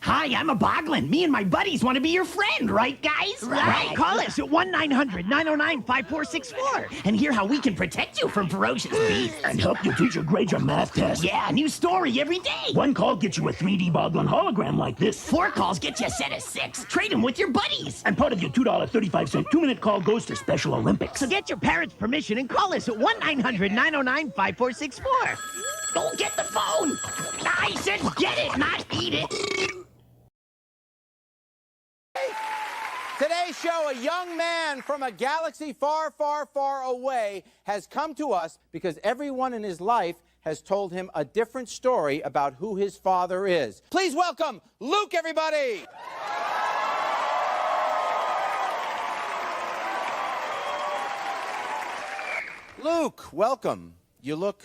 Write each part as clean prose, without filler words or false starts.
Hi, I'm a Boglin. Me and my buddies want to be your friend, right, guys? Right. Call us at 1-900-909-5464 and hear how we can protect you from ferocious beasts. And help your teacher grade your math test. Yeah, new story every day. One call gets you a 3D Boglin hologram like this. 4 calls get you a set of 6. Trade them with your buddies. And part of your $2.35 2-minute call goes to Special Olympics. So get your parents' permission and call us at 1-900-909-5464. Go get the phone. I said get it, not eat it. Today's show, a young man from a galaxy far, far, far away has come to us because everyone in his life has told him a different story about who his father is. Please welcome Luke, everybody! Luke, welcome. You look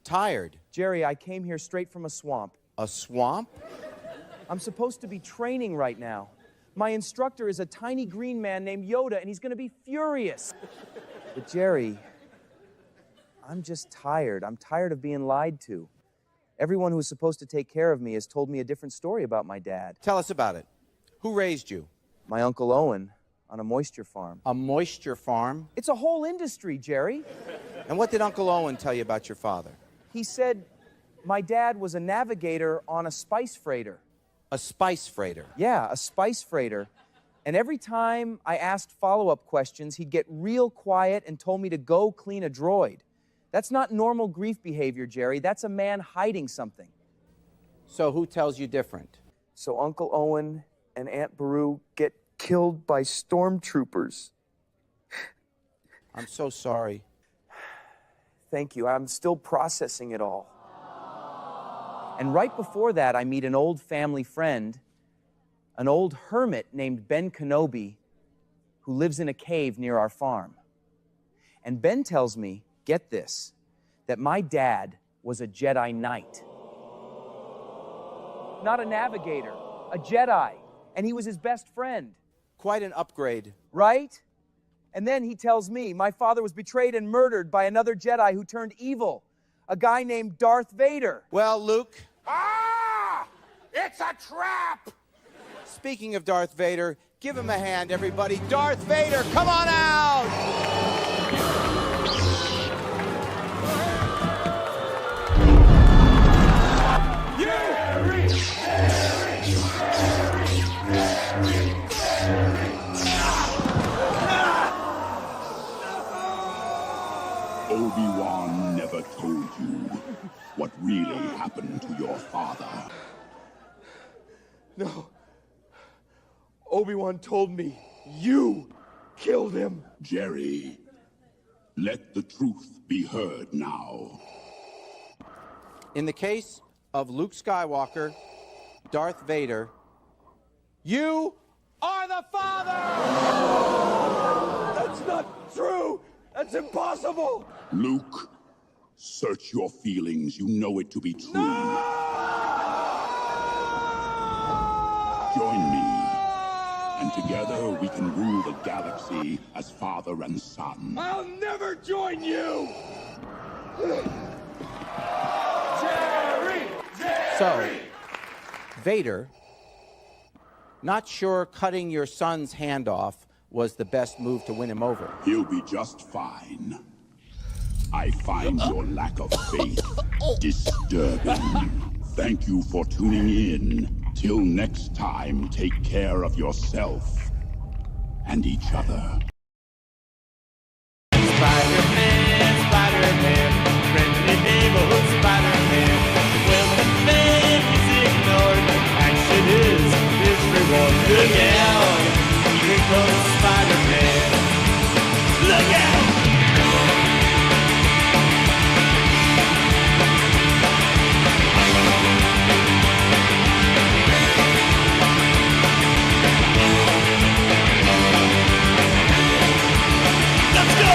tired. Jerry, I came here straight from a swamp. A swamp? I'm supposed to be training right now. My instructor is a tiny green man named Yoda, and he's going to be furious. But Jerry, I'm just tired. I'm tired of being lied to. Everyone who's supposed to take care of me has told me a different story about my dad. Tell us about it. Who raised you? My Uncle Owen on a moisture farm. A moisture farm? It's a whole industry, Jerry. And what did Uncle Owen tell you about your father? He said my dad was a navigator on a spice freighter. A spice freighter? Yeah, a spice freighter. And every time I asked follow-up questions, he'd get real quiet and told me to go clean a droid. That's not normal grief behavior, Jerry. That's a man hiding something. So who tells you different? So Uncle Owen and Aunt Beru get killed by stormtroopers. I'm so sorry. Thank you. I'm still processing it all. And right before that, I meet an old family friend an old hermit named Ben Kenobi who lives in a cave near our farm. And Ben tells me, get this, that my dad was a Jedi Knight. Not a navigator, a Jedi. And he was his best friend. Quite an upgrade. Right? And then he tells me my father was betrayed and murdered by another Jedi who turned evil, a guy named Darth Vader. Well, Luke, Ah! It's a trap! speaking of Darth Vader, give him a hand, everybody. Darth Vader, come on out! Obi-Wan never told you what really happened to your father. No. Obi-Wan told me you killed him. Jerry, let the truth be heard now. In the case of Luke Skywalker, Darth Vader, you are the father! That's not true! That's impossible! Luke, search your feelings. You know it to be true. Join me, and together we can rule the galaxy as father and son. I'll never join you! So, Vader, not sure cutting your son's hand off was the best move to win him over. He'll be just fine. I find your lack of faith disturbing. Thank you for tuning in. Till next time, take care of yourself and each other. Spider-Man, Spider-Man, friendly neighborhood Spider-Man. When the man is ignored, action is his reward. Look out, here comes Spider-Man. Look out! Let's go!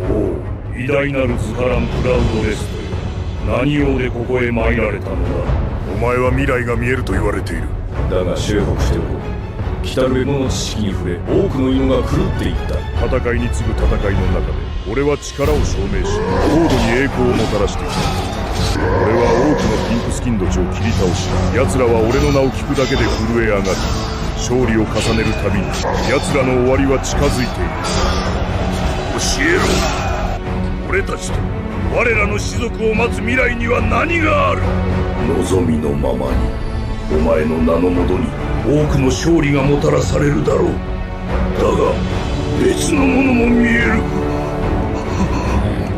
おお、偉大なるズハラン・クラウドレストよ。何用でここへ参られたのだ。お前は未来が見えると言われている。だが修復しておこう。来たる獲物の知識に触れ、多くの犬が狂っていった。戦いに次ぐ戦いの中で俺は力を証明し高度に栄光をもたらしてきた。俺は多くのピンクスキンドチを切り倒し、奴らは俺の名を聞くだけで震え上がる。勝利を重ねるたびに奴らの終わりは近づいている。教えろ。俺たちと我らの種族を待つ未来には何がある。望みのままに、お前の名のもとに多くの勝利がもたらされるだろう。だが別のものも見える。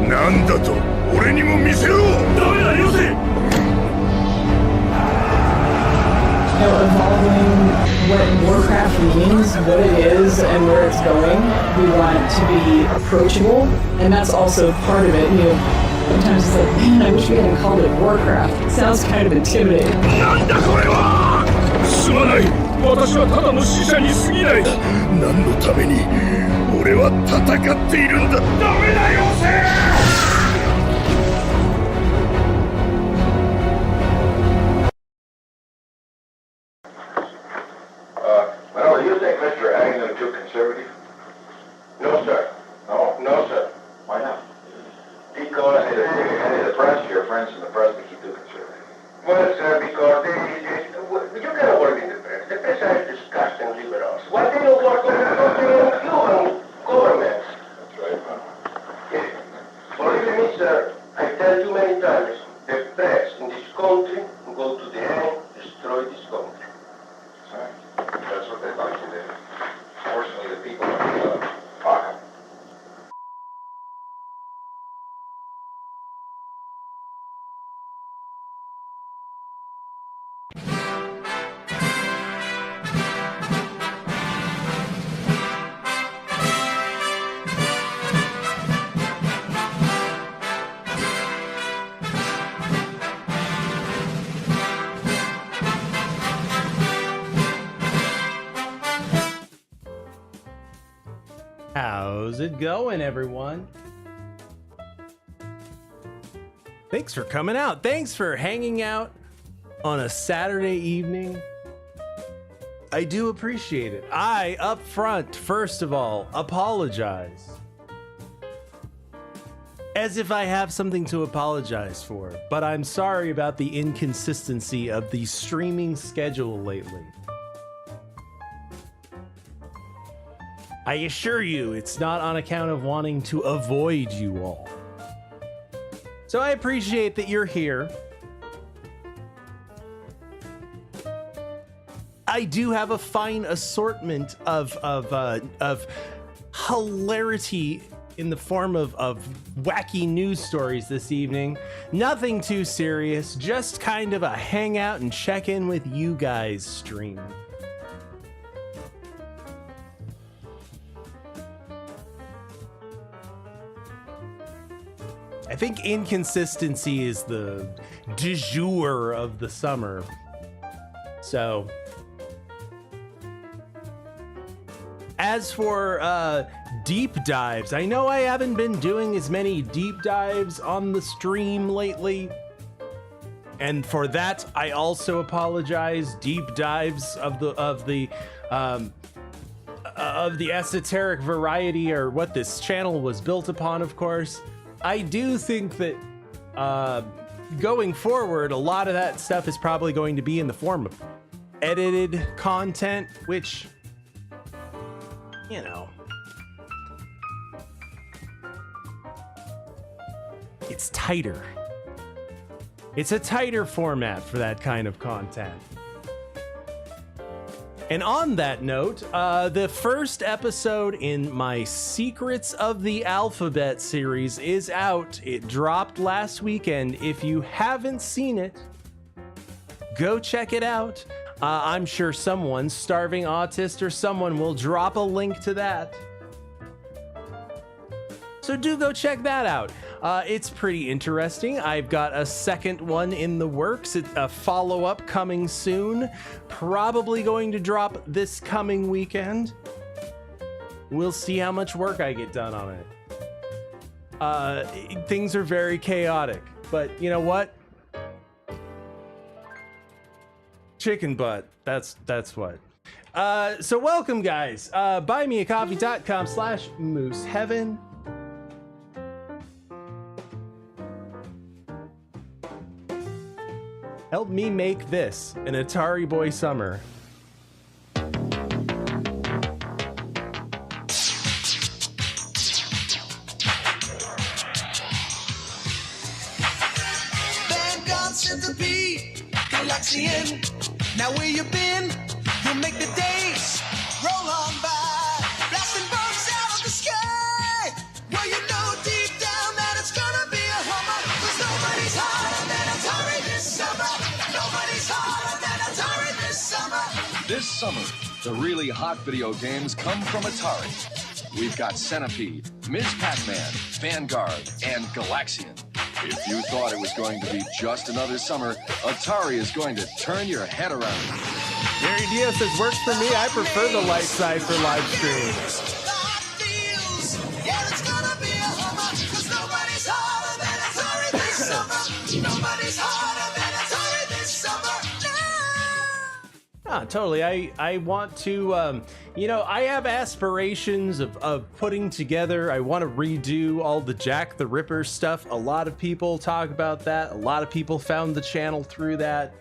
なんだと俺にも見せろ。ダメだ、よせ。Evolving what Warcraft means, what it is, and where it's going. We want to be approachable, and that's also part of it. Sometimes it's like, man, I wish we hadn't called it Warcraft. It sounds kind of intimidating. なんだこれは。すまない。私はただの死者に過ぎない。何のために俺は戦っているんだ。ダメだよせ。Well, you think Mr. Agnew too conservative? No, sir. No, sir. Why not? Because any of the press, your friends in the press, think you're too conservative. Well, sir, because you gotta work in the press. The press are disgusting liberals. What they don't work on the Cuban government. That's right, man. Believe me, sir, I tell you many times, the press in this country go to the end, destroy this country. Sorry. That's what they'd like to do. Fortunately, the people are fuck 'em. How's it going, everyone? Thanks for coming out. Thanks for hanging out on a Saturday evening. I do appreciate it. I, up front, first of all, apologize. As if I have something to apologize for, but I'm sorry about the inconsistency of the streaming schedule lately. I assure you, it's not on account of wanting to avoid you all. So I appreciate that you're here. I do have a fine assortment of hilarity in the form of wacky news stories this evening. Nothing too serious, just kind of a hangout and check in with you guys stream. I think inconsistency is the du jour of the summer. So, as for deep dives, I know I haven't been doing as many deep dives on the stream lately. And for that, I also apologize. Deep dives of the esoteric variety, or what this channel was built upon, of course. I do think that going forward, a lot of that stuff is probably going to be in the form of edited content, which, you know, it's tighter. It's a tighter format for that kind of content. And on that note, the first episode in my Secrets of the Alphabet series is out. It dropped last weekend. If you haven't seen it, go check it out. I'm sure someone, Starving Autist or someone, will drop a link to that. So do go check that out. It's pretty interesting. I've got a second one in the works. It's a follow-up coming soon. Probably going to drop this coming weekend. We'll see how much work I get done on it. Things are very chaotic, but you know what? Chicken butt. That's what. So welcome, guys. buymeacoffee.com/mooseheaven. Help me make this an Atari Boy summer. Vanguard Centipede, Galaxian. Now where you been? You'll make the days roll on by. Blasting bugs out of the sky. Well, you know deep down that it's gonna be a hummer. 'Cause nobody's hotter than Atari this summer. Nobody's hotter than Atari this summer. This summer, the really hot video games come from Atari. We've got Centipede, Ms. Pac-Man, Vanguard, and Galaxian. If you thought it was going to be just another summer, Atari is going to turn your head around. Gary Diaz says, works for me. I prefer the light side for live streaming. Yeah, it's gonna be a hummer. 'Cause nobody's hotter than Atari this summer. Nobody's hotter than Atari this summer. Ah, totally. I want to, you know, I have aspirations of putting together, I want to redo all the Jack the Ripper stuff. A lot of people talk about that. A lot of people found the channel through that.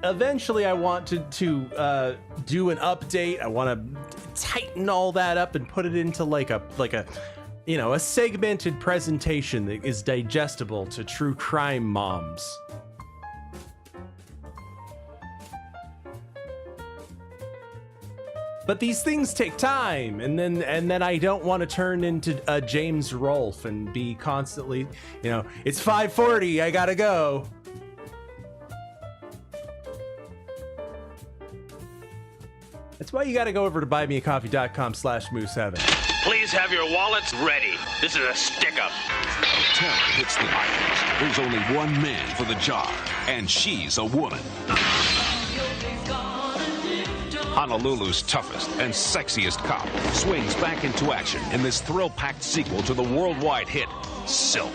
Eventually, I want to do an update. I want to tighten all that up and put it into like a you know, a segmented presentation that is digestible to true crime moms. But these things take time, and then I don't want to turn into a James Rolfe and be constantly, you know, it's 5:40, I gotta go. That's why you gotta go over to buymeacoffee.com/moose7. Please have your wallets ready. This is a stick-up. Terror hits the island. There's only one man for the job, and she's a woman. Honolulu's toughest and sexiest cop swings back into action in this thrill-packed sequel to the worldwide hit, Silk.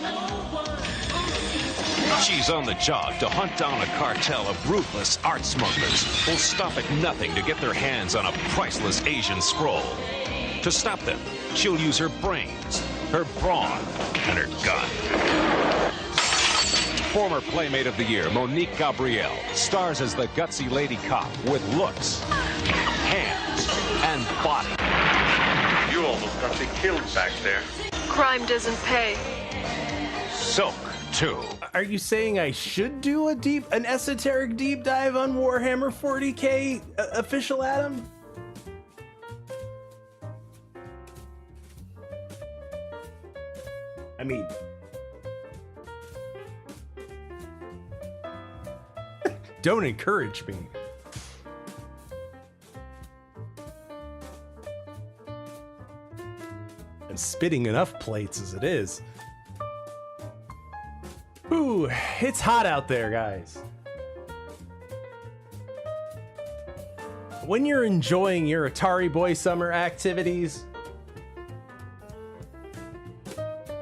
She's on the job to hunt down a cartel of ruthless art smugglers who'll stop at nothing to get their hands on a priceless Asian scroll. To stop them, she'll use her brains, her brawn, and her gun. Former Playmate of the Year, Monique Gabrielle, stars as the gutsy lady cop with looks, hands, and body. You almost got me killed back there. Crime doesn't pay. Silk 2. Are you saying I should do an esoteric deep dive on Warhammer 40K, official Adam? I mean, don't encourage me. I'm spitting enough plates as it is. Ooh, it's hot out there, guys. When you're enjoying your Atari Boy summer activities,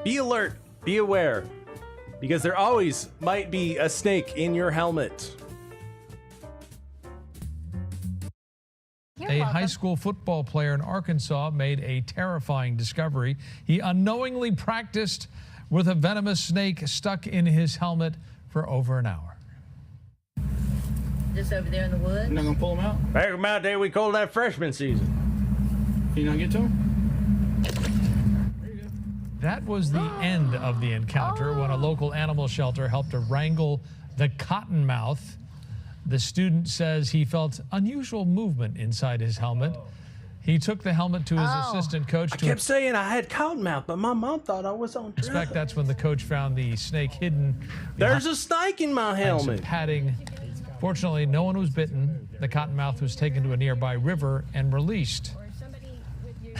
be alert, be aware, because there always might be a snake in your helmet. A high school football player in Arkansas made a terrifying discovery. He unknowingly practiced with a venomous snake stuck in his helmet for over an hour. Just over there in the woods? You're not gonna pull him out? Back in my day, we called that freshman season. Can you not get to him? That was the end of the encounter when a local animal shelter helped to wrangle the cottonmouth. The student says he felt unusual movement inside his helmet. He took the helmet to his assistant coach. I kept saying I had cottonmouth, but my mom thought I was on drugs. In fact, that's when the coach found the snake hidden. There's a snake in my helmet. Some padding. Fortunately, no one was bitten. The cottonmouth was taken to a nearby river and released.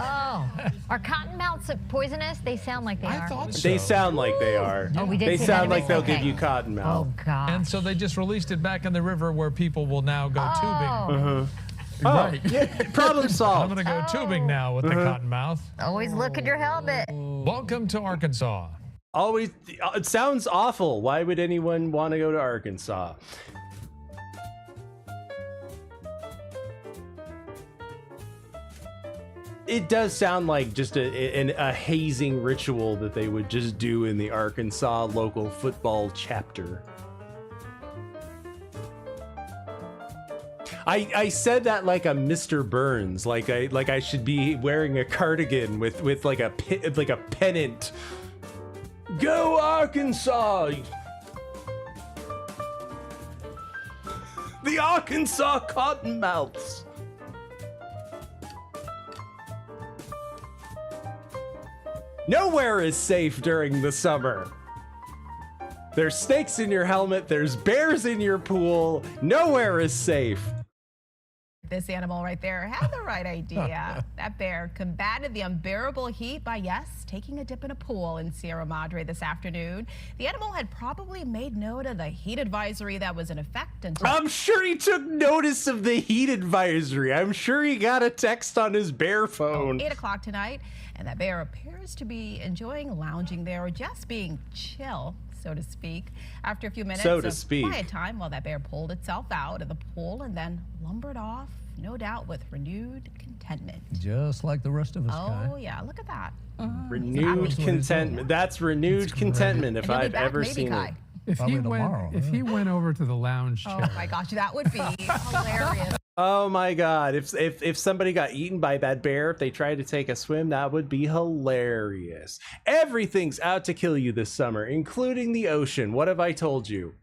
Oh, are cottonmouths poisonous? They sound like they are. thought so. They sound like they are. Oh, we did They say sound that. like they'll Okay. give you cottonmouth. Oh, God. And so they just released it back in the river where people will now go tubing. Right. Yeah, problem solved. I'm going to go tubing now with the cottonmouth. Always look at your helmet. Welcome to Arkansas. Always, it sounds awful. Why would anyone want to go to Arkansas? It does sound like just a hazing ritual that they would just do in the Arkansas local football chapter. I said that like a Mr. Burns, like I should be wearing a cardigan with like a pennant. Go Arkansas! The Arkansas Cottonmouths. Nowhere is safe during the summer. There's snakes in your helmet, there's bears in your pool. Nowhere is safe. This animal right there had the right idea. That bear combated the unbearable heat by, yes, taking a dip in a pool in Sierra Madre this afternoon. The animal had probably made note of the heat advisory that was in effect until... I'm sure he took notice of the heat advisory. I'm sure he got a text on his bear phone. 8 o'clock tonight, and that bear appears to be enjoying lounging there or just being chill, so to speak. After a few minutes of quiet time, while that bear pulled itself out of the pool and then lumbered off, no doubt with renewed contentment. Just like the rest of us, Kai. Oh, yeah, look at that. Renewed contentment. That's renewed contentment if I've ever seen it. If he went over to the lounge chair. Oh my gosh, that would be hilarious. Oh my god, if somebody got eaten by that bear, if they tried to take a swim, that would be hilarious. Everything's out to kill you this summer, including the ocean. What have I told you?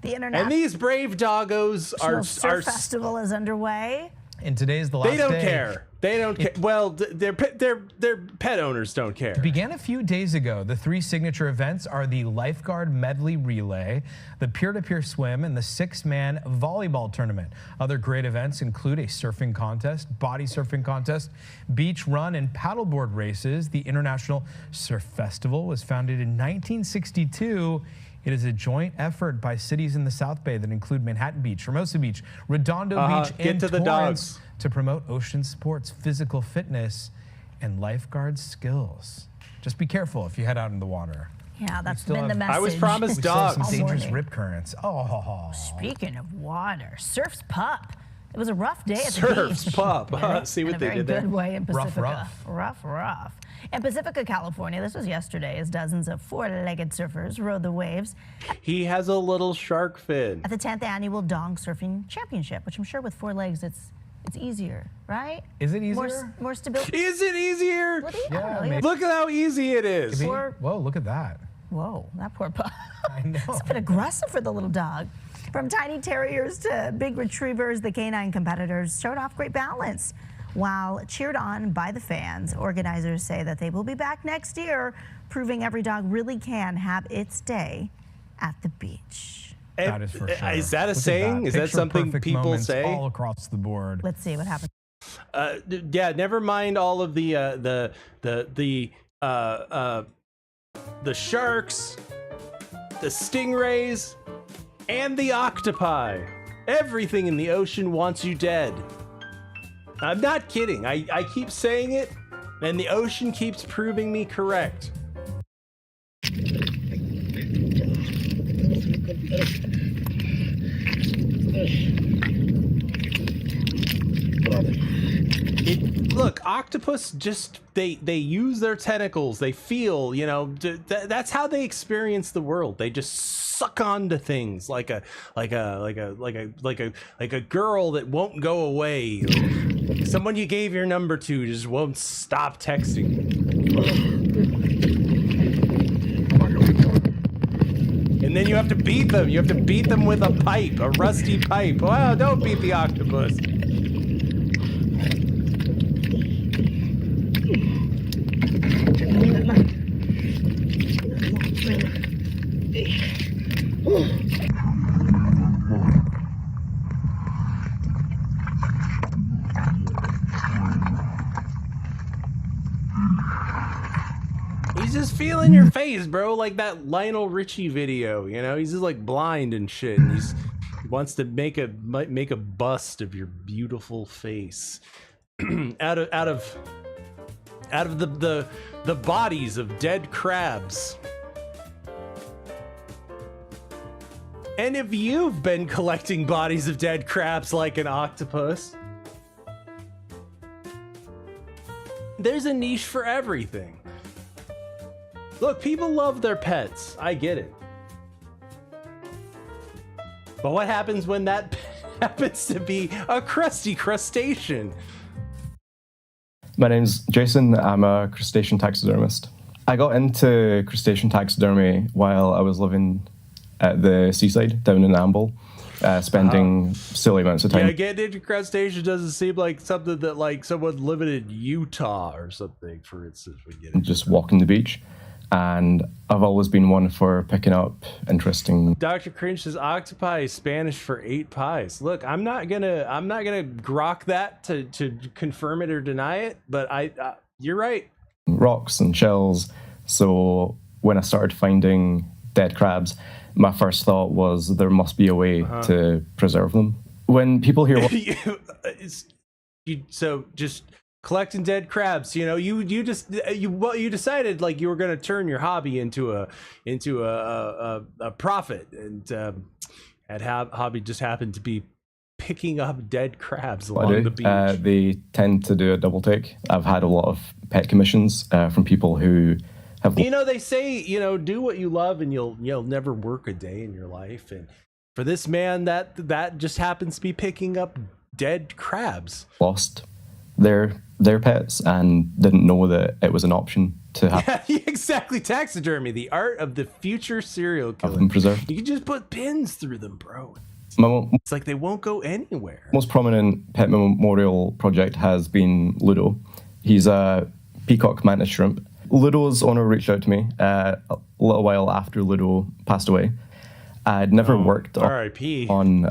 The International And these brave doggos are Surf Festival is underway. And today's the last day. They don't care. They don't care. Well, their pet owners don't care. It began a few days ago. The 3 signature events are the lifeguard medley relay, the peer-to-peer swim, and the 6-man volleyball tournament. Other great events include a surfing contest, body surfing contest, beach run, and paddleboard races. The International Surf Festival was founded in 1962. It is a joint effort by cities in the South Bay that include Manhattan Beach, Hermosa Beach, Redondo Beach, and Torrance to promote ocean sports, physical fitness, and lifeguard skills. Just be careful if you head out in the water. Yeah, that's been the message. I was promised dogs. Some dangerous rip currents. Oh. Speaking of water, Surf's Pup. It was a rough day at the Surf's beach. Pup. See what they did there? In a very good way in Pacifica. Rough. In Pacifica, California, this was yesterday, as dozens of 4-legged surfers rode the waves. He has a little shark fin. At the 10th annual Dong Surfing Championship, which I'm sure with 4 legs, it's easier, right? Is it easier? More stability. Is it easier? Yeah, look at how easy it is. Whoa, look at that. Whoa, that poor pup. I know. It's a bit aggressive for the little dog. From tiny terriers to big retrievers, the canine competitors showed off great balance. While cheered on by the fans, organizers say that they will be back next year, proving every dog really can have its day at the beach. That is for sure. Is that a saying? Is that something people say? All across the board. Let's see what happens. Yeah, never mind all of the sharks, the stingrays, and the octopi. Everything in the ocean wants you dead. I'm not kidding. I keep saying it, and the ocean keeps proving me correct. Look, octopus just they use their tentacles. They feel, you know, that's how they experience the world. They just suck onto things like a girl that won't go away. Someone you gave your number to just won't stop texting. And then you have to beat them. You have to beat them with a pipe, a rusty pipe. Wow, don't beat the octopus. He's just feeling your face, bro, like that Lionel Richie video, you know? He's just like blind and shit, and he wants to make a bust of your beautiful face out of the bodies of dead crabs. And if you've been collecting bodies of dead crabs like an octopus, there's a niche for everything. Look, people love their pets. I get it. But what happens when that happens to be a crusty crustacean? My name's Jason. I'm a crustacean taxidermist. I got into crustacean taxidermy while I was living at the seaside down in Amble, spending silly amounts of time. Yeah, getting into crustaceans doesn't seem like something that like someone living in Utah or something, for instance, would get into. Just walking the beach. And I've always been one for picking up interesting. Dr. Cringe says octopi is Spanish for 8 pies. Look, I'm not gonna grok that to confirm it or deny it, but you're right. Rocks and shells. So when I started finding dead crabs, my first thought was there must be a way to preserve them. When people hear so just collecting dead crabs, you know, you decided like you were going to turn your hobby into a profit, and that hobby just happened to be picking up dead crabs along the beach. They tend to do a double take. I've had a lot of pet commissions from people who have. You know, they say, you know, do what you love and you'll never work a day in your life. And for this man, that just happens to be picking up dead crabs. Lost their pets and didn't know that it was an option to have Yeah, exactly. Taxidermy, the art of the future serial killer. them preserved. You can just put pins through them, bro. My It's like they won't go anywhere. most prominent pet memorial project has been Ludo. He's a peacock mantis shrimp. Ludo's owner reached out to me a little while after Ludo passed away. I'd never worked R.I.P. on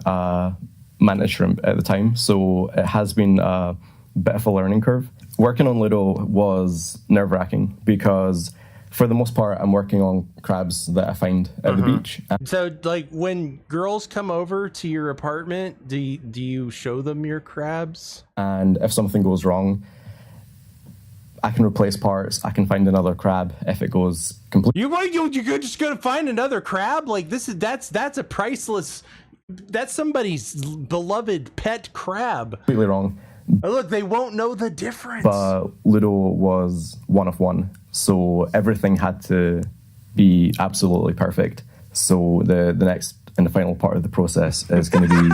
mantis shrimp at the time, so it has been a bit of a learning curve. Working on Ludo was nerve-wracking because for the most part, I'm working on crabs that I find at the beach. So, like, when girls come over to your apartment, do you show them your crabs? And if something goes wrong, I can replace parts. I can find another crab if it goes completely. You're just gonna find another crab? Like that's a priceless. That's somebody's beloved pet crab. Completely wrong. Look, they won't know the difference. But Ludo was one of one, so everything had to be absolutely perfect. So the next and the final part of the process is going to be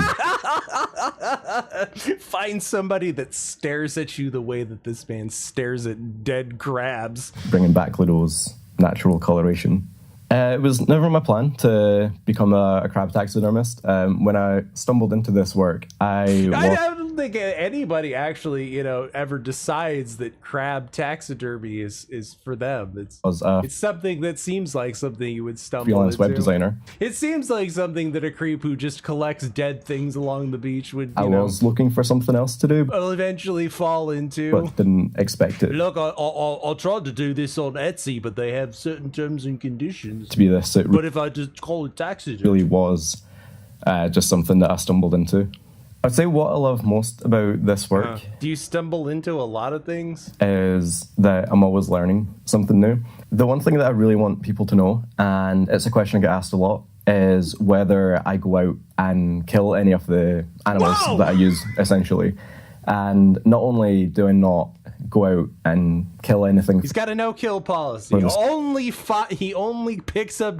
find somebody that stares at you the way that this man stares at dead crabs. Bringing back Ludo's natural coloration. It was never my plan to become a crab taxidermist. When I stumbled into this work, I don't think anybody actually, ever decides that crab taxidermy is for them. It's something that seems like something you would stumble freelance into. web designer. It seems like something that a creep who just collects dead things along the beach would, I was looking for something else to do, will eventually fall into. but didn't expect it Look, I tried to do this on Etsy, but they have certain terms and conditions. to be this. It But if I just call it taxidermy, really was just something that I stumbled into. I'd say what I love most about this work do you stumble into a lot of things? is that I'm always learning something new. The one thing that I really want people to know, and it's a question I get asked a lot, is whether I go out and kill any of the animals that I use, essentially. And not only do I not go out and kill anything. He's got a no-kill policy. He only picks up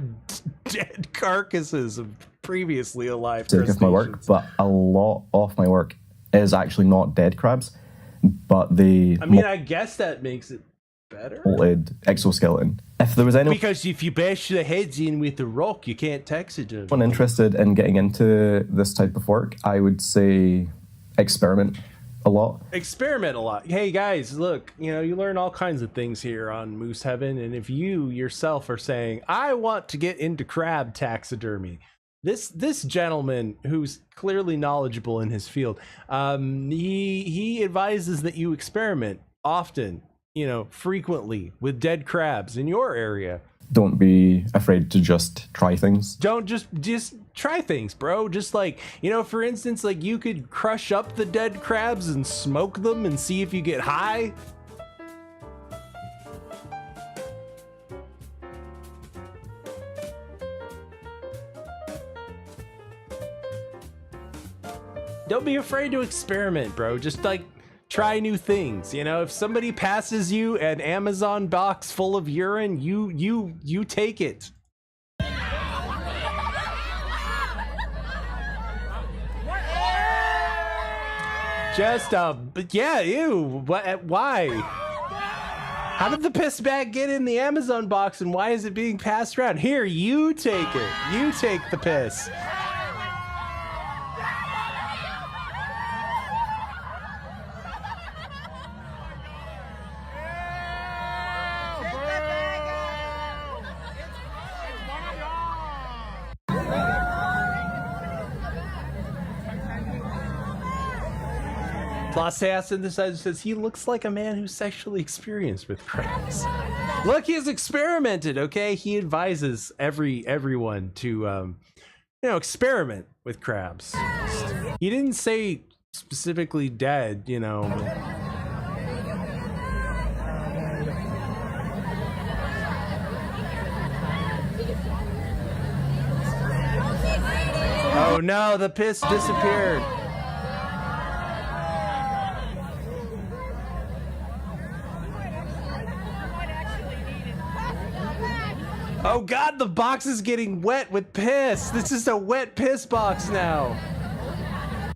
dead carcasses of previously alive Sake of my work, but a lot of my work is actually not dead crabs, but the I guess that makes it better. Molted exoskeleton. If there was anyone Because if you bash the heads in with a rock, you can't taxidermy. interested in getting into this type of work, I would say experiment a lot. Experiment a lot. Hey guys, look, you learn all kinds of things here on Moose Heaven, and if you yourself are saying, I want to get into crab taxidermy, this gentleman who's clearly knowledgeable in his field, he advises that you experiment often, frequently with dead crabs in your area. Don't be afraid to just try things. Don't just try things, bro. Just like, for instance, like you could crush up the dead crabs and smoke them and see if you get high. Don't be afraid to experiment, bro. Just like try new things. If somebody passes you an Amazon box full of urine, you take it. Ew. Why? How did the piss bag get in the Amazon box and why is it being passed around? Here, you take it. You take the piss. Plasse synthesizer says he looks like a man who's sexually experienced with crabs. Look, he's experimented, okay? He advises everyone to experiment with crabs. He didn't say specifically dead, Oh no, the piss disappeared. Oh god, the box is getting wet with piss. This is a wet piss box now.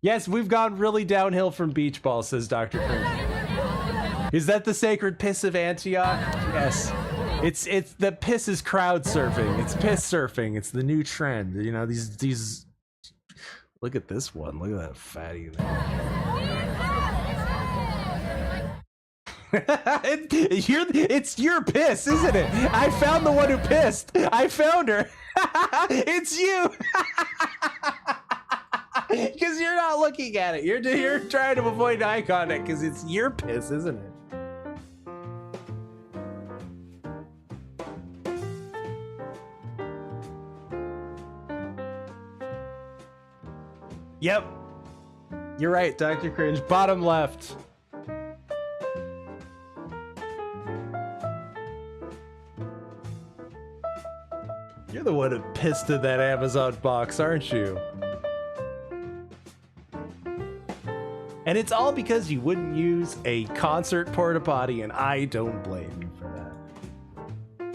Yes, we've gone really downhill from beach ball, says Dr. Cringe. Is that the sacred piss of Antioch? Yes. It's the piss is crowd surfing. It's piss surfing. It's the new trend. You know, these look at this one. Look at that fatty there. It's your piss, isn't it? I found the one who pissed. I found her. It's you. Because you're not looking at it. You're trying to avoid eye contact because it's your piss, isn't it? Yep. You're right, Dr. Cringe. Bottom left. You're the one who pissed in that Amazon box, aren't you? And it's all because you wouldn't use a concert porta potty, and I don't blame you for that.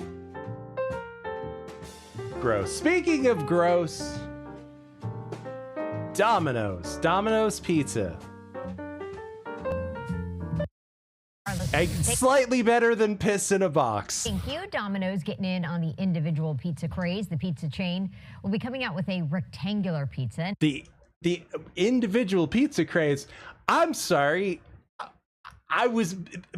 Gross. Speaking of gross, Domino's Pizza. Slightly better than piss in a box. Thank you. Domino's getting in on the individual pizza craze. The pizza chain will be coming out with a rectangular pizza. The individual pizza craze. I'm sorry.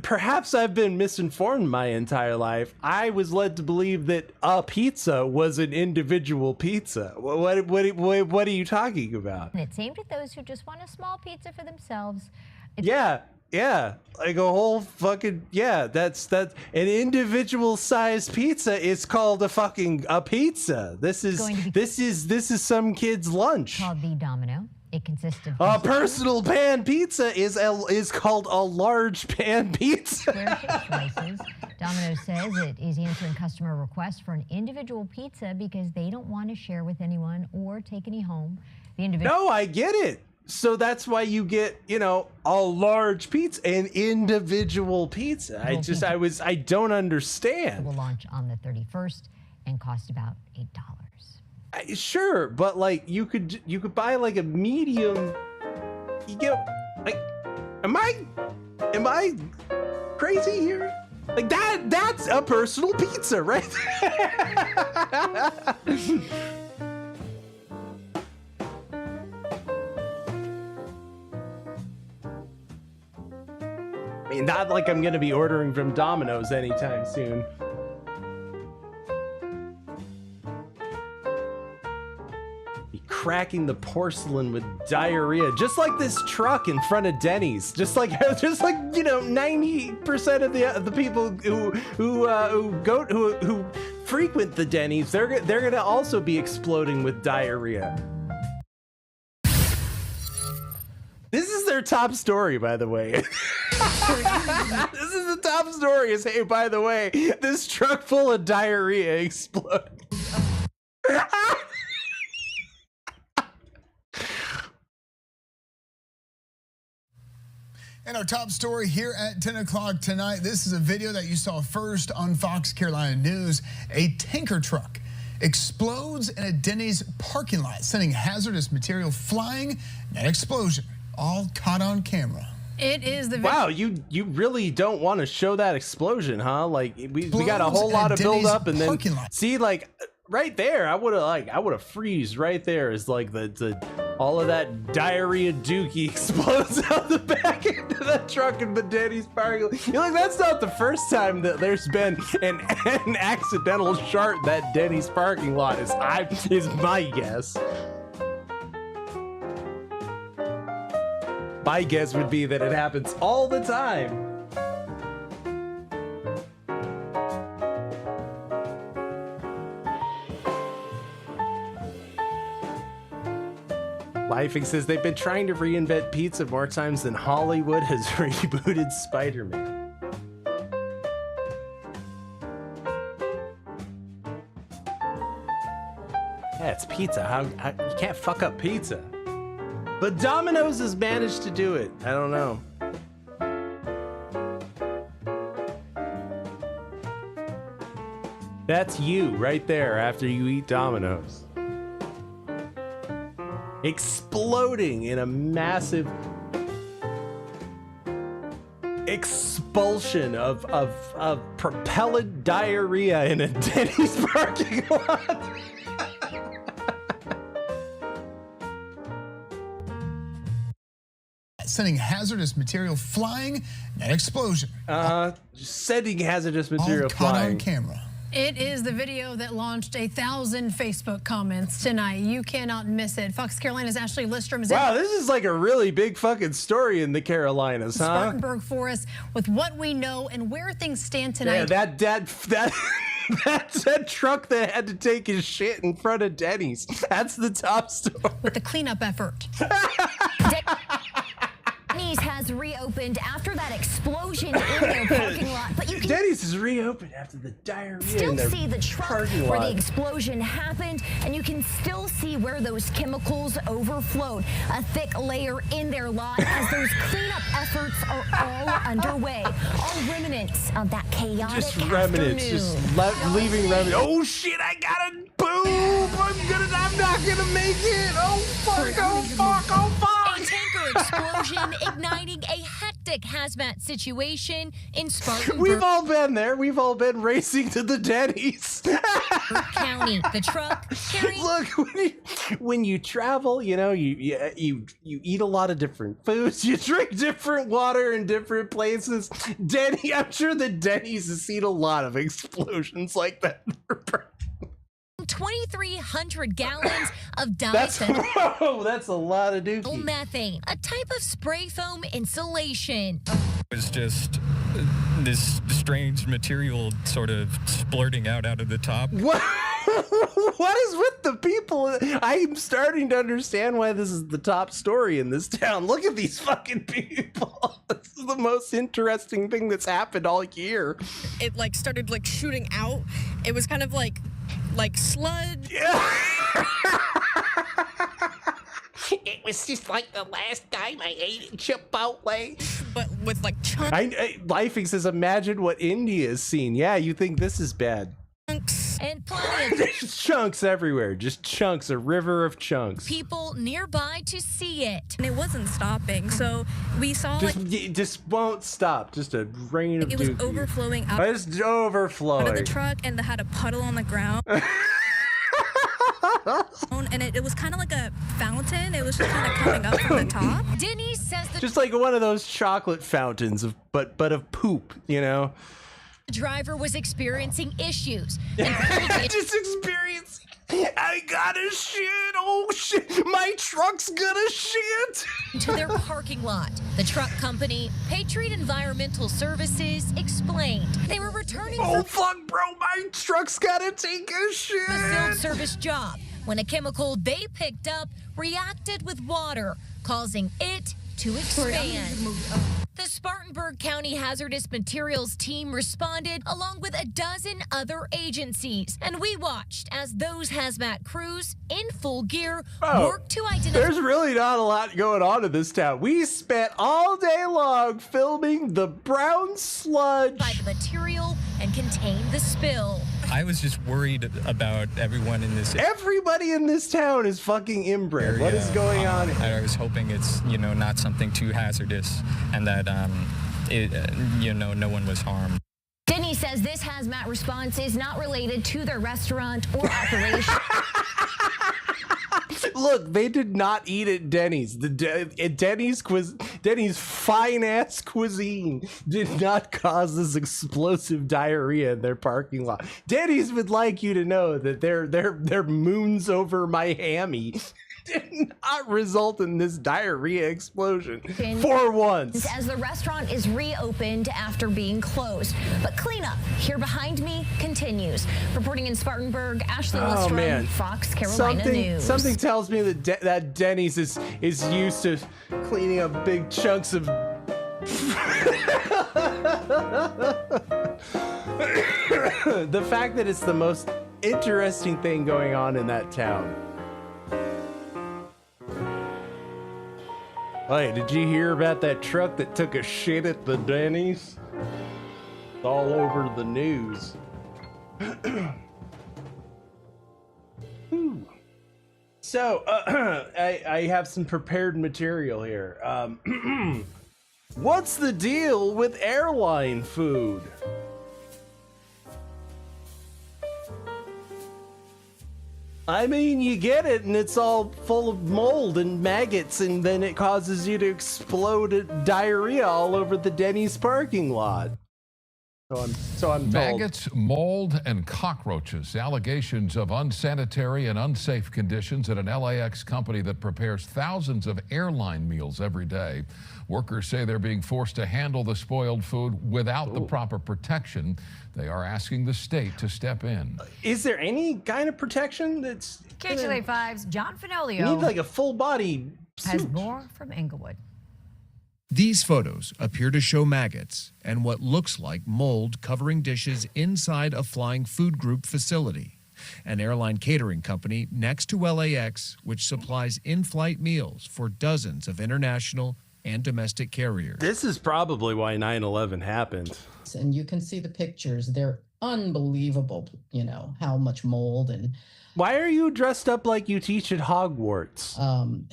Perhaps I've been misinformed my entire life. I was led to believe that a pizza was an individual pizza. What are you talking about? And it's aimed at those who just want a small pizza for themselves. Yeah, like a whole fucking, that's an individual sized pizza is called a pizza. This is some kid's lunch. Called the Domino. It consists of a personal pan pizza is called a large pan pizza. Slices. Domino's says it is answering customer requests for an individual pizza because they don't want to share with anyone or take any home. No, I get it. So that's why you get, a large pizza, an individual pizza. I don't understand. It will launch on the 31st and cost about $8. Sure, but like you could buy like a medium. You get like, am I crazy here? Like that's a personal pizza, right? I mean, not like I'm gonna be ordering from Domino's anytime soon. Be cracking the porcelain with diarrhea, just like this truck in front of Denny's. Just like 90% of the people who frequent the Denny's, they're gonna also be exploding with diarrhea. This is their top story, by the way. This is the top story is, hey, by the way, this truck full of diarrhea exploded. And our top story here at 10 o'clock tonight, this is a video that you saw first on Fox Carolina News. A tanker truck explodes in a Denny's parking lot, sending hazardous material flying in an explosion. All caught on camera. It is the video. Wow, you really don't want to show that explosion, huh? Like we got a whole lot of build up, and then see, like right there, I would have freeze right there as like the all of that diarrhea dookie explodes out the back end of that truck in the Denny's parking lot. You're like, that's not the first time that there's been an accidental shart that Denny's parking lot is my guess. My guess would be that it happens all the time. Lifing says they've been trying to reinvent pizza more times than Hollywood has rebooted Spider-Man. Yeah, it's pizza. How you can't fuck up pizza. But Domino's has managed to do it. I don't know. That's you right there after you eat Domino's. exploding in a massive expulsion of propellant diarrhea in a Denny's parking lot. Sending hazardous material flying, an explosion. Sending hazardous material all caught flying. on camera. It is the video that launched 1,000 Facebook comments tonight. You cannot miss it. Fox Carolina's Ashley Listrom is Wow, this is like a really big fucking story in the Carolinas, huh? Spartanburg for us with what we know and where things stand tonight. Yeah, that truck that had to take his shit in front of Denny's. That's the top story. With the cleanup effort. Denny's has reopened after that explosion in their parking lot, but you can Denny's is reopened after the diarrhea still in their see the truck parking where lot. the explosion happened, and you can still see where those chemicals overflowed. A thick layer in their lot as those cleanup efforts are all underway. All remnants of that chaotic Just remnants, afternoon. leaving remnants. Oh shit, I gotta boom! I'm not gonna make it! Oh fuck, oh fuck, oh fuck! A tanker explosion igniting a hectic hazmat situation in Spartanburg We've all been there. We've all been racing to the Denny's. County. The truck carrying. Look, when you travel, you know, you eat a lot of different foods. You drink different water in different places. I'm sure the Denny's has seen a lot of explosions like that. 2,300 gallons of That's a lot of dookie. methane, a type of spray foam insulation. It was just this strange material sort of splurting out of the top. What is with the people? I'm starting to understand why this is the top story in this town. Look at these fucking people. This is the most interesting thing that's happened all year. It like started like shooting out. It was kind of like sludge. It was just like the last time I ate at Chipotle. But with like chunks. Lifing says, imagine what India has seen. Yeah, you think this is bad. And plenty of There's chunks everywhere. Just chunks, a river of chunks. people nearby to see it. And it wasn't stopping, so we saw It just won't stop. Just a rain of it was dookie. overflowing out It's overflowing. of the truck, and they had a puddle on the ground. And it was kind of like a fountain. It was just kind of coming up from the top. Denny's says the Just like one of those chocolate fountains but of poop, you know? driver was experiencing issues. Just experiencing. I gotta shit. Oh shit. My truck's gonna shit. To their parking lot. The truck company, Patriot Environmental Services, explained they were returning Oh from fuck, bro. My truck's gotta take a shit. a field service job when a chemical they picked up reacted with water, causing it to expand. The Spartanburg County Hazardous Materials team responded along with a dozen other agencies, and we watched as those hazmat crews in full gear worked to identify. There's really not a lot going on in this town. We spent all day long filming the brown sludge by the material and contain the spill. I was just worried about everyone in this. Everybody in this town is fucking inbred. What is going on? I was hoping it's not something too hazardous, and that no one was harmed. Denny says this hazmat response is not related to their restaurant or operation. Look, they did not eat at Denny's. Denny's fine-ass cuisine did not cause this explosive diarrhea in their parking lot. Denny's would like you to know that their moons over Miami did not result in this diarrhea explosion for once. As the restaurant is reopened after being closed. But cleanup here behind me continues. Reporting in Spartanburg, Ashley Listrom, Fox Carolina News. Something tells me that that Denny's is used to cleaning up big chunks of the fact that it's the most interesting thing going on in that town. Hey, did you hear about that truck that took a shit at the Denny's? It's all over the news. So I have some prepared material here. What's the deal with airline food? I mean, you get it and it's all full of mold and maggots, and then it causes you to explode diarrhea all over the Denny's parking lot. So I'm told. Maggots, mold, and cockroaches. Allegations of unsanitary and unsafe conditions at an LAX company that prepares thousands of airline meals every day. Workers say they're being forced to handle the spoiled food without the proper protection. They are asking the state to step in. Is there any kind of protection that's... KTLA 5's John You Fenoglio need like a full body has suit. more from Inglewood. These photos appear to show maggots and what looks like mold covering dishes inside a Flying Food Group facility, an airline catering company next to LAX, which supplies in-flight meals for dozens of international and domestic carriers. This is probably why 9/11 happened. And you can see the pictures. They're unbelievable, you know, how much mold and... Why are you dressed up like you teach at Hogwarts?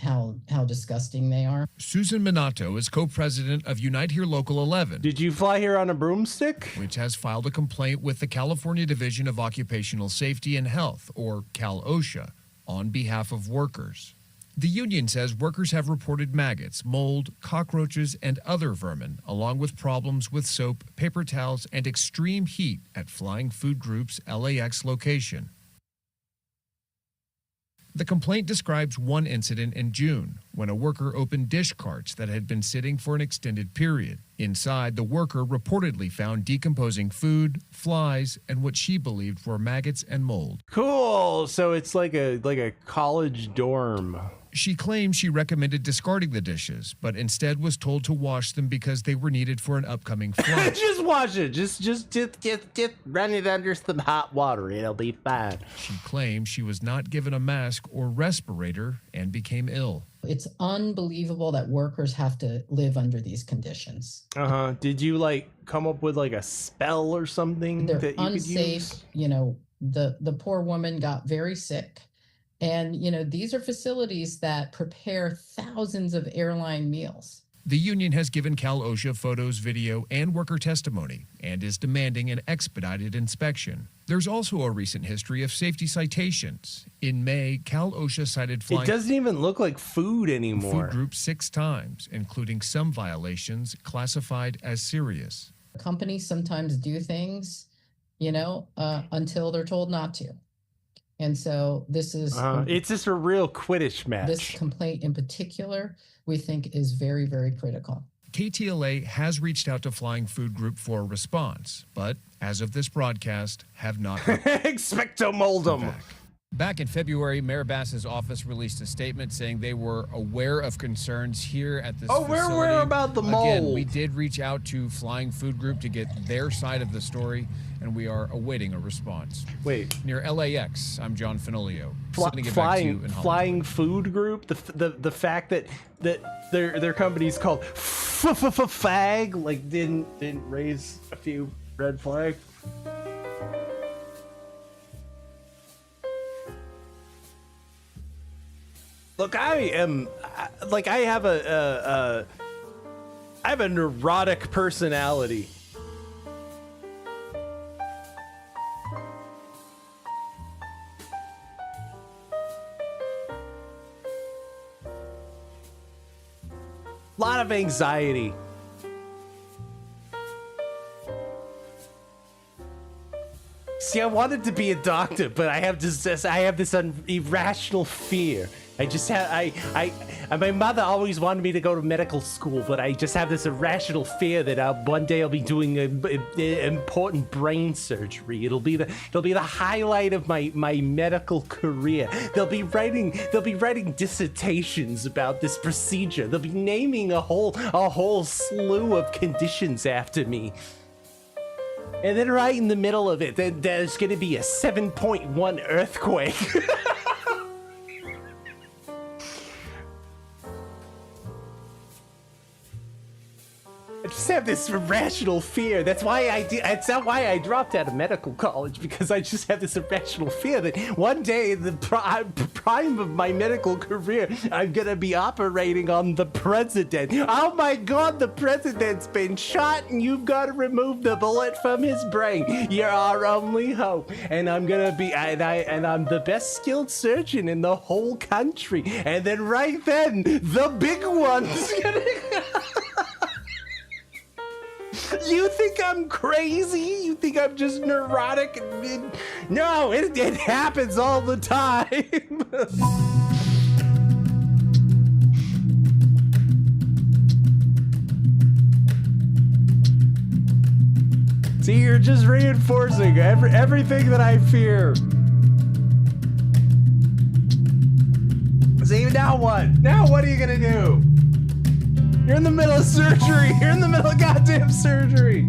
How disgusting they are. Susan Minato is co-president of Unite Here Local 11. Did you fly here on a broomstick? Which has filed a complaint with the California Division of Occupational Safety and Health, or Cal-OSHA, on behalf of workers. The union says workers have reported maggots, mold, cockroaches, and other vermin, along with problems with soap, paper towels, and extreme heat at Flying Food Group's LAX location. The complaint describes one incident in June when a worker opened dish carts that had been sitting for an extended period. Inside, the worker reportedly found decomposing food, flies, and what she believed were maggots and mold. Cool. So it's like a college dorm. She claims she recommended discarding the dishes, but instead was told to wash them because they were needed for an upcoming flight. Just wash it. Just run it under some hot water. It'll be fine. She claims she was not given a mask or respirator and became ill. It's unbelievable that workers have to live under these conditions. Did you like come up with like a spell or something They're that you unsafe. could use? You know, the poor woman got very sick. And, you know, these are facilities that prepare thousands of airline meals. The union has given Cal-OSHA photos, video, and worker testimony and is demanding an expedited inspection. There's also a recent history of safety citations. In May, Cal-OSHA cited Flying It doesn't even look like food anymore. Food Group 6 times, including some violations classified as serious. Companies sometimes do things, you know, until they're told not to. And so this is... It's just a real Quidditch match. This complaint in particular, we think is very, very critical. KTLA has reached out to Flying Food Group for a response, but as of this broadcast, have not... Expecto Moldum. Back in February, Mayor Bass's office released a statement saying they were aware of concerns here at this facility. We're aware about the mold. Again, we did reach out to Flying Food Group to get their side of the story, and we are awaiting a response. Wait. Near LAX, I'm John Fenoglio. Sending it back to you in Hollywood. Flying Food Group, the fact that their company's called FAG, like didn't raise a few red flags. Look, I have a neurotic personality. Lot of anxiety. See, I wanted to be a doctor, but I have this irrational fear. My mother always wanted me to go to medical school, but I just have this irrational fear that one day I'll be doing important brain surgery. It'll be the highlight of my medical career. They'll be writing dissertations about this procedure. They'll be naming a whole slew of conditions after me. And then right in the middle of it, there's going to be a 7.1 earthquake. just have this irrational fear. That's why it's not why I dropped out of medical college, because I just have this irrational fear that one day, in the prime of my medical career, I'm gonna be operating on the president. Oh my God, the president's been shot, and you've got to remove the bullet from his brain. You're our only hope. And I'm gonna be, and I'm the best skilled surgeon in the whole country. And then right then, the big one's gonna. You think I'm crazy? You think I'm just neurotic? No, it happens all the time. See, you're just reinforcing everything that I fear. See, now what? Now what are you gonna do? You're in the middle of surgery. You're in the middle of goddamn surgery.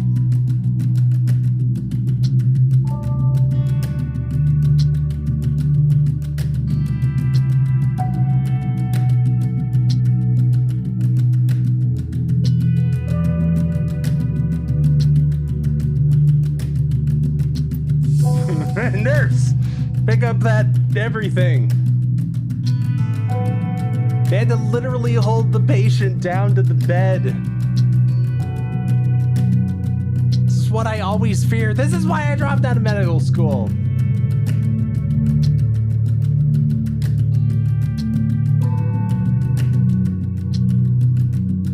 Nurse, pick up that everything. They had to literally hold the patient down to the bed. This is what I always fear. This is why I dropped out of medical school.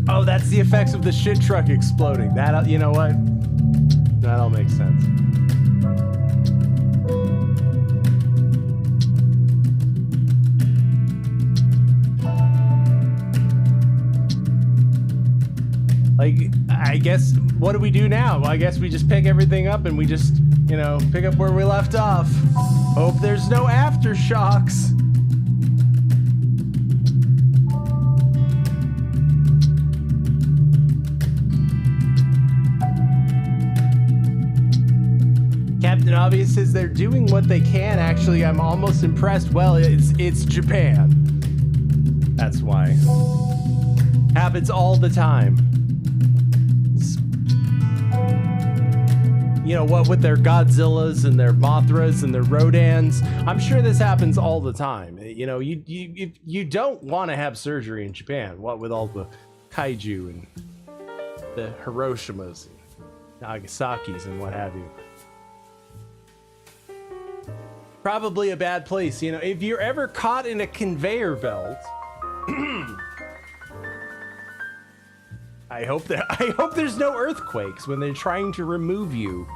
Oh, that's the effects of the shit truck exploding. That, you know what? That all makes sense. Like, I guess, what do we do now? Well, I guess we just pick everything up and we just, you know, pick up where we left off. Hope there's no aftershocks. Captain Obvious says they're doing what they can. Actually, I'm almost impressed. Well, it's Japan. That's why. Happens all the time. You know what, with their Godzillas and their Mothras and their Rodans, I'm sure this happens all the time. You know, you don't want to have surgery in Japan. What with all the kaiju and the Hiroshimas and Nagasaki's and what have you. Probably a bad place. You know, if you're ever caught in a conveyor belt. I hope there's no earthquakes when they're trying to remove you.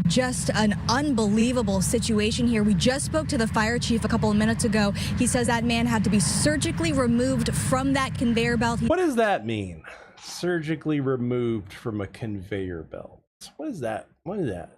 Just an unbelievable situation here. We just spoke to the fire chief a couple of minutes ago. He says that man had to be surgically removed from that conveyor belt. What does that mean? Surgically removed from a conveyor belt. What does that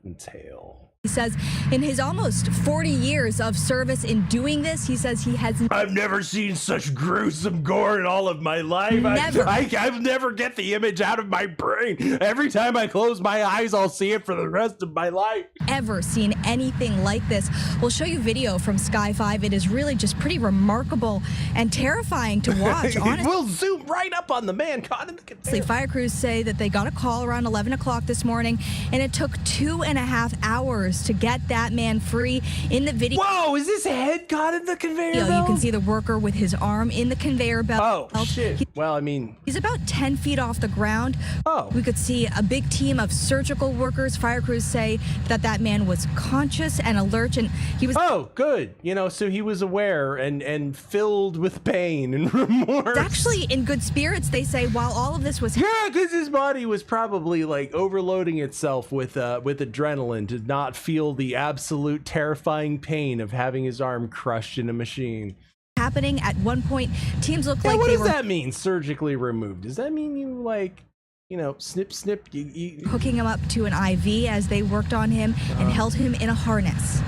entail? He says in his almost 40 years of service in doing this, he says he has... I've never seen such gruesome gore in all of my life. Never. I'll never get the image out of my brain. Every time I close my eyes, I'll see it for the rest of my life. Ever seen anything like this? We'll show you video from Sky 5. It is really just pretty remarkable and terrifying to watch. Honestly, we'll zoom right up on the man caught in the conveyor. Fire crews say that they got a call around 11 o'clock this morning, and it took 2.5 hours to get that man free. In the video, whoa, is this head caught in the conveyor belt? You can see the worker with his arm in the conveyor belt. Oh shit. Well, I mean, he's about 10 feet off the ground. Oh. We could see a big team of surgical workers. Fire crews say that man was conscious and alert, and he was... Oh, good. You know, so he was aware and filled with pain and remorse. Actually in good spirits, they say, while all of this was... Yeah, because his body was probably like overloading itself with adrenaline to not feel the absolute terrifying pain of having his arm crushed in a machine. Happening at one point, teams look like what they does were... that mean, surgically removed? Does that mean you, like, you know, snip, hooking him up to an IV as they worked on him and held him in a harness.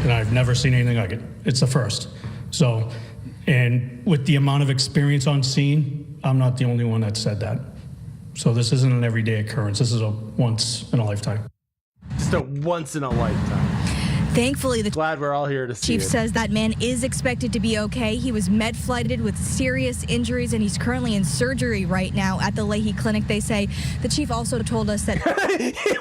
And I've never seen anything like it. It's the first. So, and with the amount of experience on scene, I'm not the only one that said that. So this isn't an everyday occurrence. This is a once in a lifetime. Just a once in a lifetime. Thankfully, the glad we're all here to see chief it. says that man is expected to be okay. He was med-flighted with serious injuries, and he's currently in surgery right now at the Leahy Clinic, they say. The chief also told us that...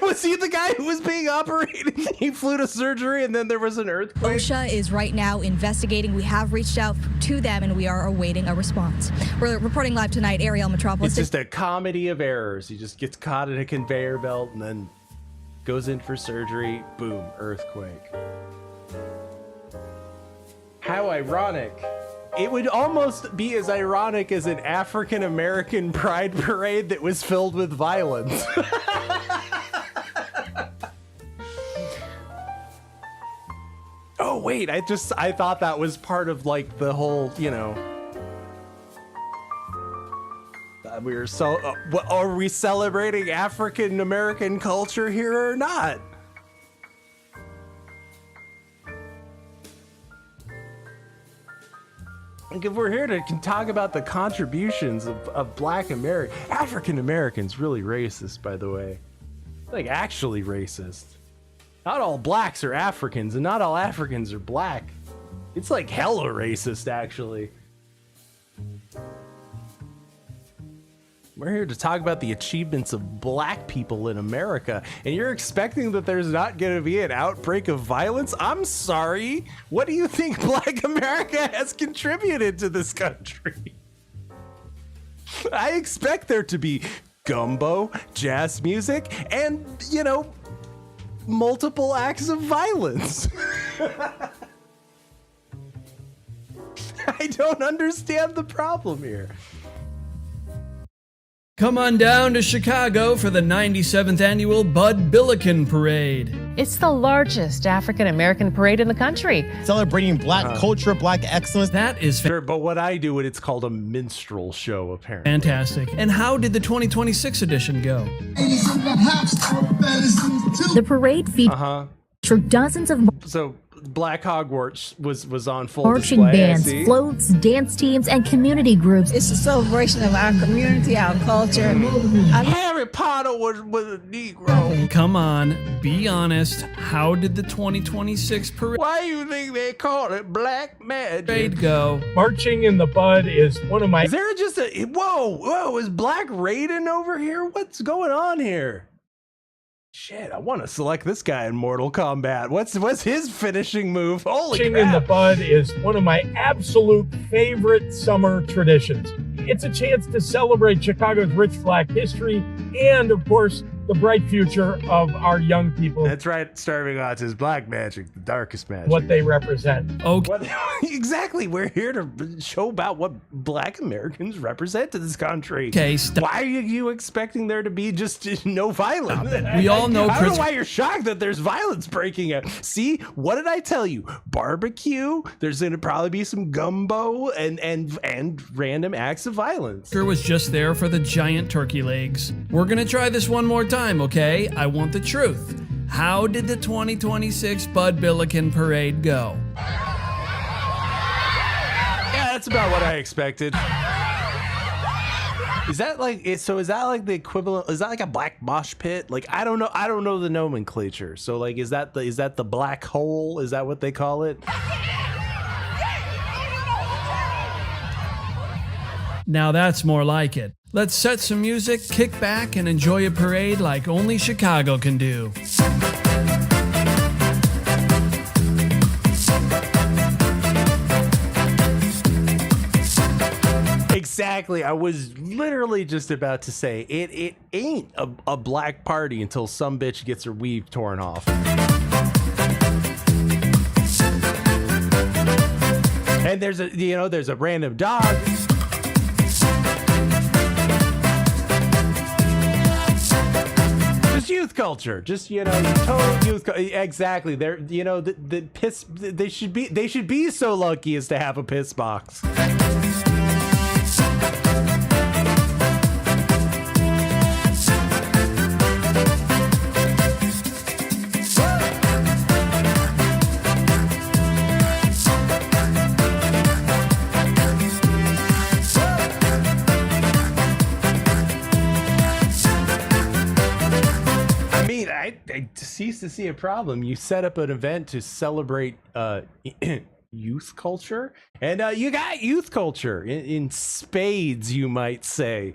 Was he the guy who was being operated? He flew to surgery, and then there was an earthquake? OSHA is right now investigating. We have reached out to them, and we are awaiting a response. We're reporting live tonight, Ariel Metropolis. It's just a comedy of errors. He just gets caught in a conveyor belt, and then goes in for surgery. Boom, earthquake. How ironic. It would almost be as ironic as an African American pride parade that was filled with violence. Oh wait, I thought that was part of like the whole, you know. We were are we celebrating African American culture here or not? Like, if we're here to talk about the contributions of Black African Americans, really racist, by the way. Like, actually racist. Not all blacks are Africans, and not all Africans are black. It's like hella racist, actually. We're here to talk about the achievements of black people in America, and you're expecting that there's not going to be an outbreak of violence? I'm sorry. What do you think Black America has contributed to this country? I expect there to be gumbo, jazz music, and, you know, multiple acts of violence. I don't understand the problem here. Come on down to Chicago for the 97th annual Bud Billiken Parade. It's the largest African-American parade in the country. Celebrating black culture, black excellence. That is sure, but what I do, it's called a minstrel show, apparently. Fantastic. And how did the 2026 edition go? The parade featured dozens of So Black Hogwarts was on full marching display. bands, floats, dance teams, and community groups. It's a celebration of our community, our culture. Harry Potter was a Negro. Come on, be honest. How did the 2026 parade Why do you think they call it black magic? go? Marching in the Bud is one of my... Is there just a... Whoa, is Black Raiden over here? What's going on here? Shit, I want to select this guy in Mortal Kombat. What's his finishing move? Holy crap. Marching in the Bud is one of my absolute favorite summer traditions. It's a chance to celebrate Chicago's rich black history and, of course, the bright future of our young people. That's right, Starving Arts is black magic, the darkest magic. What they represent. Okay. Exactly, we're here to show about what black Americans represent to this country. Okay, why are you expecting there to be just no violence? We all know I don't know why you're shocked that there's violence breaking out. See, what did I tell you? Barbecue, there's gonna probably be some gumbo and random acts of violence. Was just there for the giant turkey legs. We're gonna try this one more time, okay? I want the truth. How did the 2026 Bud Billiken Parade go? Yeah, that's about what I expected. Is that like it? So is that like the equivalent? Is that like a black mosh pit? Like I don't know the nomenclature. So like is that the black hole? Is that what they call it? Now that's more like it. Let's set some music, kick back, and enjoy a parade like only Chicago can do. Exactly. I was literally just about to say it ain't a black party until some bitch gets her weave torn off. And there's a random dog. Just youth culture. Just total youth exactly. They're the piss they should be so lucky as to have a piss box. I cease to see a problem. You set up an event to celebrate youth culture, and you got youth culture in spades, you might say.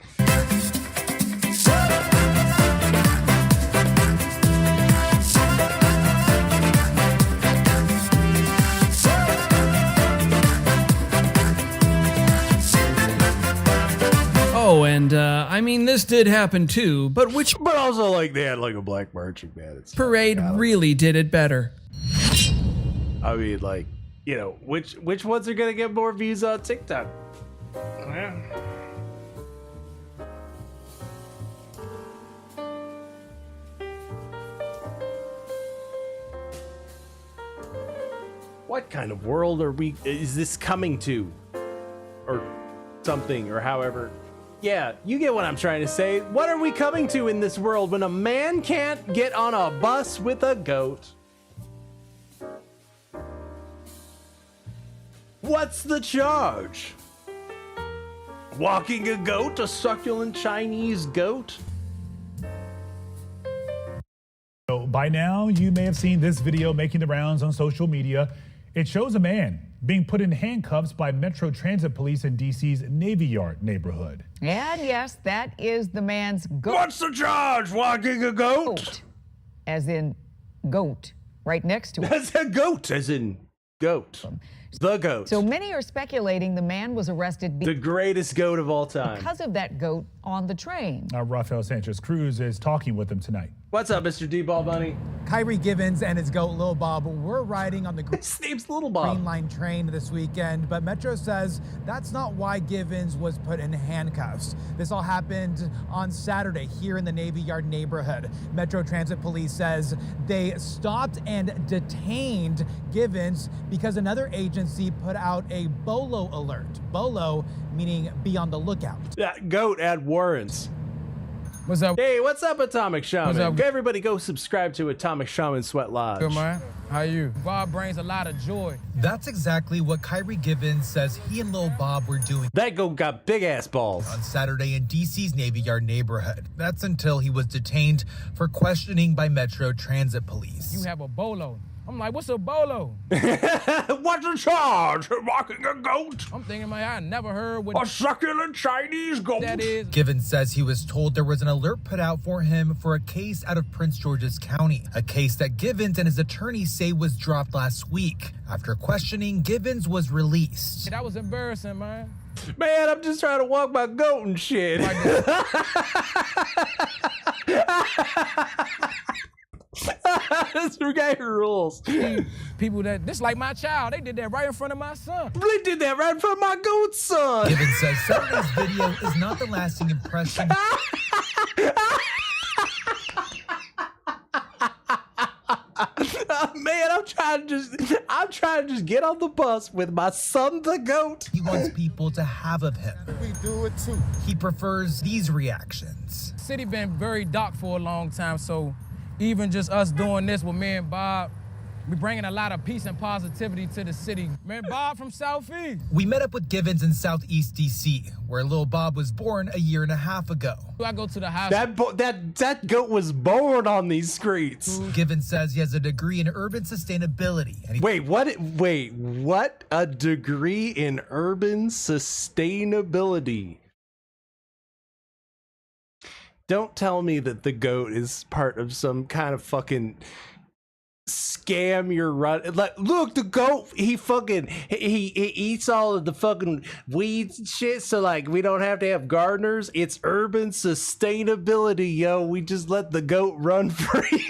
Oh, and I mean, this did happen too, but which also, like, they had like a black marching band. parade really did it better? I mean, like, you know, which ones are gonna get more views on TikTok? Yeah. What kind of world is this coming to? Or something, or however. Yeah, you get what I'm trying to say. What are we coming to in this world when a man can't get on a bus with a goat? What's the charge? Walking a goat, a succulent Chinese goat? So by now, you may have seen this video making the rounds on social media. It shows a man being put in handcuffs by Metro Transit Police in DC's Navy Yard neighborhood. And yes, that is the man's goat. What's the charge? Walking a goat? As in goat, right next to it. That's a goat, as in goat. The goat. So many are speculating the man was arrested the greatest goat of all time. because of that goat on the train. Rafael Sanchez Cruz is talking with him tonight. What's up, Mr. D-Ball Bunny? Kyrie Givens and his goat Lil Bob were riding on the His name's Little Bob. Green Line train this weekend, but Metro says that's not why Givens was put in handcuffs. This all happened on Saturday here in the Navy Yard neighborhood. Metro Transit Police says they stopped and detained Givens because another agency put out a BOLO alert. BOLO meaning be on the lookout. That goat had warrants. What's up? Hey, what's up, Atomic Shaman? What's up? Everybody go subscribe to Atomic Shaman Sweat Lodge. Good, man. How you? Bob brings a lot of joy. That's exactly what Kyrie Givens says he and Lil Bob were doing. That goat got big ass balls. On Saturday in DC's Navy Yard neighborhood. That's until he was detained for questioning by Metro Transit Police. You have a bolo. I'm like, what's a bolo? What's the charge? Walking a goat? I'm thinking, man, I never heard what a succulent Chinese goat that is. Givens says he was told there was an alert put out for him for a case out of Prince George's County, a case that Givens and his attorney say was dropped last week. After questioning, Givens was released. That was embarrassing, man. Man, I'm just trying to walk my goat and shit. This guy rules. People this like my child, they did that right in front of my son. They did that right in front of my goat son. Givens says Saturday's video is not the lasting impression. Man, I'm trying to just get on the bus with my son the goat. He wants people to have of him. We do it too. He prefers these reactions. City been very dark for a long time, so even just us doing this with me and Bob, we bringing a lot of peace and positivity to the city. Man, Bob from Southeast. We met up with Givens in Southeast DC, where Lil Bob was born a year and a half ago. I go to the house. That goat was born on these streets. Givens says he has a degree in urban sustainability. And Wait, what? A degree in urban sustainability? Don't tell me that the goat is part of some kind of fucking scam you're running. Like, look, the goat, he eats all of the fucking weeds and shit, so like we don't have to have gardeners. It's urban sustainability, yo. We just let the goat run free.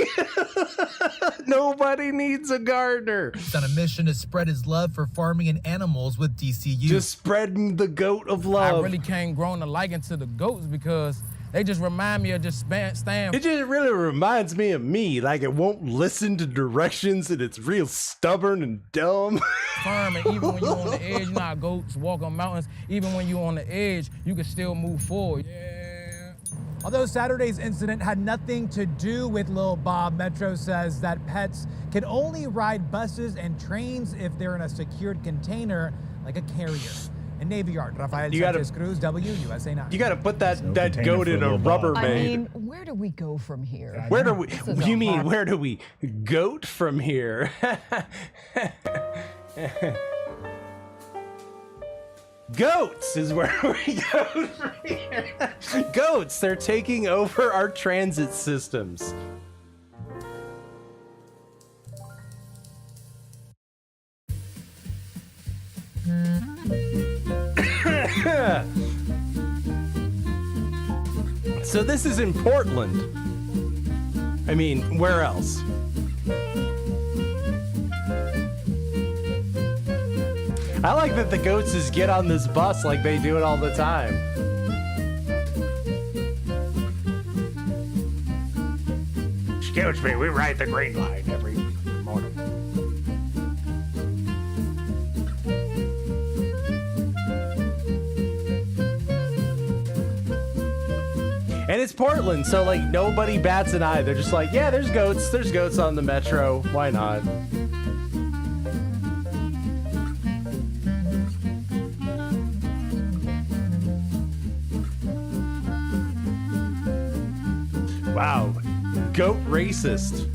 Nobody needs a gardener. He's on a mission to spread his love for farming and animals with DCU. Just spreading the goat of love. I really came grown to liking to the goats because they just remind me of just staying. It just really reminds me of me. Like, it won't listen to directions and it's real stubborn and dumb. Firm, and even when you're on the edge, you know how goats walk on mountains. Even when you're on the edge, you can still move forward. Yeah. Although Saturday's incident had nothing to do with Lil Bob, Metro says that pets can only ride buses and trains if they're in a secured container like a carrier. In Navy Yard, Rafael Sanchez Cruz, WUSA 9. You got to put that goat in a Rubbermaid. I mean, where do we go from here? Where do we? You mean where do we goat from here? Goats is where we go from here. Goats, they're taking over our transit systems. So this is in Portland. I mean, where else? I like that the goats just get on this bus like they do it all the time. Excuse me, we ride the Green Line every morning. And it's Portland, so like nobody bats an eye. They're just like, yeah, there's goats on the metro. Why not? Wow, goat racist.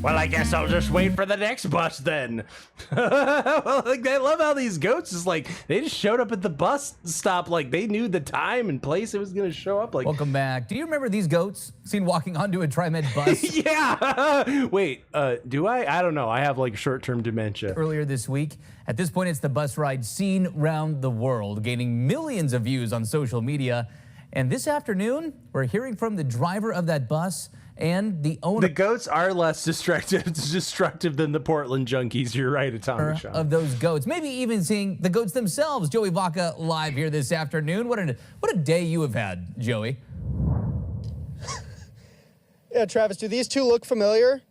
Well, I guess I'll just wait for the next bus then. Well, like, I love how these goats is like, they just showed up at the bus stop like they knew the time and place it was going to show up. Like, welcome back. Do you remember these goats seen walking onto a TriMet bus? Yeah. Wait, do I? I don't know. I have like short-term dementia. Earlier this week. At this point, it's the bus ride seen around the world, gaining millions of views on social media. And this afternoon, we're hearing from the driver of that bus and the owner. The goats are less destructive than the Portland junkies. You're right, Atomic Sean. Of those goats. Maybe even seeing the goats themselves. Joey Vaca live here this afternoon. What a day you have had, Joey. Yeah, Travis, do these two look familiar?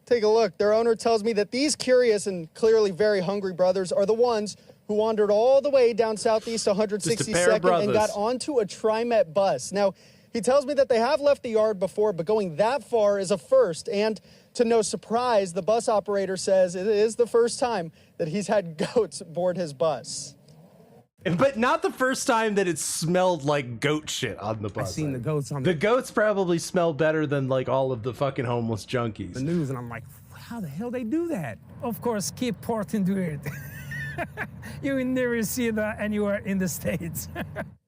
Take a look. Their owner tells me that these curious and clearly very hungry brothers are the ones who wandered all the way down Southeast 162nd and got onto a TriMet bus. Now, he tells me that they have left the yard before, but going that far is a first. And to no surprise, the bus operator says it is the first time that he's had goats board his bus. But not the first time that it smelled like goat shit on the bus. I seen the goats on the goats probably smell better than like all of the fucking homeless junkies. The news, and I'm like, how the hell they do that? Of course, keep Portland weird. You will never see that anywhere in the States.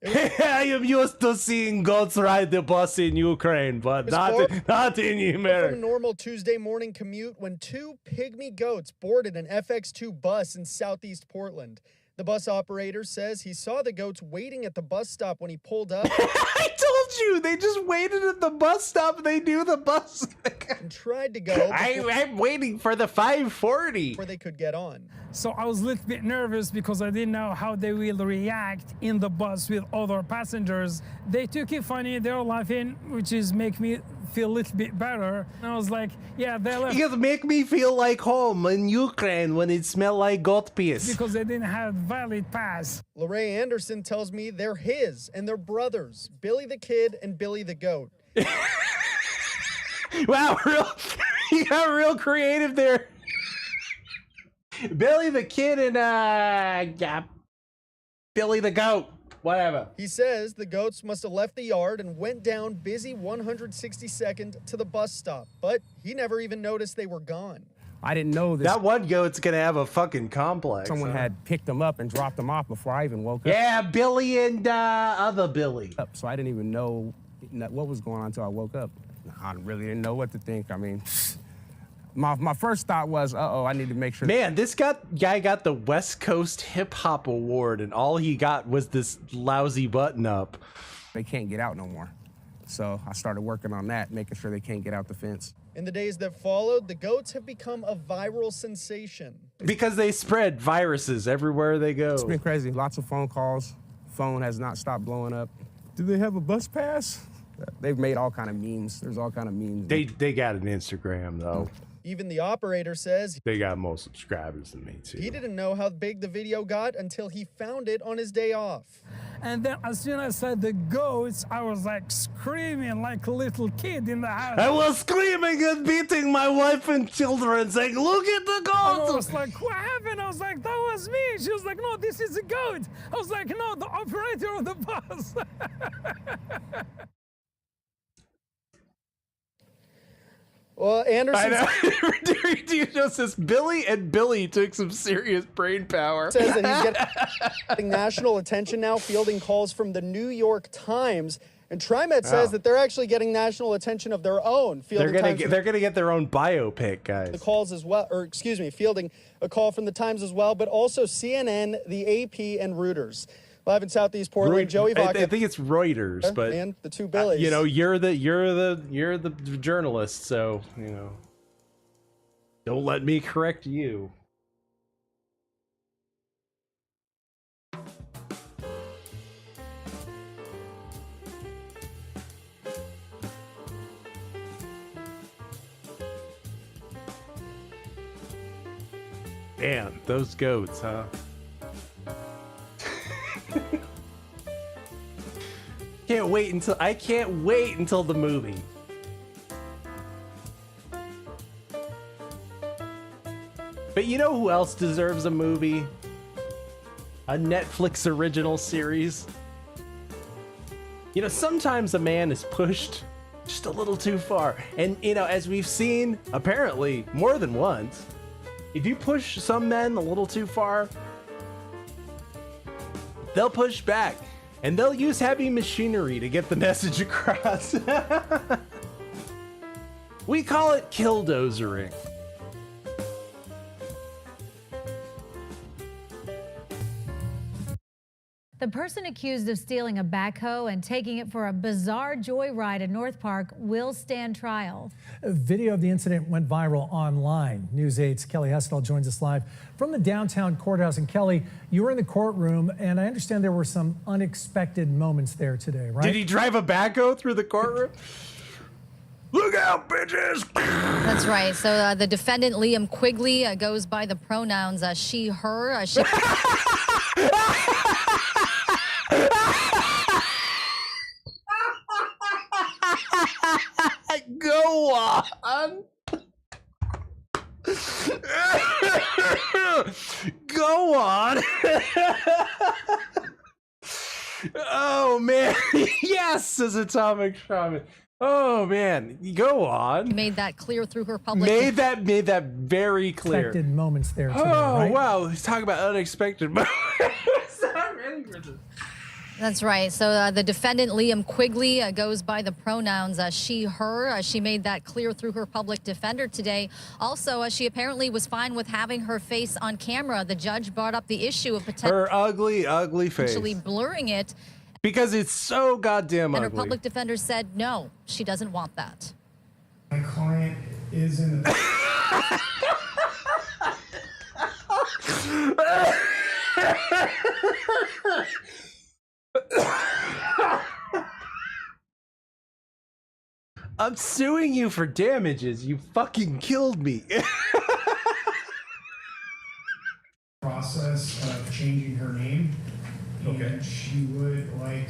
I am used to seeing goats ride the bus in Ukraine, but not in America. From a normal Tuesday morning commute when two pygmy goats boarded an FX2 bus in Southeast Portland. The bus operator says he saw the goats waiting at the bus stop when he pulled up. I told you, they just waited at the bus stop and they knew the bus. And tried to go. I'm waiting for the 540. Where they could get on. So I was a little bit nervous because I didn't know how they will react in the bus with other passengers. They took it funny, they were laughing, which is make me feel a little bit better. And I was like, yeah, they left. You make me feel like home in Ukraine when it smelled like goat piss. Because they didn't have valid pass. LaRae Anderson tells me they're his and they're brothers, Billy the Kid and Billy the Goat. Wow, you got real creative there. Billy the Kid and Billy the Goat. Whatever. He says the goats must have left the yard and went down busy 162nd to the bus stop, but he never even noticed they were gone. I didn't know this. That one goat's gonna have a fucking complex. Someone had picked them up and dropped them off before I even woke up. Yeah, Billy and other Billy. So I didn't even know what was going on until I woke up. I really didn't know what to think. I mean, my first thought was, uh-oh, I need to make sure. Man, this guy got the West Coast Hip Hop Award, and all he got was this lousy button-up. They can't get out no more. So I started working on that, making sure they can't get out the fence. In the days that followed, the goats have become a viral sensation. Because they spread viruses everywhere they go. It's been crazy. Lots of phone calls. Phone has not stopped blowing up. Do they have a bus pass? They've made all kind of memes. There's all kind of memes. They got an Instagram, though. Even the operator says they got more subscribers than me, too. He didn't know how big the video got until he found it on his day off. And then as soon as I said the goats, I was like screaming like a little kid in the house. I was screaming and beating my wife and children, saying, "Look at the goat!" I was like, what happened? I was like, that was me. She was like, no, this is a goat. I was like, no, the operator of the bus. Well, Anderson Do you know this? Billy and Billy took some serious brain power. says that he's getting national attention now, fielding calls from the New York Times. And TriMet says that they're actually getting national attention of their own. They're gonna get their own biopic, guys. The calls as well, or excuse me, fielding a call from the Times as well, but also CNN, the AP, and Reuters. Live in Southeast Portland, Joey Vaca. I think it's Reuters, but and the two Billies. You know, you're the journalist, so you know. Don't let me correct you. Damn, those goats, huh? I can't wait until the movie. But you know who else deserves a movie? A Netflix original series. You know, sometimes a man is pushed just a little too far. And you know, as we've seen apparently more than once, if you push some men a little too far, they'll push back. And they'll use heavy machinery to get the message across. We call it killdozering. The person accused of stealing a backhoe and taking it for a bizarre joyride in North Park will stand trial. A video of the incident went viral online. News 8's Kelly Hestel joins us live from the downtown courthouse. And Kelly, you were in the courtroom, and I understand there were some unexpected moments there today, right? Did he drive a backhoe through the courtroom? Look out, bitches! That's right. So the defendant, Liam Quigley, goes by the pronouns she, her. Go on. Go on. Oh man. Yes, says Atomic Shaman. Oh man, go on. Made that clear through her public. Made that very clear. Unexpected moments there today, Oh right? wow, he's talking about unexpected moments. I'm ready for this. That's right. So the defendant, Liam Quigley, goes by the pronouns she, her. She made that clear through her public defender today. Also, she apparently was fine with having her face on camera. The judge brought up the issue of her ugly face, actually blurring it. Because it's so goddamn ugly. And her public defender said no, she doesn't want that. My client is in the... I'm suing you for damages. You fucking killed me. Process of changing her name. Okay. And she would like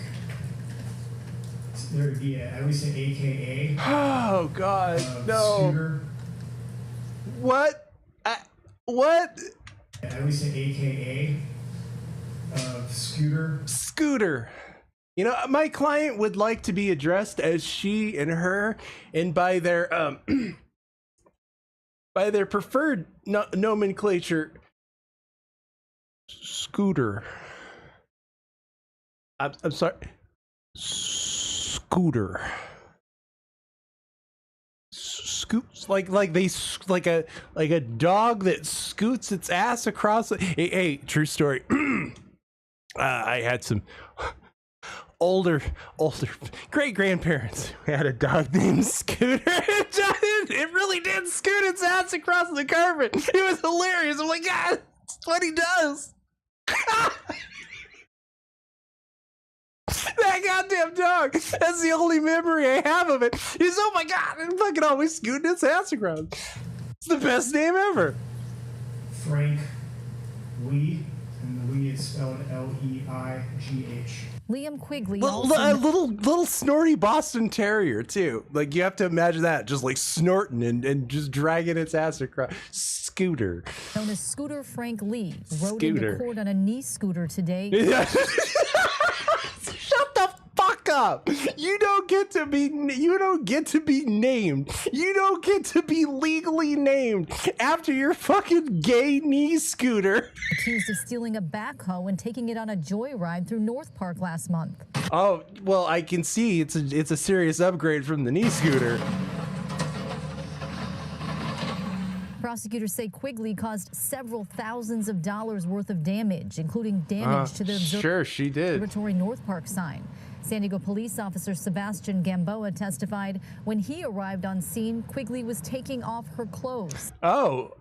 there to be at least an AKA. Oh God, no. Scooter. What? What? At least an AKA of Scooter. Scooter. You know, my client would like to be addressed as she and her, and by their preferred nomenclature, Scooter. I'm sorry, Scooter. Scoots like a dog that scoots its ass across. Hey, true story. I had some older great grandparents who had a dog named Scooter. It really did scoot its ass across the carpet. It was hilarious. I'm like, God, that's what he does. That goddamn dog. That's the only memory I have of it. Is, oh my God, it fucking always scooting its ass across. It's the best name ever. Frank Lee, and the Lee is spelled L-E-I-G-H. Liam Quigley. Little snorty Boston Terrier too. Like you have to imagine that, just like snorting and just dragging its ass across. Scooter. Known as Scooter Frank Lee rode Scooter. into court on a knee scooter today. Shut the fuck up. You don't get to be named. You don't get to be legally named after your fucking gay knee scooter. Accused of stealing a backhoe and taking it on a joyride through North Park last month. Oh, well, I can see it's a serious upgrade from the knee scooter. Prosecutors say Quigley caused several thousands of dollars worth of damage, including damage to the Observatory North Park sign. San Diego police officer Sebastian Gamboa testified when he arrived on scene, Quigley was taking off her clothes. Oh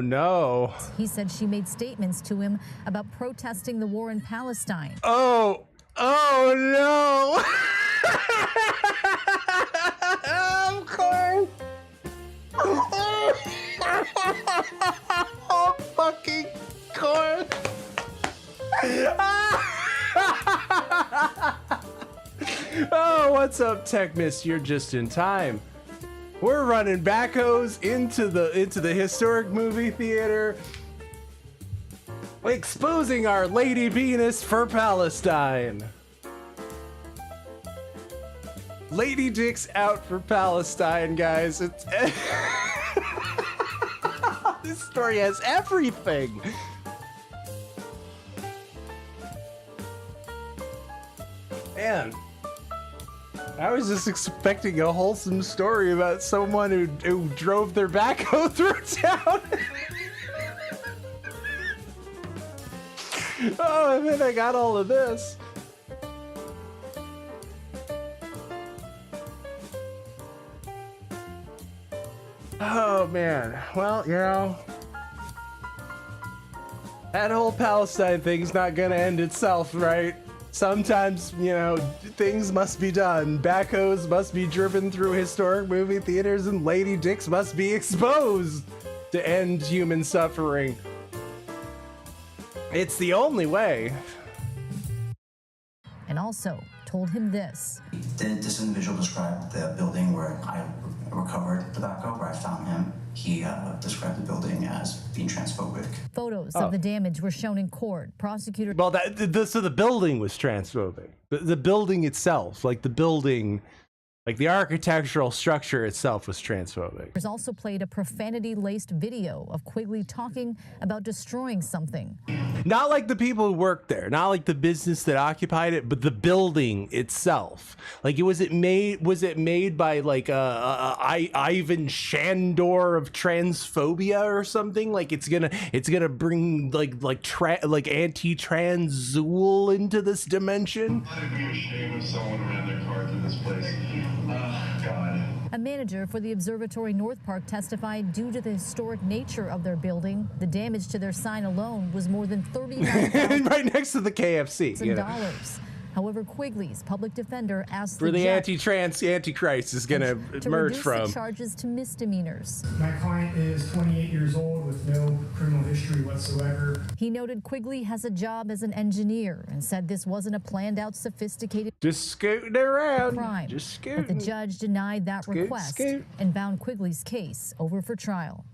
no. He said she made statements to him about protesting the war in Palestine. Oh no. Of course. Oh, fucking course. Oh, what's up, Techmas? You're just in time. We're running backhoes into the historic movie theater, exposing our Lady Venus for Palestine. Lady Dick's out for Palestine, guys. It's this story has everything. Man, I was just expecting a wholesome story about someone who drove their backhoe through town. Oh, and then I got all of this. Oh man, well, you know, that whole Palestine thing's not gonna end itself, right? Sometimes, you know, things must be done. Backhoes must be driven through historic movie theaters, and lady dicks must be exposed to end human suffering. It's the only way. And also told him this. Did this individual describe the building where I recovered the backhoe, where I found him? He described the building as being transphobic. Photos of the damage were shown in court. Prosecutors. Well, so the building was transphobic. The building itself, like the building, like the architectural structure itself was transphobic. There's also played a profanity-laced video of Quigley talking about destroying something. Not like the people who worked there, not like the business that occupied it, but the building itself. Like, was it made by like Ivan Shandor of transphobia or something? Like it's gonna bring like anti-trans Zool into this dimension. I'd be ashamed if someone ran their car through this place. God. A manager for the Observatory North Park testified due to the historic nature of their building, the damage to their sign alone was more than $39,000. Right next to the KFC. You know. However, Quigley's public defender asked for the judge anti-trans Antichrist is going to emerge reduce from the charges to misdemeanors. My client is 28 years old with no criminal history whatsoever. He noted Quigley has a job as an engineer and said this wasn't a planned out, sophisticated just scooting around crime. Just scooting. But the judge denied that request and bound Quigley's case over for trial.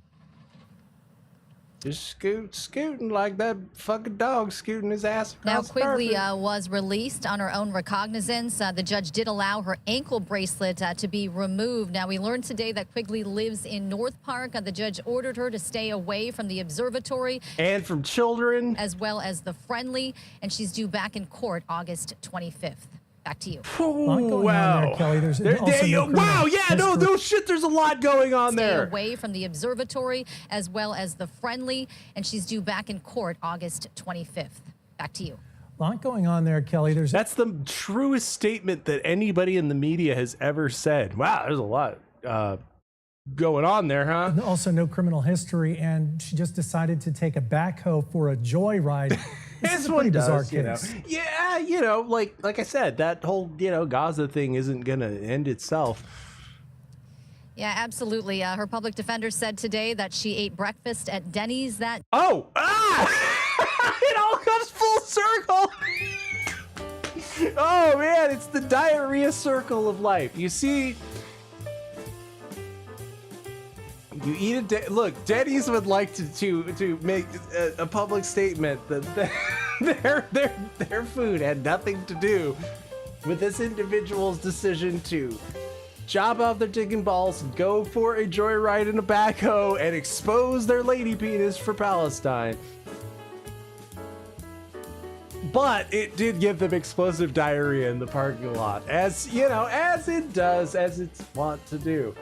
Just scooting like that fucking dog scooting his ass across. Now, Quigley was released on her own recognizance. The judge did allow her ankle bracelet to be removed. Now, we learned today that Quigley lives in North Park. The judge ordered her to stay away from the observatory and from children, as well as the Friendly, and she's due back in court August 25th. Back to you. Wow. Kelly. There's wow, yeah, no shit, there's a lot going on there. Stay away from the observatory as well as the Friendly, and she's due back in court August 25th. Back to you. A lot going on there, Kelly. That's the truest statement that anybody in the media has ever said. Wow, there's a lot going on there, huh? Also, no criminal history, and she just decided to take a backhoe for a joyride. This is a pretty bizarre case. Yeah, like I said, that whole Gaza thing isn't gonna end itself. Yeah, absolutely. Her public defender said today that she ate breakfast at Denny's that. It all comes full circle. Oh man, it's the diarrhea circle of life. You see, you eat look, Denny's would like to make a public statement that their food had nothing to do with this individual's decision to chop off their dick and balls, go for a joyride in a backhoe, and expose their lady penis for Palestine. But it did give them explosive diarrhea in the parking lot, as you know, as it does, as it's wont to do.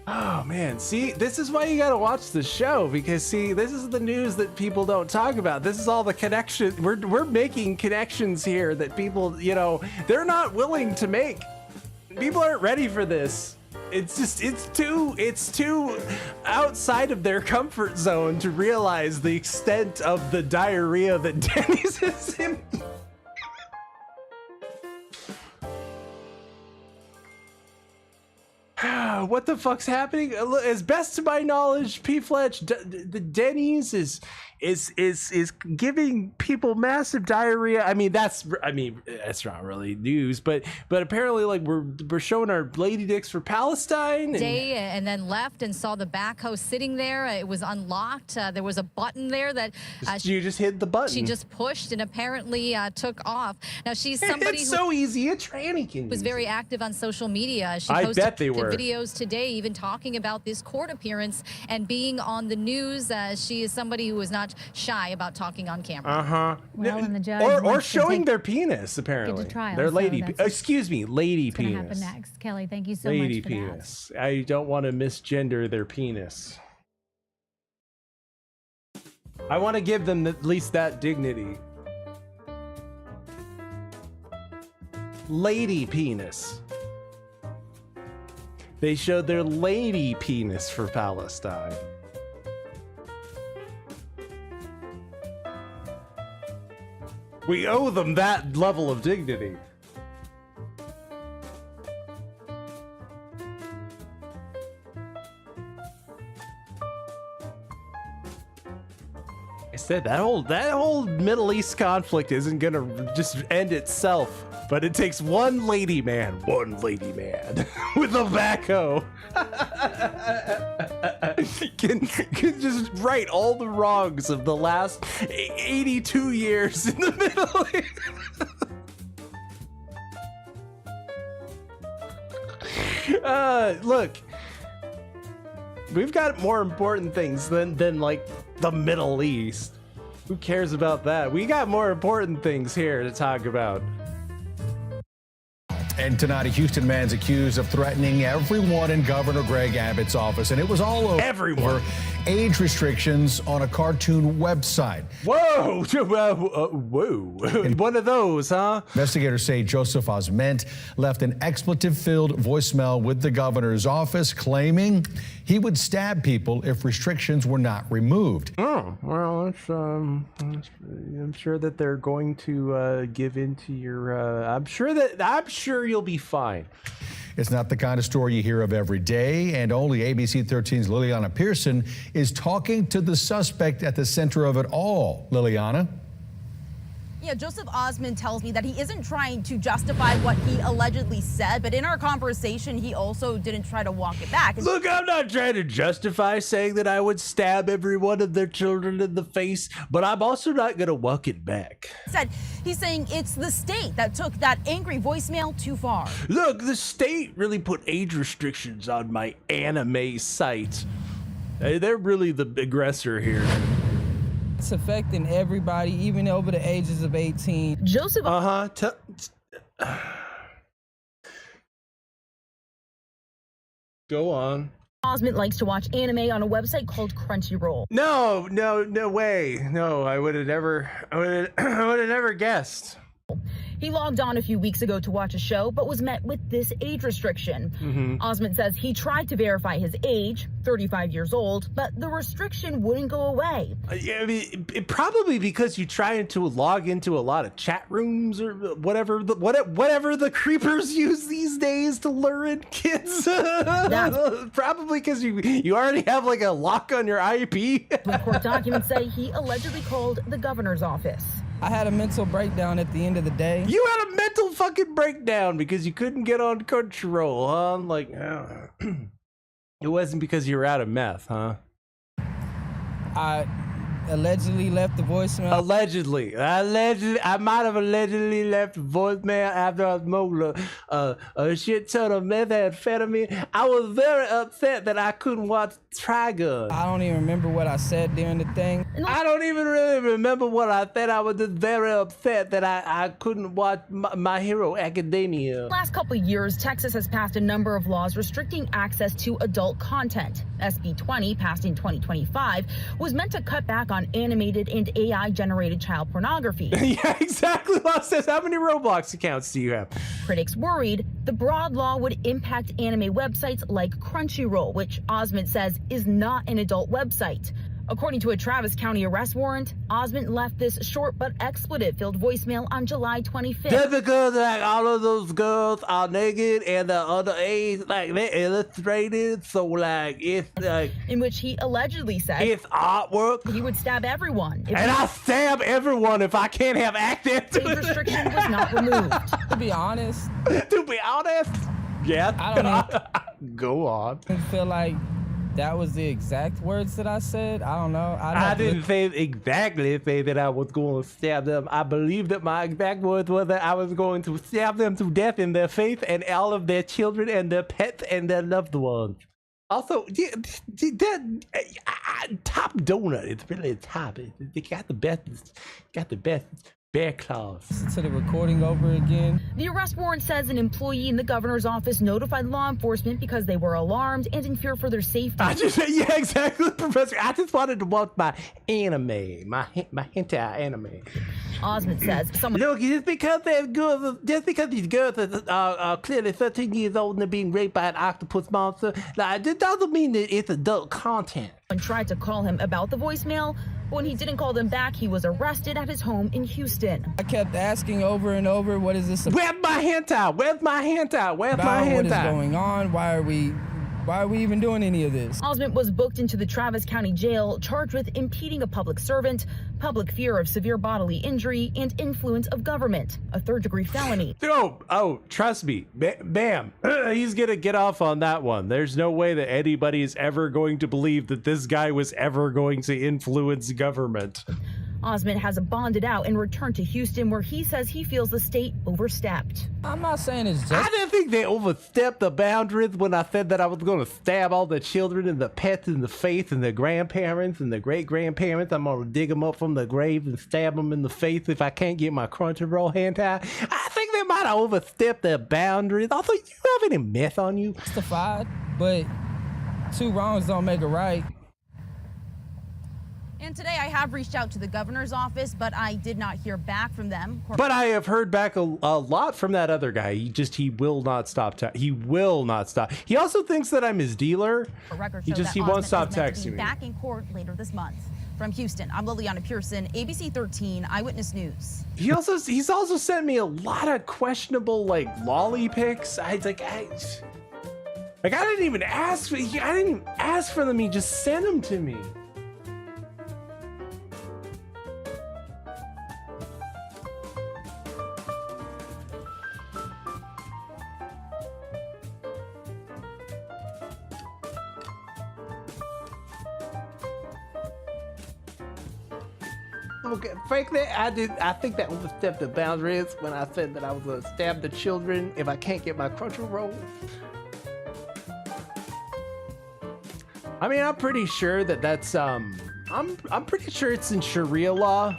Oh man, see, this is why you gotta watch the show, because see, this is the news that people don't talk about. This is all the connection. We're making connections here that people, you know, they're not willing to make. People aren't ready for this. It's too outside of their comfort zone to realize the extent of the diarrhea that Denny's is in. What the fuck's happening? As best to my knowledge, P. Fletch, the Denny's is giving people massive diarrhea. I mean, that's not really news, but apparently, like, we're showing our lady dicks for Palestine. And then left and saw the backhoe sitting there. It was unlocked. There was a button there that you just hit the button. She just pushed and apparently took off. Now she's somebody it's so easy. A tranny can was very active on social media. She I posted bet they were. videos today, even talking about this court appearance and being on the news. She is somebody who is not shy about talking on camera. Well, and the judge or showing their penis, apparently. trial, their so lady, that's excuse me, lady what's gonna penis. happen next. Kelly, thank you so Lady much for penis. I don't want to misgender their penis. I want to give them at least that dignity. Lady penis. They showed their lady penis for Palestine. We owe them that level of dignity. I said that whole Middle East conflict isn't gonna just end itself, but it takes one lady man with a backhoe can just right all the wrongs of the last 82 years in the Middle East. Look, we've got more important things than like the Middle East. Who cares about that? We got more important things here to talk about. And tonight, a Houston man's accused of threatening everyone in Governor Greg Abbott's office. And it was all over everyone. Age restrictions on a cartoon website. Whoa! Whoa! One of those, huh? Investigators say Joseph Osment left an expletive-filled voicemail with the governor's office, claiming he would stab people if restrictions were not removed. Oh, well, I'm sure that they're going to give in to your. I'm sure you'll be fine. It's not the kind of story you hear of every day, and only ABC 13's Liliana Pearson is talking to the suspect at the center of it all. Liliana? Yeah, Joseph Osment tells me that he isn't trying to justify what he allegedly said, but in our conversation, he also didn't try to walk it back. Look, I'm not trying to justify saying that I would stab every one of their children in the face, but I'm also not going to walk it back. He's saying it's the state that took that angry voicemail too far. Look, the state really put age restrictions on my anime site. They're really the aggressor here. It's affecting everybody, even over the ages of 18. Joseph. Go on. Osment likes to watch anime on a website called Crunchyroll. No way. No, I would have never guessed. He logged on a few weeks ago to watch a show, but was met with this age restriction. Osment says he tried to verify his age, 35 years old, but the restriction wouldn't go away. Yeah, I mean, probably because you trying to log into a lot of chat rooms or whatever the creepers use these days to lure in kids. Probably because you already have like a lock on your IP. Court documents say he allegedly called the governor's office. I had a mental breakdown at the end of the day. You had a mental fucking breakdown because you couldn't get on Crunchyroll, huh? Like, it wasn't because you were out of meth, huh? I allegedly left the voicemail. Allegedly, I might have allegedly left a voicemail after I smoked a shit ton of methamphetamine. I was very upset that I couldn't watch Trigun. I don't even remember what I said during the thing. I don't even really remember what I said. I was just very upset that I couldn't watch My Hero Academia. Last couple of years, Texas has passed a number of laws restricting access to adult content. SB 20, passed in 2025, was meant to cut back on animated and AI-generated child pornography. Yeah, exactly. Law says, how many Roblox accounts do you have? Critics worried the broad law would impact anime websites like Crunchyroll, which Osment says is not an adult website. According to a Travis County arrest warrant, Osment left this short but expletive-filled voicemail on July 25th. Just because like all of those girls are naked and the other age, like they're illustrated, so like it's like in which he allegedly said it's artwork. He would stab everyone. And I'll stab everyone if I can't have access to the restriction was not removed. To be honest, yeah. I don't know. Go on. I feel like that was the exact words that I said. I don't know. I didn't say that I was going to stab them. I believe that my exact words were that I was going to stab them to death in their faith and all of their children and their pets and their loved ones. Also, Top Donut is really top. They got the best bear claws. Listen to the recording over again. The arrest warrant says an employee in the governor's office notified law enforcement because they were alarmed and in fear for their safety. Yeah, exactly, Professor. I just wanted to watch my anime, my hentai anime. Osment says someone. Look, just because these girls are clearly 13 years old and they're being raped by an octopus monster, like, it doesn't mean that it's adult content. And tried to call him about the voicemail. When he didn't call them back, he was arrested at his home in Houston. I kept asking over and over, what is this about? Where's my hentai? Where's my hentai? Where's my hentai? What is going on? Why are we even doing any of this? Osment was booked into the Travis County Jail, charged with impeding a public servant, public fear of severe bodily injury, and influence of government, a third-degree felony. Oh, trust me, bam, he's gonna get off on that one. There's no way that anybody is ever going to believe that this guy was ever going to influence government. Osment has bonded out and returned to Houston, where he says he feels the state overstepped. I'm not saying it's just... I didn't think they overstepped the boundaries when I said that I was going to stab all the children and the pets in the face and the grandparents and the great-grandparents. I'm going to dig them up from the grave and stab them in the face if I can't get my Crunchyroll hentai. I think they might have overstepped their boundaries. Also, you have any meth on you? Justified, but two wrongs don't make a right. And today I have reached out to the governor's office, but I did not hear back from them. But I have heard back a lot from that other guy. He will not stop. He will not stop. He also thinks that I'm his dealer. He won't stop texting me. Back in court later this month. From Houston, I'm Liliana Pearson, ABC 13 Eyewitness News. He's also sent me a lot of questionable like lolly pics. I didn't even ask for them. He just sent them to me. Okay, frankly, I think that overstepped the boundaries when I said that I was gonna stab the children if I can't get my Crunchyroll. I mean, I'm pretty sure that that's I'm pretty sure it's in Sharia law.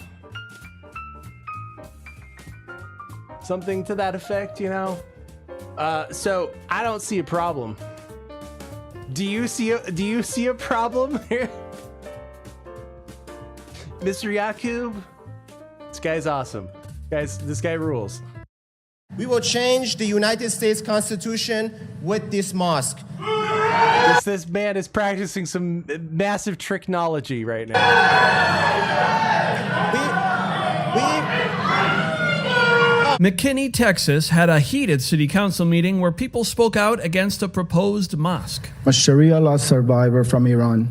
Something to that effect, you know. So I don't see a problem. Do you see a problem here? Mr. Yakub, this guy's awesome. Guys, this guy rules. We will change the United States Constitution with this mosque. This man is practicing some massive tricknology right now. McKinney, Texas had a heated city council meeting where people spoke out against a proposed mosque. I'm a Sharia law survivor from Iran,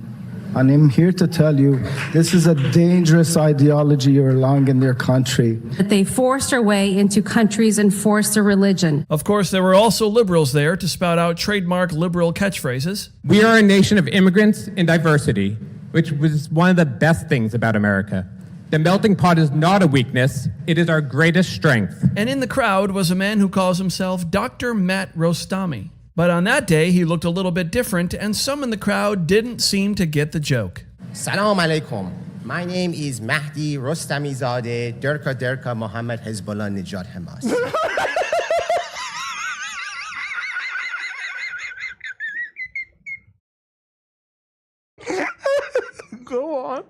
and I'm here to tell you this is a dangerous ideology you're allowing in their country. That they forced their way into countries and forced their religion. Of course, there were also liberals there to spout out trademark liberal catchphrases. We are a nation of immigrants and diversity, which was one of the best things about America. The melting pot is not a weakness, it is our greatest strength. And in the crowd was a man who calls himself Dr. Matt Rostami. But on that day, he looked a little bit different, and some in the crowd didn't seem to get the joke. Salam alaikum. My name is Mahdi Rostamizadeh Derka Mohammed Hezbollah Nijat Hamas. Go on.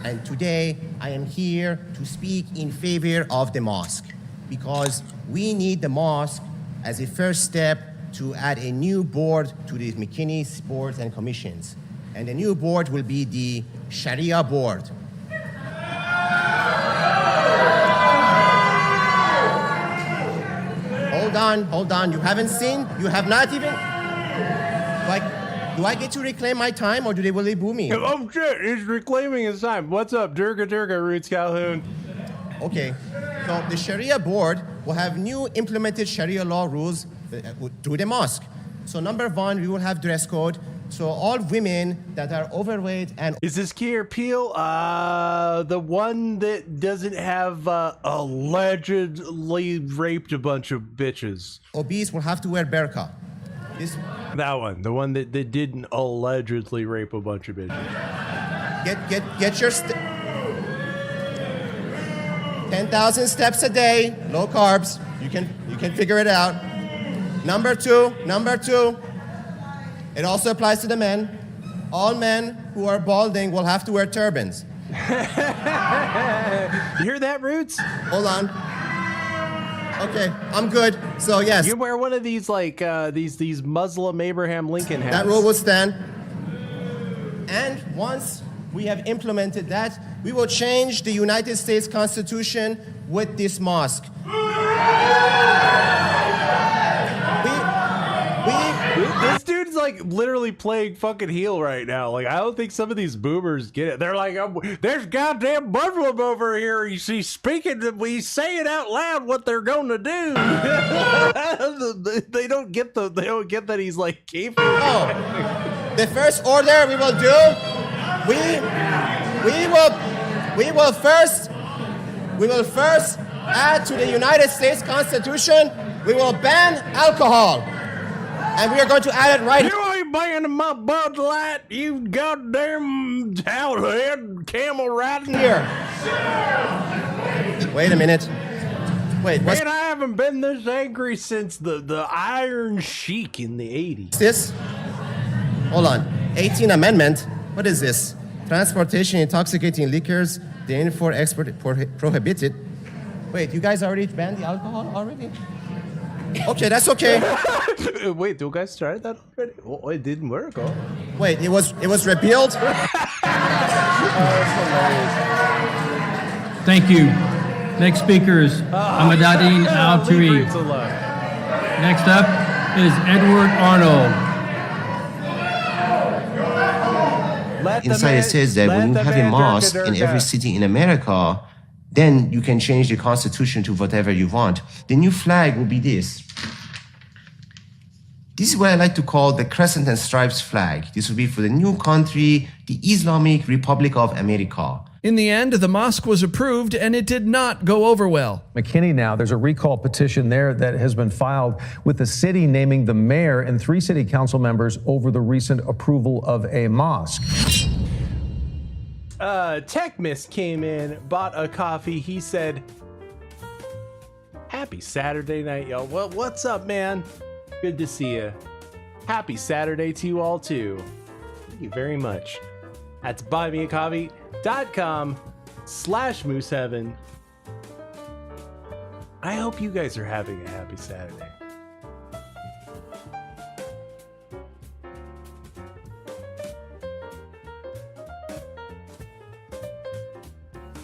And today I am here to speak in favor of the mosque because we need the mosque as a first step to add a new board to the McKinney's boards and commissions. And the new board will be the Sharia board. Hold on. You haven't seen? You have not even? Do I get to reclaim my time or do they really boo me? Oh shit, he's reclaiming his time. What's up, Durga Roots Calhoun? Okay, so the Sharia board will have new implemented Sharia law rules through the mosque. So number one, we will have dress code. So all women that are overweight and... Is this Key or Peele? The one that doesn't have allegedly raped a bunch of bitches. Obese will have to wear burqa. That one, the one that didn't allegedly rape a bunch of bitches. Get your 10,000 steps a day, low carbs. You can figure it out. Number two. It also applies to the men. All men who are balding will have to wear turbans. You hear that, Roots? Hold on. Okay, I'm good. So yes. You wear one of these like these Muslim Abraham Lincoln hats. That rule will stand. And once we have implemented that, we will change the United States Constitution with this mosque. This dude's like literally playing fucking heel right now. Like, I don't think some of these boomers get it. They're like, there's goddamn Muslim over here. He's speaking, he's saying out loud what they're going to do. They don't get that he's like keeping. Oh, the first order we will do, we will first add to the United States Constitution. We will ban alcohol. And we are going to add it right. You ain't banning my Bud Light, you goddamn howlhead camel riding here. Wait a minute. Wait, man, I haven't been this angry since the Iron Sheik in the 80s. This? Hold on. 18th Amendment. What is this? Transportation intoxicating liquors, the import export prohibited. Wait, you guys already banned the alcohol already? Okay, that's okay. Wait, do you guys try that already? Oh, it didn't work. Oh. Wait, it was repealed? Thank you. Next speaker is Ahmadine Al-Turi. Next up is Edward Arnold. Inside it says that when you have a mosque in every city in America, then you can change the constitution to whatever you want. The new flag will be this. This is what I like to call the Crescent and Stripes flag. This will be for the new country, the Islamic Republic of America. In the end, the mosque was approved and it did not go over well. McKinney now, there's a recall petition there that has been filed with the city naming the mayor and 3 city council members over the recent approval of a mosque. Tech Mist came in, bought a coffee. He said, happy Saturday night, y'all. Well, what's up, man? Good to see you. Happy Saturday to you all, too. Thank you very much. That's buymeacoffee.com/mooseheaven. I hope you guys are having a happy Saturday.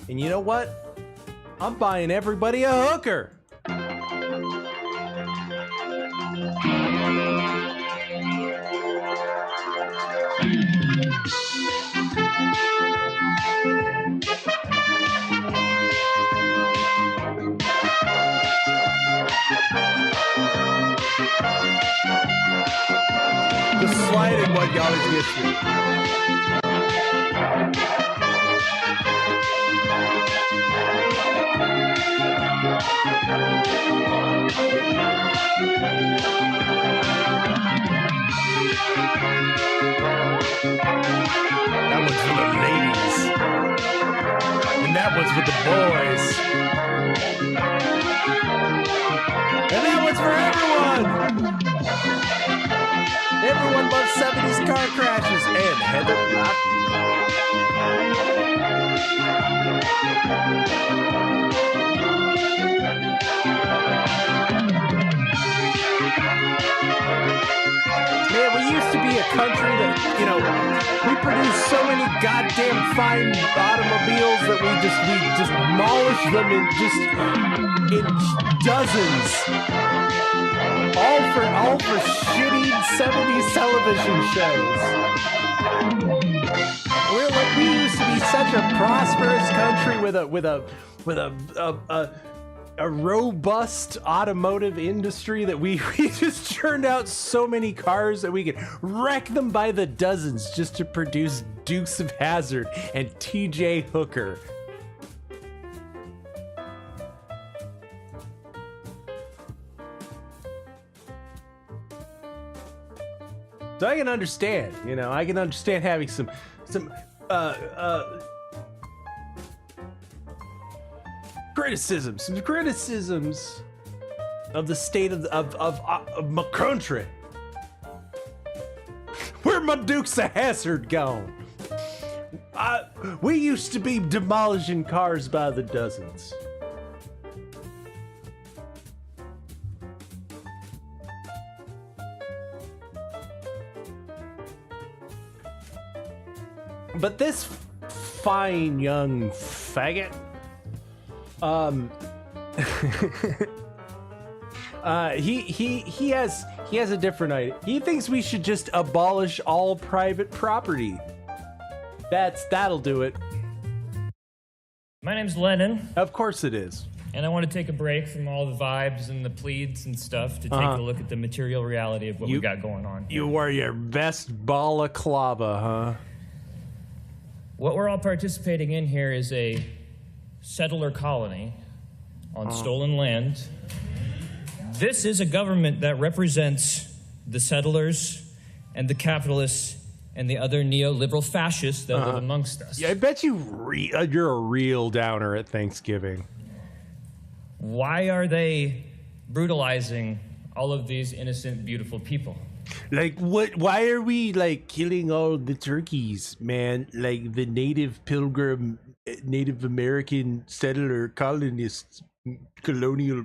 And you know what? I'm buying everybody a hooker. The sliding one always gets me. That one's for the ladies. And that one's for the boys. And that one's for everyone. Everyone loves 70s car crashes and Heather Locklear. Man, we used to be a country that, you know, we produce so many goddamn fine automobiles that we just demolish them in dozens. All for shitty 70s television shows. We used to be such a prosperous country with a robust automotive industry that we just churned out so many cars that we could wreck them by the dozens just to produce Dukes of Hazzard and TJ Hooker. So I can understand, you know, I can understand having some criticisms of the state of my country. Where my Dukes of Hazzard gone? We used to be demolishing cars by the dozens. But this fine young faggot, he has a different idea. He thinks we should just abolish all private property. That'll do it. My name's Lennon. Of course it is. And I want to take a break from all the vibes and the pleads and stuff to take a look at the material reality of what we got going on. You wear your best balaclava, huh? What we're all participating in here is a settler colony on stolen land. This is a government that represents the settlers and the capitalists and the other neoliberal fascists that live amongst us. Yeah, I bet you're a real downer at Thanksgiving. Why are they brutalizing all of these innocent, beautiful people? Like, what? Why are we, like, killing all the turkeys, man? Like, the Native American settler colonists, colonial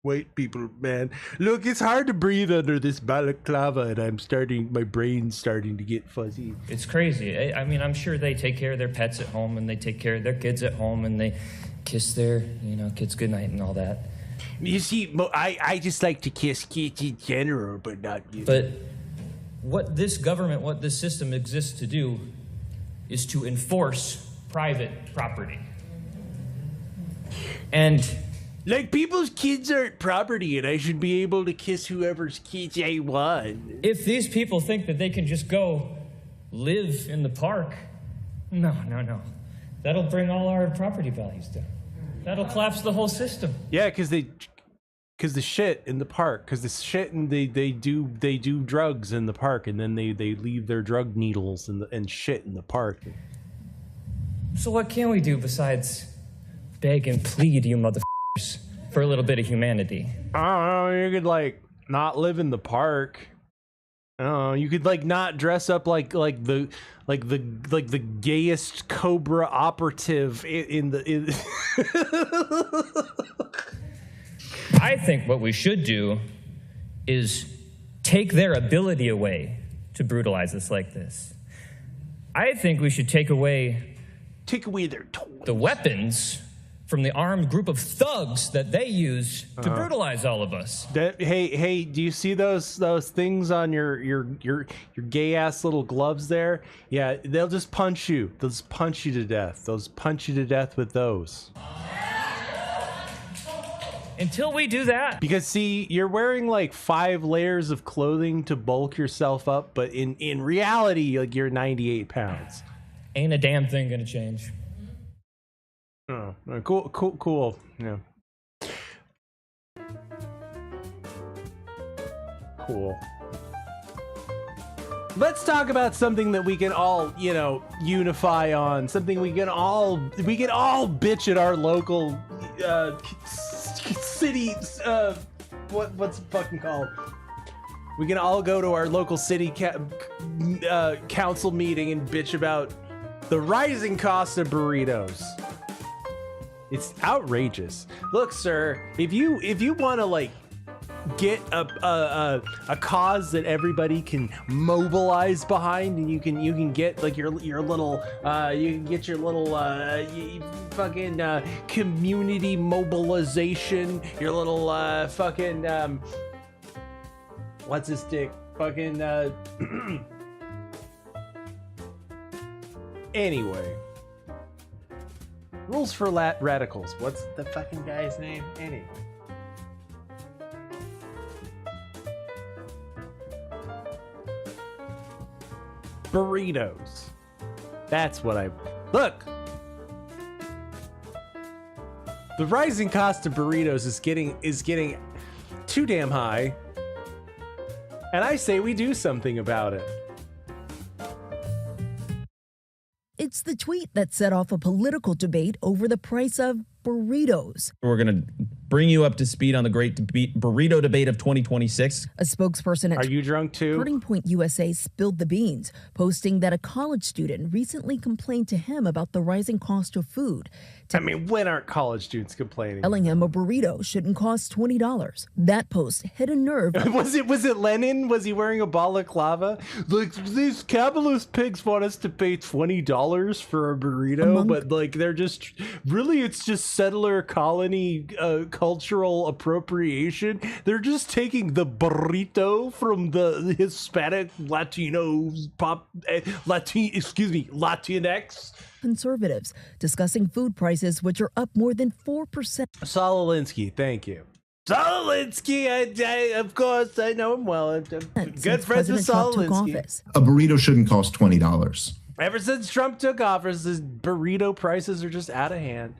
white people, man. Look, it's hard to breathe under this balaclava, and my brain's starting to get fuzzy. It's crazy. I mean, I'm sure they take care of their pets at home, and they take care of their kids at home, and they kiss their, kids goodnight and all that. You see, I just like to kiss kids in general, but not you. But what this government, what this system exists to do is to enforce private property. And like, people's kids aren't property, and I should be able to kiss whoever's kids I want. If these people think that they can just go live in the park, no. That'll bring all our property values down. That'll collapse the whole system. Yeah, because the shit in the park, because the shit and they do drugs in the park, and then they leave their drug needles and shit in the park. So what can we do besides beg and plead, you motherfuckers, for a little bit of humanity? I don't know. You could, like, not live in the park. I don't know. You could, like, not dress up like the gayest Cobra operative in I think what we should do is take their ability away to brutalize us like this. I think we should take away their toys. The weapons from the armed group of thugs that they use to brutalize all of us. Hey, do you see those things on your gay ass little gloves there? Yeah, they'll just punch you. They'll just punch you to death. They'll just punch you to death with those. Until we do that. Because see, you're wearing like 5 layers of clothing to bulk yourself up, but in reality, like you're 98 pounds. Ain't a damn thing gonna change. Oh, cool. Yeah. Cool. Let's talk about something that we can all, unify on. Something we can all bitch at our local city. What's it fucking called? We can all go to our local city council meeting and bitch about the rising cost of burritos. It's outrageous. Look, sir, if you want to like get a cause that everybody can mobilize behind, and you can get like your little fucking community mobilization, your little fucking what's his dick fucking anyway. Rules for radicals. What's the fucking guy's name? Anyway. Burritos. That's what look. The rising cost of burritos is getting too damn high. And I say we do something about it. It's the tweet that set off a political debate over the price of burritos. We're going to bring you up to speed on the great burrito debate of 2026. A spokesperson at Are you drunk too? Turning Point USA spilled the beans, posting that a college student recently complained to him about the rising cost of food. I mean, when aren't college students complaining? Telling him a burrito shouldn't cost $20. That post hit a nerve. Was it Lenin? Was he wearing a balaclava? Like, these capitalist pigs want us to pay $20 for a burrito, but like they're just it's just settler colony cultural appropriation. They're just taking the burrito from the Hispanic Latinos Latinx. Conservatives discussing food prices, which are up more than 4%. Saul Alinsky, thank you. Saul Alinsky, I of course, I know him well. I'm good friends with Saul Alinsky. A burrito shouldn't cost $20. Ever since Trump took office, the burrito prices are just out of hand.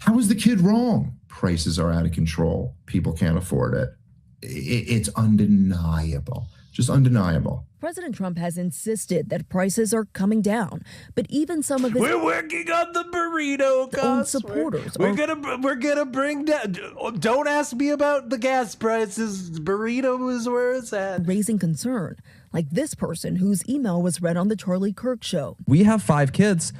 How is the kid wrong? Prices are out of control. People can't afford it. It's undeniable. Just undeniable. President Trump has insisted that prices are coming down, but even some of his We're working on the burrito costs. supporters We're gonna bring down. Don't ask me about the gas prices. The burrito is where it's at. Raising concern, like this person whose email was read on the Charlie Kirk show. We have 5 kids.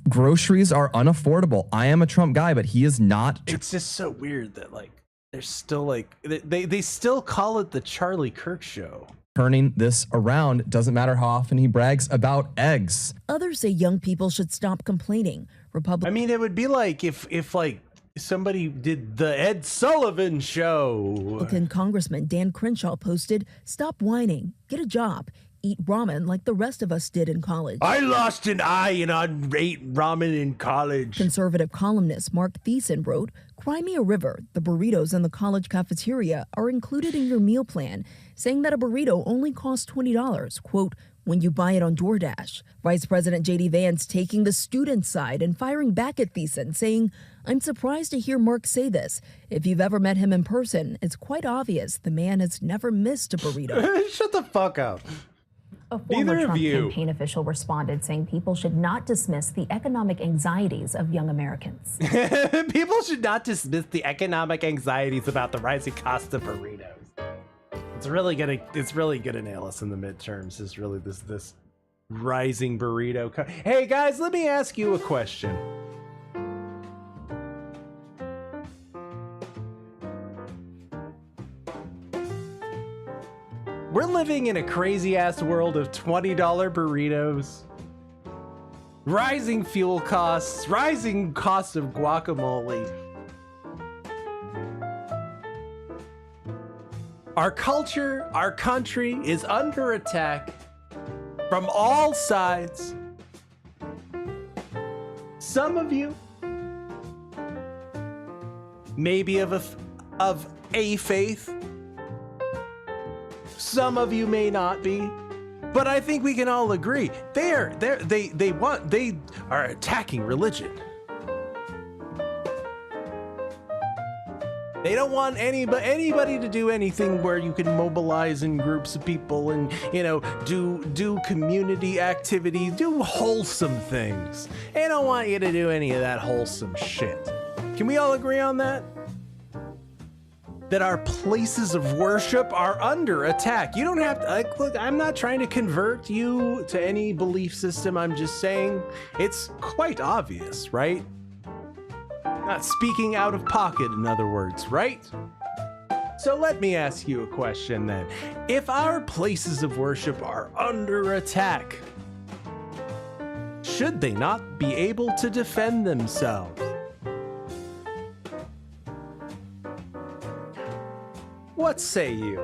Groceries are unaffordable. I am a Trump guy, but he is not. It's just so weird that like they're still like they still call it the Charlie Kirk show. Turning this around, doesn't matter how often he brags about eggs. Others say young people should stop complaining. I mean, it would be like if like somebody did the Ed Sullivan show. Republican Congressman Dan Crenshaw posted, "Stop whining, get a job, eat ramen like the rest of us did in college." I lost an eye and I ate ramen in college. Conservative columnist Mark Thiessen wrote, "Cry me a river. The burritos in the college cafeteria are included in your meal plan," saying that a burrito only costs $20, quote, when you buy it on DoorDash. Vice President J.D. Vance taking the student side and firing back at Thiessen, saying, "I'm surprised to hear Mark say this. If you've ever met him in person, it's quite obvious the man has never missed a burrito." Shut the fuck up. A former Trump campaign official responded saying people should not dismiss the economic anxieties of young Americans. People should not dismiss the economic anxieties about the rising cost of burritos. It's really gonna nail us in the midterms. Is really this rising burrito. Hey guys, let me ask you a question. We're living in a crazy ass world of $20 burritos, rising fuel costs, rising costs of guacamole. Our culture, our country is under attack from all sides. Some of you maybe of a faith. Some of you may not be, but I think we can all agree they are attacking religion. They don't want anybody to do anything where you can mobilize in groups of people and, you know, do community activities, do wholesome things. They don't want you to do any of that wholesome shit. Can we all agree on that? That our places of worship are under attack. You don't have to, look, I'm not trying to convert you to any belief system. I'm just saying it's quite obvious, right? Not speaking out of pocket, in other words, right? So let me ask you a question then. If our places of worship are under attack, should they not be able to defend themselves? What say you?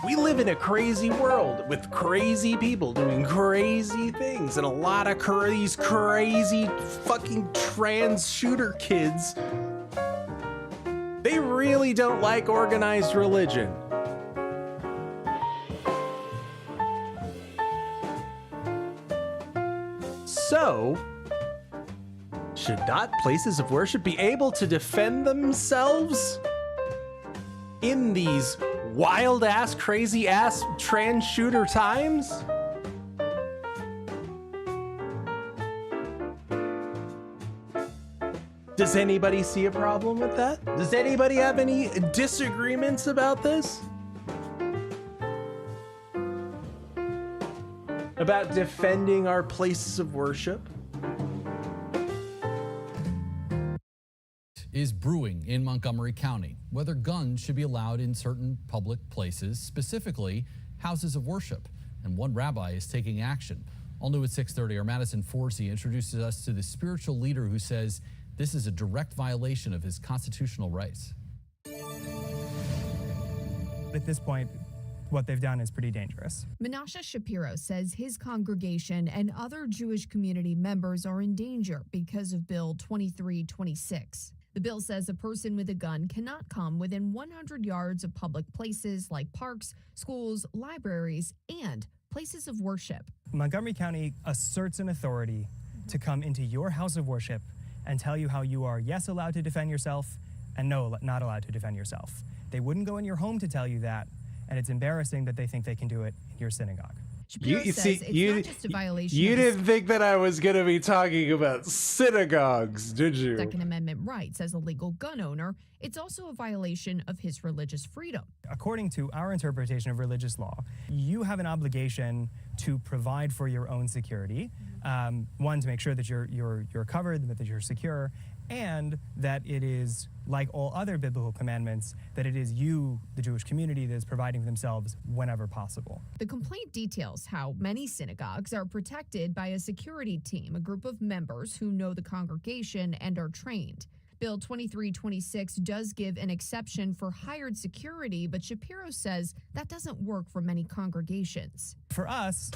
We live in a crazy world with crazy people doing crazy things, and a lot of these crazy fucking trans shooter kids, they really don't like organized religion. So, should not places of worship be able to defend themselves in these wild ass, crazy ass trans shooter times? Does anybody see a problem with that? Does anybody have any disagreements about this? About defending our places of worship? Is brewing in Montgomery County, whether guns should be allowed in certain public places, specifically houses of worship. And one rabbi is taking action. All new at 6:30, our Madison Forsey introduces us to the spiritual leader who says this is a direct violation of his constitutional rights. At this point, what they've done is pretty dangerous. Menashe Shapiro says his congregation and other Jewish community members are in danger because of Bill 2326. The bill says a person with a gun cannot come within 100 yards of public places like parks, schools, libraries, and places of worship. Montgomery County asserts an authority to come into your house of worship and tell you how you are, yes, allowed to defend yourself, and no, not allowed to defend yourself. They wouldn't go in your home to tell you that, and it's embarrassing that they think they can do it in your synagogue. Shapiro says it's not just a violation You of didn't think that I was going to be talking about synagogues, did you? Second Amendment rights as a legal gun owner. It's also a violation of his religious freedom. According to our interpretation of religious law, you have an obligation to provide for your own security. One, to make sure that you're covered, that you're secure, and that it is, like all other biblical commandments, that it is you, the Jewish community, that is providing for themselves whenever possible. The complaint details how many synagogues are protected by a security team, a group of members who know the congregation and are trained. Bill 2326 does give an exception for hired security, but Shapiro says that doesn't work for many congregations. For us,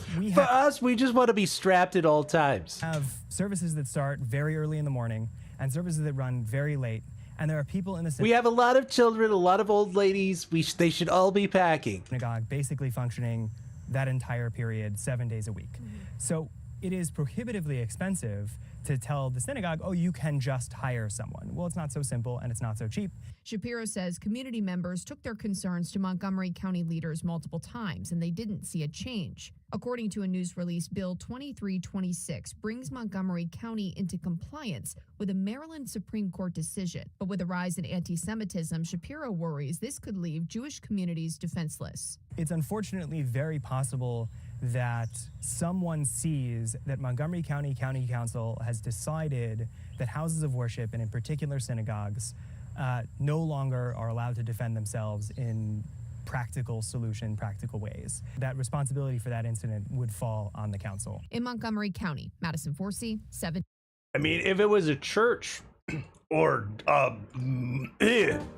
we just want to be strapped at all times. Have services that start very early in the morning and services that run very late. And there are people in the We have a lot of children, a lot of old ladies. They should all be packing. Synagogue basically functioning that entire period, 7 days a week. So it is prohibitively expensive to tell the synagogue, oh, you can just hire someone. Well, it's not so simple and it's not so cheap. Shapiro says community members took their concerns to Montgomery County leaders multiple times and they didn't see a change. According to a news release, Bill 2326 brings Montgomery County into compliance with a Maryland Supreme Court decision. But with a rise in anti-Semitism, Shapiro worries this could leave Jewish communities defenseless. It's unfortunately very possible that someone sees that Montgomery County County Council has decided that houses of worship, and in particular synagogues, no longer are allowed to defend themselves in practical ways. That responsibility for that incident would fall on the council. In Montgomery County, Madison Forsey, 7. I mean, if it was a church or a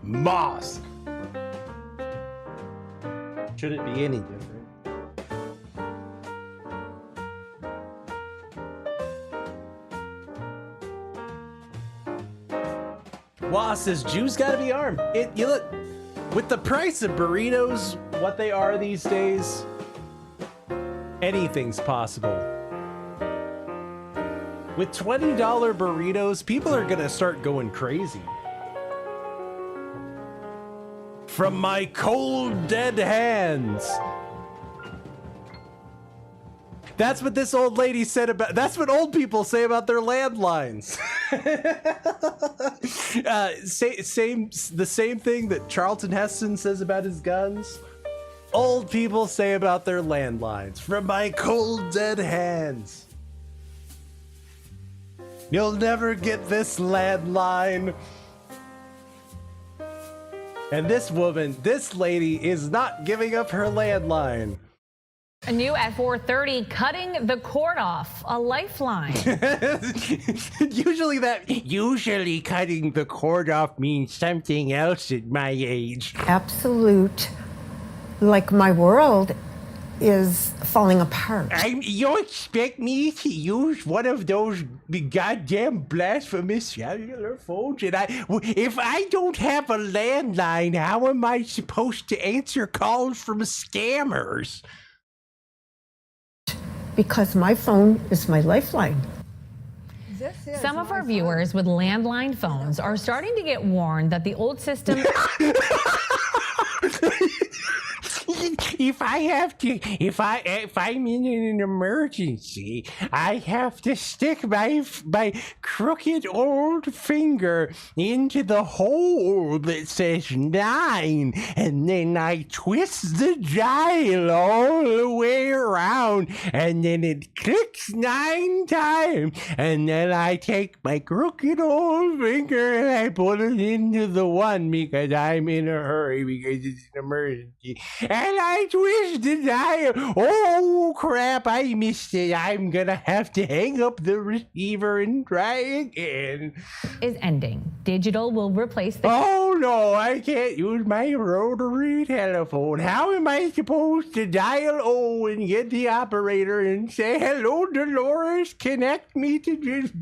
mosque, should it be any different? Wah says Jews gotta be armed. You look, with the price of burritos, what they are these days, anything's possible. With $20 burritos, people are gonna start going crazy. From my cold, dead hands. That's what this old lady said about, that's what old people say about their landlines. The same thing that Charlton Heston says about his guns. Old people say about their landlines. From my cold, dead hands. You'll never get this landline. And this woman, this lady is not giving up her landline. A new at 4:30, cutting the cord off, a lifeline. Usually cutting the cord off means something else at my age. Absolute, like my world is falling apart. You expect me to use one of those goddamn blasphemous cellular phones? And if I don't have a landline, how am I supposed to answer calls from scammers? Because my phone is my lifeline. Some of our viewers with landline phones are starting to get warned that the old system... If I'm in an emergency, I have to stick my crooked old finger into the hole that says 9, and then I twist the dial all the way around, and then it clicks 9 times, and then I take my crooked old finger and I put it into the 1 because I'm in a hurry because it's an emergency. And I twist the dial. Oh crap, I missed it. I'm gonna have to hang up the receiver and try again. Is ending. Digital will replace the... Oh no, I can't use my rotary telephone. How am I supposed to dial and get the operator and say, hello Dolores, connect me to just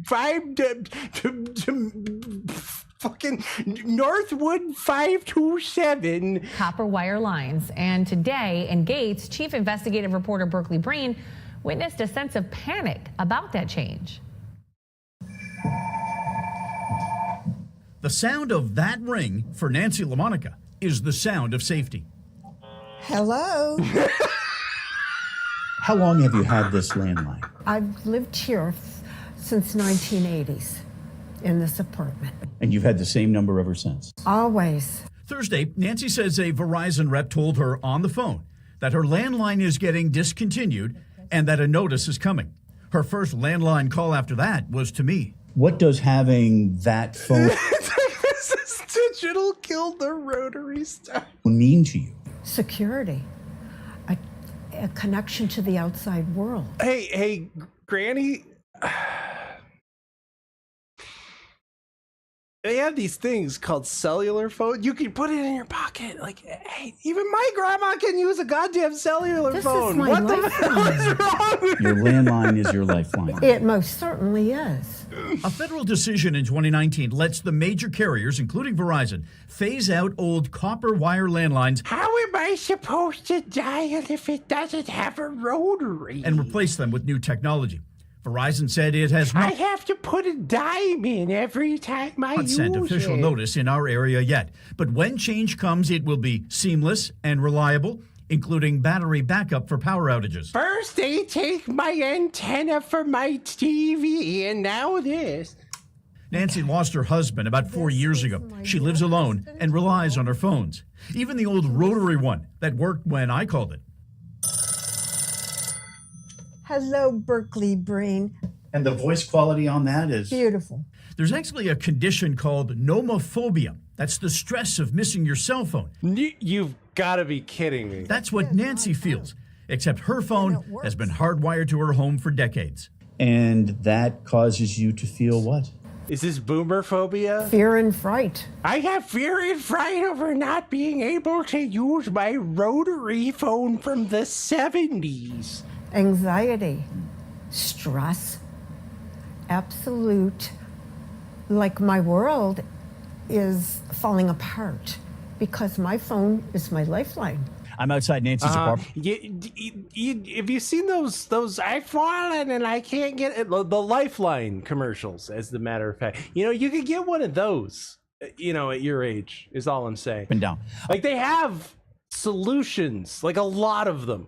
fucking Northwood 527. Copper wire lines. And today in Gates, chief investigative reporter Berkeley Breen witnessed a sense of panic about that change. The sound of that ring for Nancy LaMonica is the sound of safety. Hello. How long have you had this landline? I've lived here since 1980s in this apartment. And you've had the same number ever since? Always. Thursday, Nancy says a Verizon rep told her on the phone that her landline is getting discontinued and that a notice is coming. Her first landline call after that was to me. What does having that phone Digital killed the rotary stuff mean to you? Security. A connection to the outside world. Hey, Granny. They have these things called cellular phone. You can put it in your pocket. Like, hey, even my grandma can use a goddamn cellular phone. What the hell is wrong with Your landline is your lifeline. It most certainly is. A federal decision in 2019 lets the major carriers, including Verizon, phase out old copper wire landlines. How am I supposed to dial if it doesn't have a rotary? And replace them with new technology. Verizon said it has not I have to put a dime in every time I use sent official it. notice in our area yet. But when change comes, it will be seamless and reliable, including battery backup for power outages. First they take my antenna for my TV, and now this. Nancy lost her husband about 4 years ago. She lives alone and relies on her phones, even the old rotary one that worked when I called it. Hello, Berkeley Breen. And the voice quality on that is Beautiful. There's actually a condition called nomophobia. That's the stress of missing your cell phone. You've got to be kidding me. That's what Nancy feels, except her phone has been hardwired to her home for decades. And that causes you to feel what? Is this boomer phobia? Fear and fright. I have fear and fright over not being able to use my rotary phone from the 70s. Anxiety. Stress. Absolute. Like my world is falling apart because my phone is my lifeline. I'm outside Nancy's apartment. Have you seen those I've fallen and I can't get it, the Lifeline commercials, as the matter of fact? You could get one of those, at your age, is all I'm saying. Up and down. Like, they have solutions, like a lot of them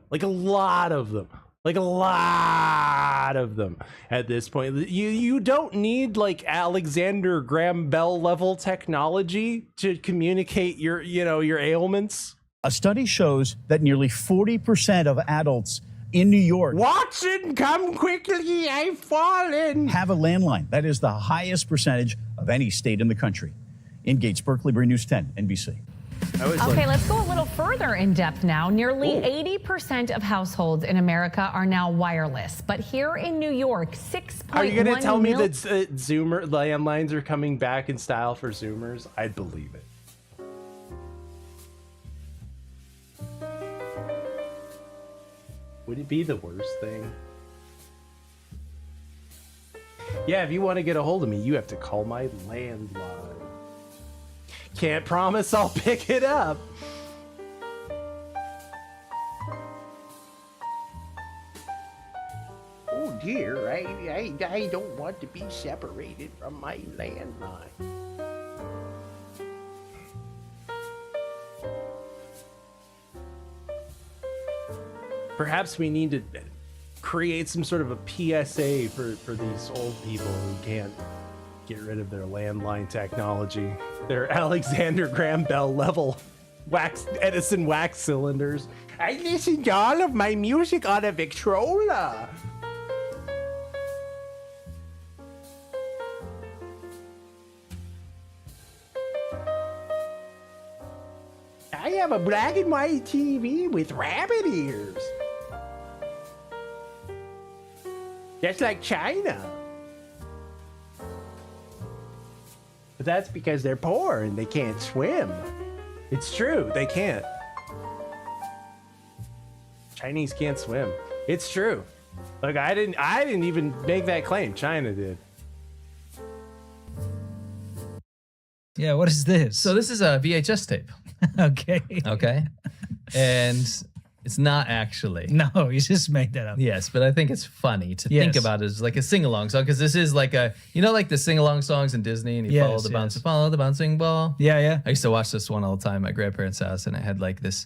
at this point. You don't need like Alexander Graham Bell level technology to communicate your ailments. A study shows that nearly 40% of adults in New York, Watson, come quickly, I've fallen, have a landline. That is the highest percentage of any state in the country. In Gates, Berkeley, Bree News 10, NBC. Okay, let's go a little further in depth now. Nearly 80% of households in America are now wireless. But here in New York, 6.1 Are you going to tell me that Zoomer landlines are coming back in style for Zoomers? I'd believe it. Would it be the worst thing? Yeah, if you want to get a hold of me, you have to call my landline. Can't promise I'll pick it up. Oh dear, I don't want to be separated from my landline. Perhaps we need to create some sort of a PSA for these old people who can't get rid of their landline technology. Their Alexander Graham Bell level Edison wax cylinders. I listen to all of my music on a Victrola. I have a black and white TV with rabbit ears. Just like China. But that's because they're poor and they can't swim. It's true, they can't. Chinese can't swim. It's true. Look, I didn't even make that claim. China did. Yeah, what is this? So this is a VHS tape. Okay. Okay. And it's not actually. No, you just made that up. Yes, but I think it's funny to think about it as like a sing-along song, because this is like a, like the sing-along songs in Disney, and you follow the bouncing ball. Yeah, yeah. I used to watch this one all the time at my grandparents' house, and it had like this,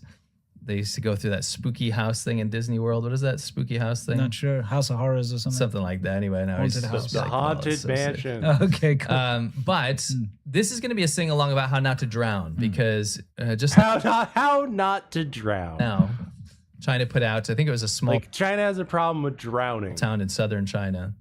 they used to go through that spooky house thing in Disney World. What is that spooky house thing? Not sure. House of Horrors or something? Something like that. Anyway, no, Haunted house. The Haunted Mansion. Okay, cool. But this is going to be a sing-along about how not to drown, because just how not to drown. Now, China put out, I think it was a small China has a problem with drowning. Town in southern China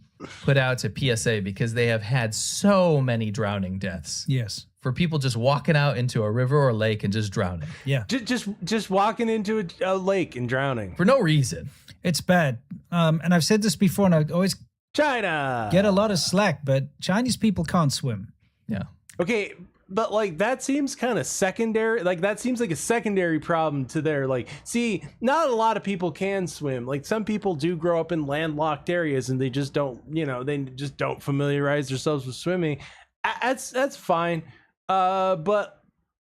put out a PSA because they have had so many drowning deaths. Yes. For people just walking out into a river or lake and just drowning. Yeah. Just walking into a lake and drowning. For no reason. It's bad. And I've said this before, and I always China get a lot of slack, but Chinese people can't swim. Yeah. Okay, but like that seems kind of secondary. Like that seems like a secondary problem to their see, not a lot of people can swim. Like some people do grow up in landlocked areas and they just don't, they just don't familiarize themselves with swimming. That's fine. But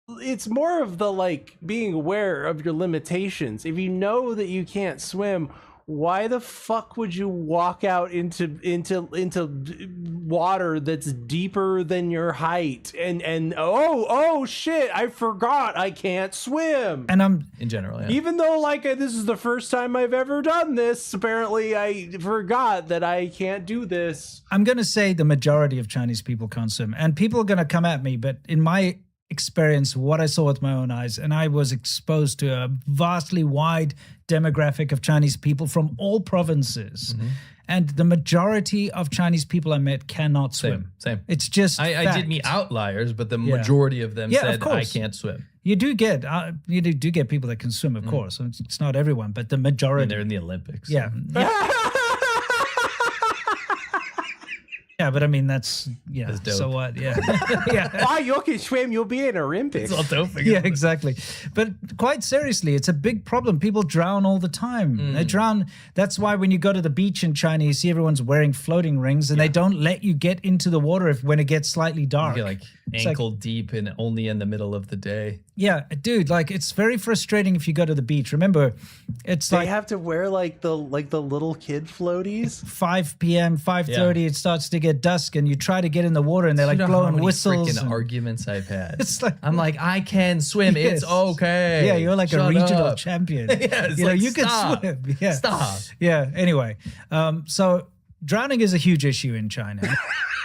it's more of the being aware of your limitations. If you know that you can't swim, why the fuck would you walk out into water that's deeper than your height? And oh shit, I forgot I can't swim. And I'm in general, yeah. Even though this is the first time I've ever done this, apparently I forgot that I can't do this. I'm going to say the majority of Chinese people can't swim, and people are going to come at me, but in my experience, what I saw with my own eyes, and I was exposed to a vastly wide demographic of Chinese people from all provinces. And the majority of Chinese people I met cannot swim. Same. It's just I did meet outliers, but the Yeah. majority of them Yeah, said, of course. I can't swim. You do get people that can swim, of course. It's not everyone, but the majority. They're in the Olympics. Yeah. Yeah, but I mean that's dope. So what? Yeah. Yeah. Why you can swim? You'll be in Olympics. It's all doping. Yeah, exactly. But quite seriously, it's a big problem. People drown all the time. They drown. That's why when you go to the beach in China, you see everyone's wearing floating rings, and they don't let you get into the water when it gets slightly dark. You're like It's ankle deep and only in the middle of the day. Yeah, dude, like it's very frustrating if you go to the beach. Remember, it's They like have to wear like the little kid floaties. 5 p.m., 5:30. It starts to get dusk, and you try to get in the water, and they're like You know how blowing many whistles. freaking and- arguments I've had. It's like I'm like, I can swim. Yes. It's okay. Yeah, you're like a Shut regional up. champion. Yeah, it's you know, like, you stop. can swim. Yeah. Stop. Yeah. Anyway, so drowning is a huge issue in China.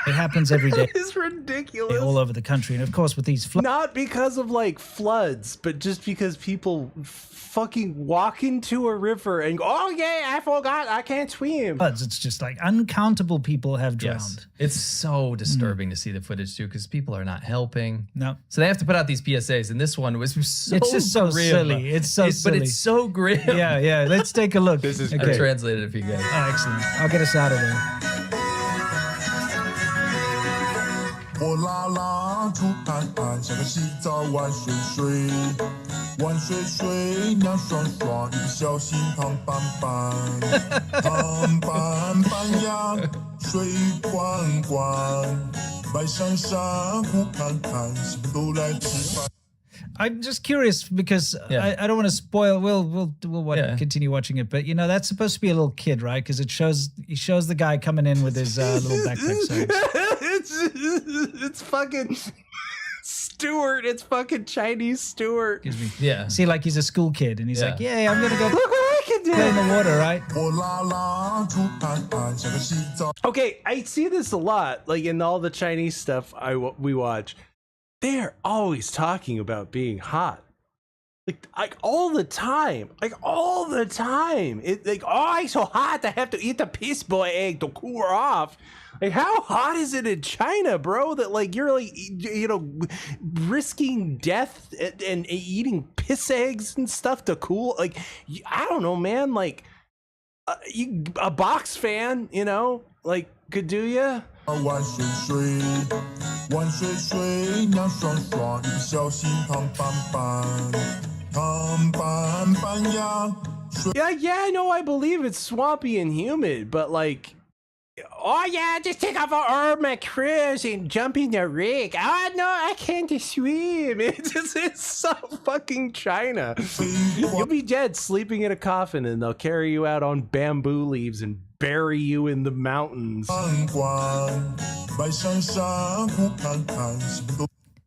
It happens every day It's ridiculous. all over the country, and of course with these floods. Not because of like floods, but just because people fucking walk into a river and go, oh yeah, I forgot, I can't swim. It's just like uncountable people have drowned. Yes. It's so disturbing to see the footage too, because people are not helping. No. So they have to put out these PSAs, and this one was so It's just so grim. silly. It's so silly. But it's so grim. Yeah, yeah. Let's take a look. This is I okay. translated it for you guys. Oh, excellent. I'll get us out of there. 火辣辣出海岸，像个洗澡玩水水，玩水水凉爽爽，一不小心胖板板，胖板板呀，水滚滚，白闪闪湖看看，什么都来吃饭。 I'm just curious because I don't want to spoil. We'll continue watching it, but you know that's supposed to be a little kid, right? Because he shows the guy coming in with his little backpack. So It's fucking Stuart. It's fucking Chinese Stuart. excuse me. Yeah. See, like he's a school kid, and he's Yeah. like, "Yeah, I'm gonna go Look what I can do. play in the water, right?" 火辣辣出海岸，像个洗澡。 Okay, I see this a lot, like in all the Chinese stuff we watch. They are always talking about being hot, like all the time, It like, oh, it's so hot. I have to eat the piece boy egg to cool her off. Like, how hot is it in China, bro? That like you're like, you know, risking death and eating piss eggs and stuff to cool. Like, I don't know, man. Like, a box fan, you know, like could do ya. 玩水水，玩水水凉爽爽，一不小心胖板板，胖板板呀。 Yeah, no, I believe it's swampy and humid, but like, oh yeah, just take off all my clothes and jump in the rig. Oh no, I can't swim. It's so fucking China. You'll be dead sleeping in a coffin, and they'll carry you out on bamboo leaves and bury you in the mountains.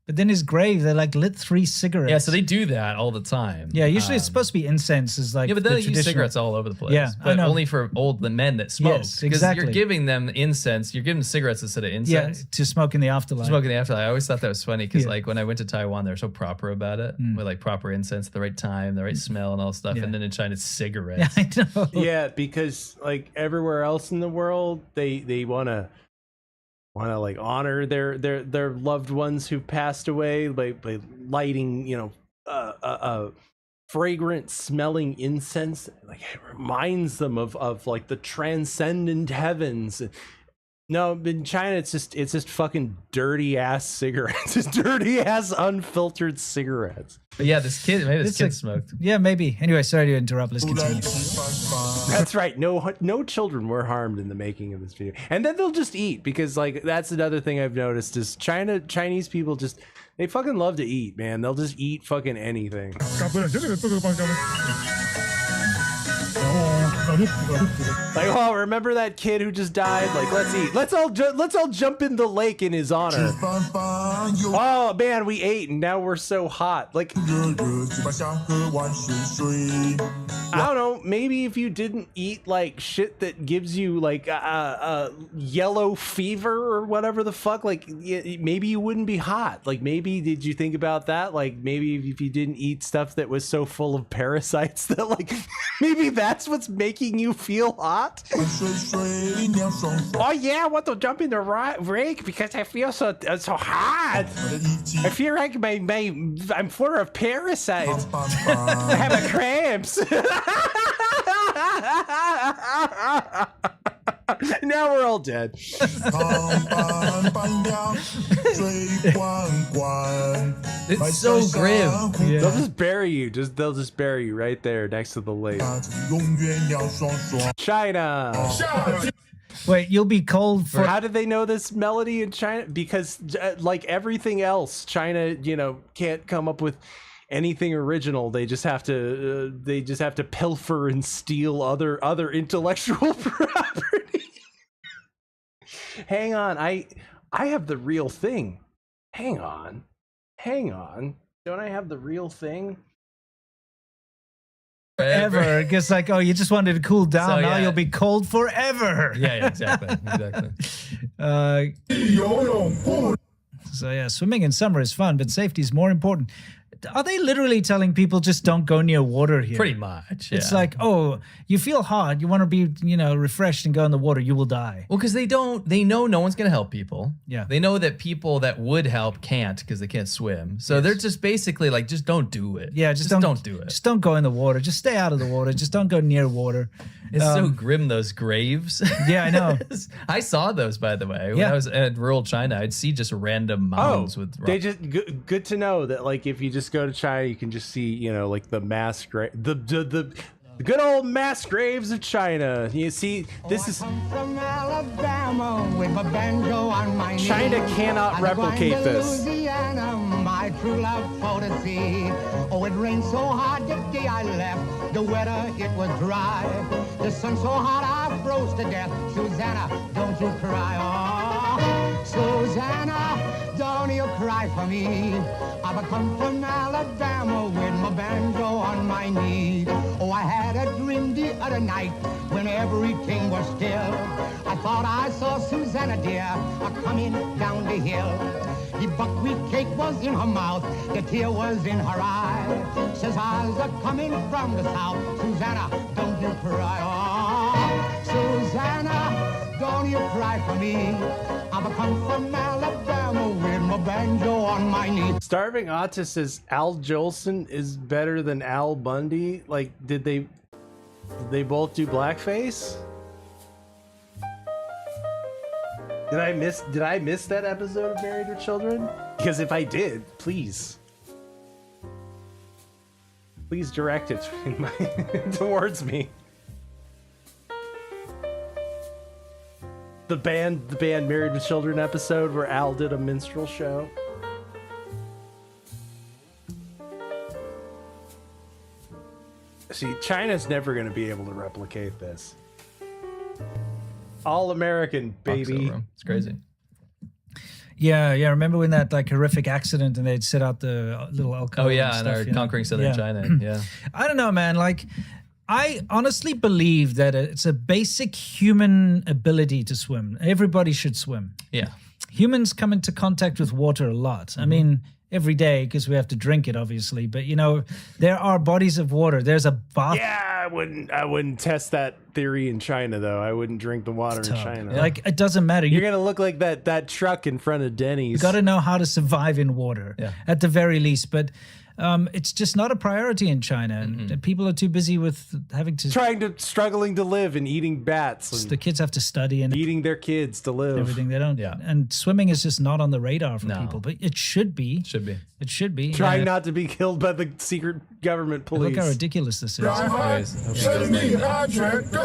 But then his grave, they like lit 3 cigarettes. Yeah, so they do that all the time. Yeah, usually it's supposed to be incense. Is like Yeah, but then the they use traditional- cigarettes all over the place. Yeah, I but know. only for the men that smoke. Yes, Because exactly. you're giving them incense. You're giving them cigarettes instead of Yeah, incense. to smoke in the afterlife. Smoking the afterlife. I always thought that was funny because, Yeah. like, when I went to Taiwan, they're so proper about it with like proper incense at the right time, the right smell, and all stuff. Yeah. And then in China, it's cigarettes. I know. Yeah, because like everywhere else in the world, they wanna like honor their loved ones who've passed away by lighting, you know, fragrant smelling incense. Like it reminds them of like the transcendent heavens. No, in China it's just fucking dirty ass cigarettes. It's dirty ass unfiltered cigarettes. But yeah, this kid, maybe this It's kid like- smoked. Yeah, maybe. Anyway, sorry to interrupt. Let's continue. That's right. No children were harmed in the making of this video. And then they'll just eat, because like that's another thing I've noticed is Chinese people just, they fucking love to eat, man. They'll just eat fucking anything. Like, oh, remember that kid who just died? Like, let's eat. Let's all jump in the lake in his honor. Oh man, we ate and now we're so hot. Like, I don't know. Maybe if you didn't eat like shit that gives you like yellow fever or whatever the fuck, like maybe you wouldn't be hot. Like, maybe did you think about that? Like, maybe if you didn't eat stuff that was so full of parasites that like maybe that's what's making making you hot? Oh yeah, I want to jump in the rig because I feel so hot. I feel like I'm full of parasites. I have a cramps. Now we're all dead. It's so grim. Yeah. They'll just bury you. They'll just bury you right there next to the lake. China. Wait, you'll be cold for. How did they know this melody in China? Because like everything else, China, can't come up with anything original. They just have to pilfer and steal other intellectual property. Hang on, I have the real thing. Hang on. Don't I have the real thing? Forever. It's like, oh, you just wanted to cool down. So, now yeah. you'll be cold forever. Yeah, exactly. So yeah, swimming in summer is fun, but safety is more important. Are they literally telling people just don't go near water here? Pretty much. It's yeah. like, oh, you feel hot, you want to be, refreshed and go in the water, you will die. Well, because they know no one's going to help people. Yeah. They know that people that would help can't because they can't swim. So they're just basically like, just don't do it. Yeah, just don't do it. Just don't go in the water. Just stay out of the water. Just don't go near water. It's so grim, those graves. Yeah, I know. I saw those, by the way. When I was at rural China, I'd see just random mounds with rocks. They just good to know that like if you just go to China, you can just see like the mass grave, the good old mass graves of China. You see, this is from Alabama with my banjo on my knee. China cannot replicate this. Louisiana, my true love for to see. Oh, it rained so hard the day I left. The weather it was dry. The sun so hot I froze to death. Susanna, don't you cry, oh, Susanna, don't you cry for me. I've come from Alabama with my banjo on my knee. Oh, I had a dream the other night when everything was still. I thought I saw Susanna dear coming down the hill. The buckwheat cake was in her mouth, the tear was in her eye. Says I was coming from the south. Susanna, don't you cry, oh, Susanna, don't you cry for me. I've come from Alabama with my banjo on my knee. Starving Autist says Al Jolson is better than Al Bundy. Like, did they both do blackface? Did I miss that episode of Married with Children? Because if I did, please direct it towards me. The band Married with Children episode where Al did a minstrel show. See, China's never going to be able to replicate this. All American, baby. It's crazy. Yeah. Remember when that like horrific accident and they'd set out the little alcohol? Oh yeah, and and stuff, are conquering southern China. Yeah. I don't know, man. Like, I honestly believe that it's a basic human ability to swim. Everybody should swim. Yeah. Humans come into contact with water a lot. I mean, every day because we have to drink it, obviously. But there are bodies of water. There's a bath. Yeah, I wouldn't test that theory in China though. I wouldn't drink the water in China. Yeah. Like, it doesn't matter. You're gonna look like that truck in front of Denny's. You got to know how to survive in water, at the very least. But it's just not a priority in China, and people are too busy with struggling to live and eating bats. The kids have to study and eating their kids to live. Everything they don't. Yeah. And swimming is just not on the radar for people, but it should be. It should be. Trying not to be killed by the secret government police. Look how ridiculous this is.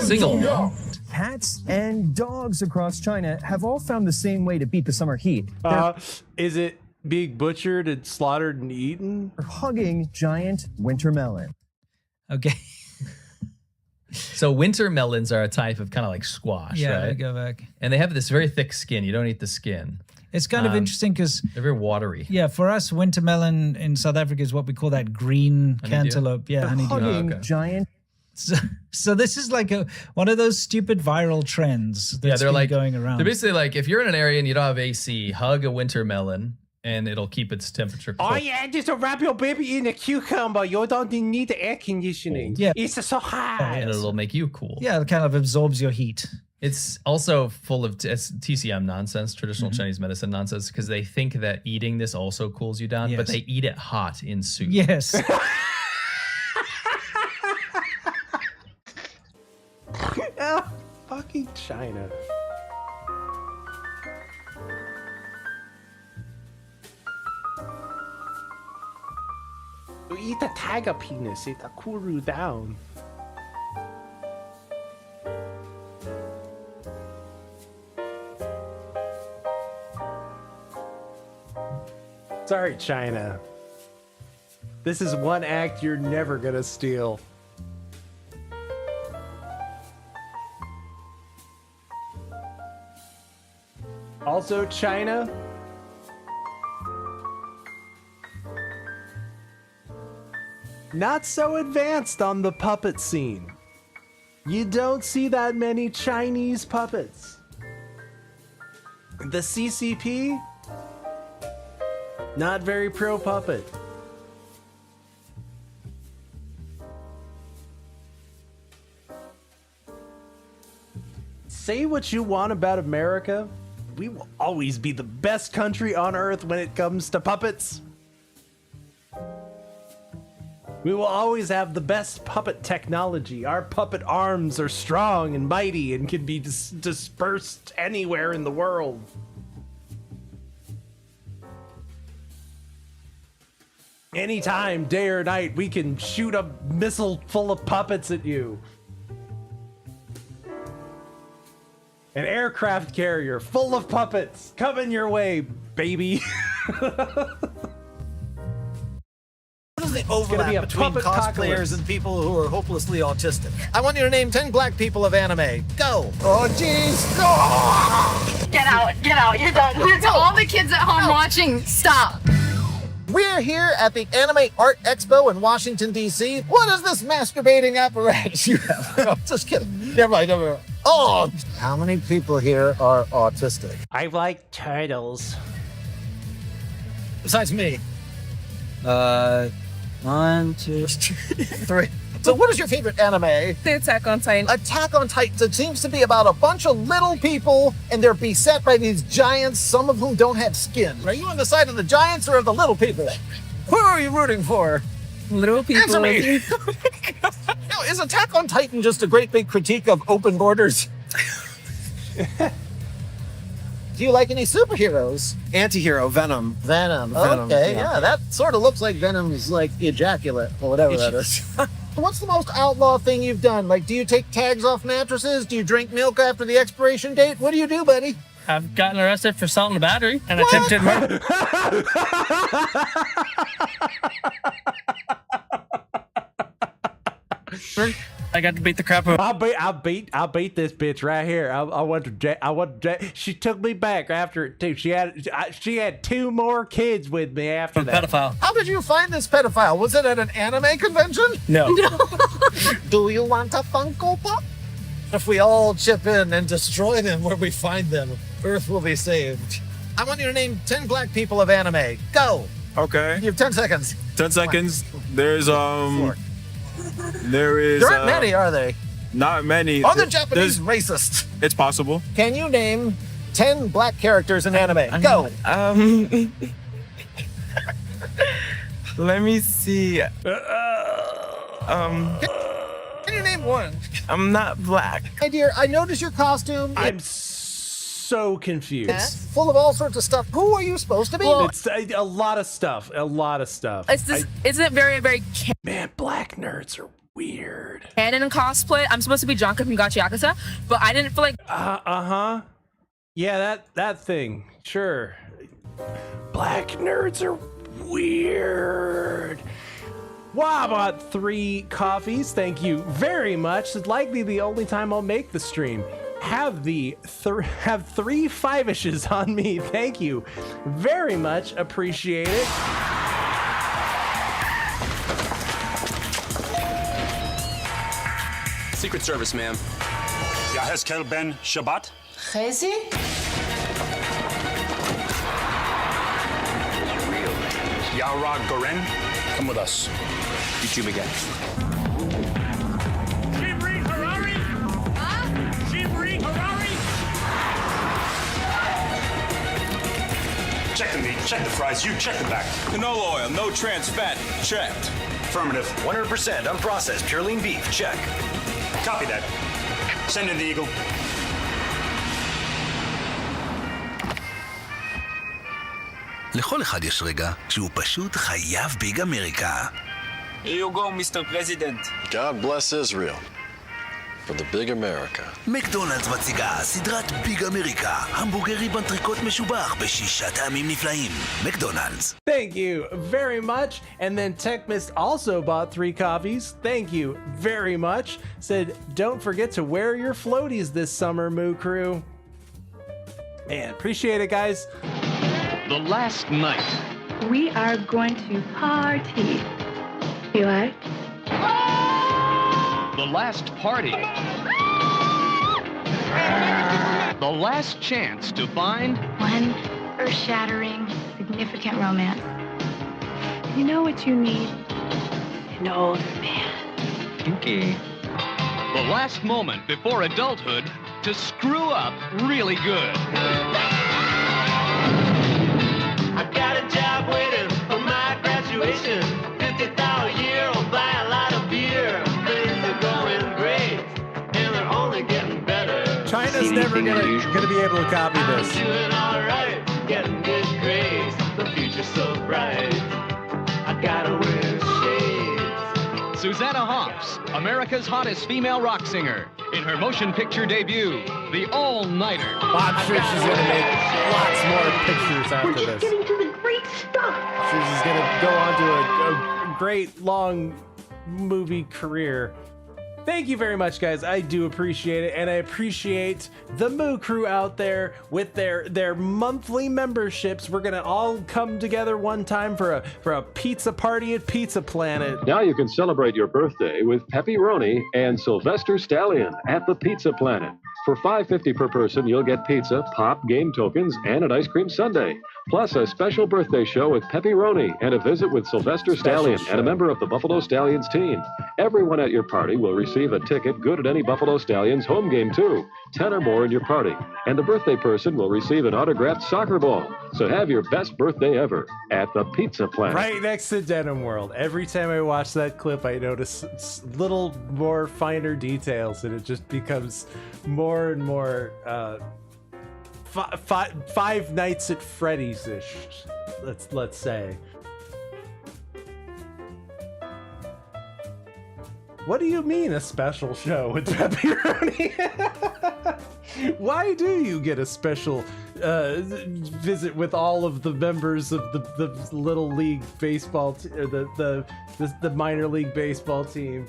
Single. Cats and dogs across China have all found the same way to beat the summer heat. Is it being butchered and slaughtered and eaten? They're hugging giant winter melon. Okay. So winter melons are a type of kind of like squash, Yeah, right? let me go back. And they have this very thick skin. You don't eat the skin. It's kind of interesting because they're very watery. Yeah, for us, winter melon in South Africa is what we call that green Honeydew? cantaloupe. Yeah, honeydew. Hugging giant. So this is like one of those stupid viral trends that's they're been like going around. They're basically like, if you're in an area and you don't have AC, hug a winter melon. and it'll keep its temperature Oh close. yeah, just wrap your baby in a cucumber. You don't need the air conditioning. Yeah. It's so hot. And it'll make you cool. Yeah, it kind of absorbs your heat. It's also full of TCM nonsense, traditional Chinese medicine nonsense, because they think that eating this also cools you down, but Yes. they eat it hot in soup. Yes. Oh, fucking China. You eat the tiger penis, it'll cool you down. Sorry, China. This is one act you're never gonna steal. Also, China. Not so advanced on the puppet scene. You don't see that many Chinese puppets. The CCP, not very pro puppet. Say what you want about America, we will always be the best country on earth when it comes to puppets. We will always have the best puppet technology. Our puppet arms are strong and mighty and can be dispersed anywhere in the world. Anytime, day or night, we can shoot a missile full of puppets at you. An aircraft carrier full of puppets coming your way, baby. What is the overlap between cosplayers and people who are hopelessly autistic? I want you to name 10 black people of anime. Go! Oh, jeez! Get out, you're done. To all the kids at home watching, stop. We're here at the Anime Art Expo in Washington, D.C. What is this masturbating apparatus you have? No, just kidding. Never mind. Oh! How many people here are autistic? I like turtles. Besides me. 1, 2, 3. So what is your favorite anime? The Attack on Titan. Attack on Titan. It seems to be about a bunch of little people and they're beset by these giants, some of whom don't have skin. Are you on the side of the giants or of the little people? Who are you rooting for? Little people. Answer me. Now, is Attack on Titan just a great big critique of open borders? Do you like any superheroes? Anti-hero, Venom. Venom. Venom, Okay, yeah. yeah, that sort of looks like Venom's like ejaculate or whatever that is. What's the most outlaw thing you've done? Like, do you take tags off mattresses? Do you drink milk after the expiration date? What do you do, buddy? I've gotten arrested for assault and battery and attempted murder. I got to beat the crap out. I'll beat this bitch right here. I want to. She took me back after it too. She had 2 more kids with me after that. Pedophile. How did you find this pedophile? Was it at an anime convention? No. Do you want a Funko Pop? If we all chip in and destroy them where we find them, Earth will be saved. I want you to name 10 black people of anime. Go. Okay. You have 10 seconds. 10 seconds. There's There aren't many, are they? Not many. Are the Japanese racist? It's possible. Can you name 10 black characters in anime? Go. Let me see. Can you name one? I'm not black. Hey dear, I notice your costume. I'm so confused. It's full of all sorts of stuff. Who are you supposed to be? It's a lot of stuff. A lot of stuff. Isn't it very, very Man, black nerds are weird. canon in cosplay? I'm supposed to be Jonka from Gachi Yakuza, but I didn't feel like. Yeah, that thing. Sure. Black nerds are weird. Wow, I bought 3 coffees. Thank you very much. It's likely the only time I'll make the stream. Have 3 5-ishes on me. Thank you very much. Appreciate it. Secret Service, ma'am. Yaheskel Ben Shabbat. Crazy? Yara Goren. Come with us. YouTube again. Shimri Harari? Huh? Shimri Harari? Check the meat, check the fries, you check the back. Canola oil, no trans fat. Checked. Affirmative. 100% unprocessed, pure lean beef. Check. Copy that. Send in the Eagle. לכל אחד יש רגע שהוא פשוט חייב ביג אמריקה. Here you go, Mr. President. God bless Israel. For the big America. מקדונלדס מציגה סדרת ביג אמריקה, המבורגרי בנטריקוט משובח ב6 טעמים נפלאים. מקדונלדס. Thank you very much. And then TechMist also bought 3 coffees. Thank you very much. Said, don't forget to wear your floaties this summer, Moo Crew. Man, appreciate it, guys. The last night. We are going to party. You like? The last party. The last chance to find One earth-shattering, significant romance. You know what you need? An older man. Okay. The last moment before adulthood to screw up really good. I got a job waiting for my graduation. 50,000 a year, I'll buy a lot of beer. Things are going great, and they're only getting better. China's never gonna be able to copy this. I'm doing all right, getting good grades. The future's so bright. I gotta wear shades. Susanna Hoffs, America's hottest female rock singer, in her motion picture debut, The All-Nighter. I'm sure she's gonna make lots more pictures after this. Getting to the great stuff. She's just gonna go on to a great long movie career. Thank you very much, guys. I do appreciate it, and I appreciate the Moo Crew out there with their monthly memberships. We're gonna all come together one time for a pizza party at Pizza Planet. Now you can celebrate your birthday with Pepperoni and Sylvester Stallion at the Pizza Planet. For $5.50 per person, you'll get pizza, pop, game tokens, and an ice cream sundae. Plus a special birthday show with Pepperoni and a visit with Sylvester Stallion and a member of the Buffalo Stallions team. Everyone at your party will receive a ticket good at any Buffalo Stallions home game too. 10 or more in your party. And the birthday person will receive an autographed soccer ball. So have your best birthday ever at the Pizza Planet. Right next to Denim World. Every time I watch that clip, I notice little more finer details, and it just becomes more and more Five Nights at Freddy's-ish, let's say. What do you mean a special show with Pepperoni? Why do you get a special visit with all of the members of the little league baseball, the minor league baseball team?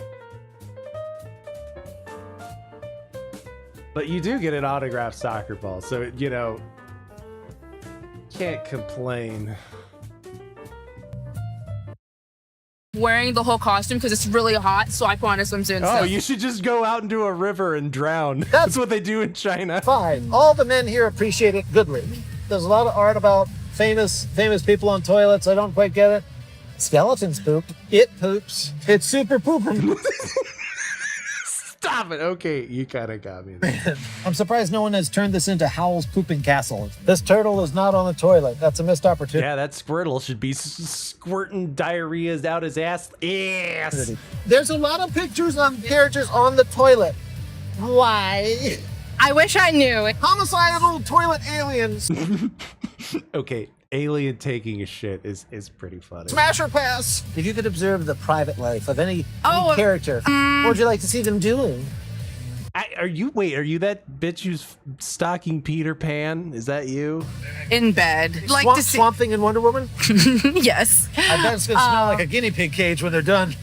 But you do get an autographed soccer ball, so can't complain. Wearing the whole costume because it's really hot, so I put on a swimsuit and Oh, stuff. you should just go out into a river and drown. That's what they do in China. Fine. All the men here appreciate it goodly. There's a lot of art about famous people on toilets. I don't quite get it. Skeletons poop. It poops. It's super pooping. Stop it. Okay, you kind of got me there. I'm surprised no one has turned this into Howl's Pooping Castle. This turtle is not on the toilet. That's a missed opportunity. Yeah, that Squirtle should be squirting diarrheas out his ass. Yes. There's a lot of pictures of characters on the toilet. Why? I wish I knew. Homicidal toilet aliens. Okay, alien taking a shit is pretty funny. Smash or pass? If you could observe the private life of any character, what would you like to see them doing? Are you that bitch who's stalking Peter Pan? Is that you? In bed. Swamp Thing and Wonder Woman? Yes. I bet it's gonna smell like a guinea pig cage when they're done.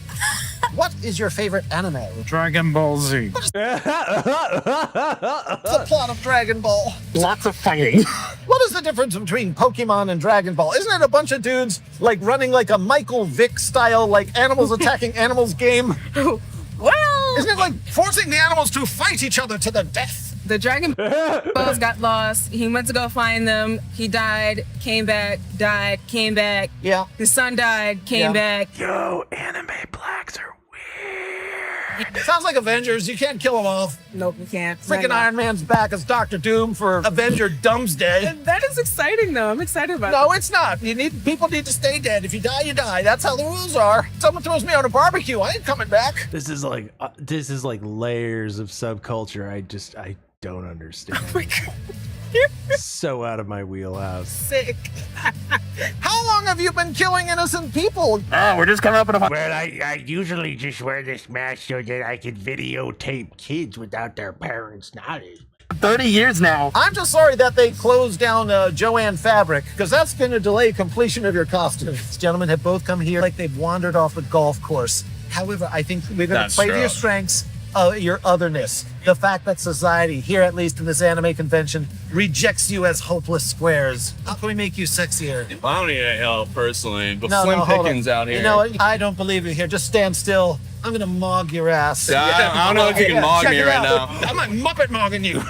What is your favorite anime? Dragon Ball Z. The plot of Dragon Ball. Lots of fighting. What is the difference between Pokemon and Dragon Ball? Isn't it a bunch of dudes running like a Michael Vick style, animals attacking animals game? Well, isn't it like forcing the animals to fight each other to the death? The Dragon Balls got lost. He went to go find them. He died, came back, died, came back. Yeah. His son died, came back. Yo, anime blacks are weird. Sounds like Avengers. You can't kill them all. Nope, you can't. Freaking Iron Man's back as Doctor Doom for Avenger Doomsday. That is exciting, though. I'm excited about No, it's not. People need to stay dead. If you die, you die. That's how the rules are. Someone throws me on a barbecue, I ain't coming back. This is like layers of subculture. I don't understand. Oh my God. So out of my wheelhouse. Sick. How long have you been killing innocent people? Oh, we're just coming up in a... Well, I usually just wear this mask so that I can videotape kids without their parents' knowledge. 30 years now. I'm just sorry that they closed down Joanne Fabric, because that's going to delay completion of your costumes. These gentlemen have both come here like they've wandered off a golf course. However, I think we're going to play to your strengths, your otherness. The fact that society, here at least in this anime convention, rejects you as hopeless squares. How can we make you sexier? I don't need any help personally, but No, Slim hold Pickens on. out here. You know what? I don't believe you here. Just stand still. I'm gonna mog your ass. Yeah, I don't know if you can mog check me it right out. now. I'm like Muppet mogging you.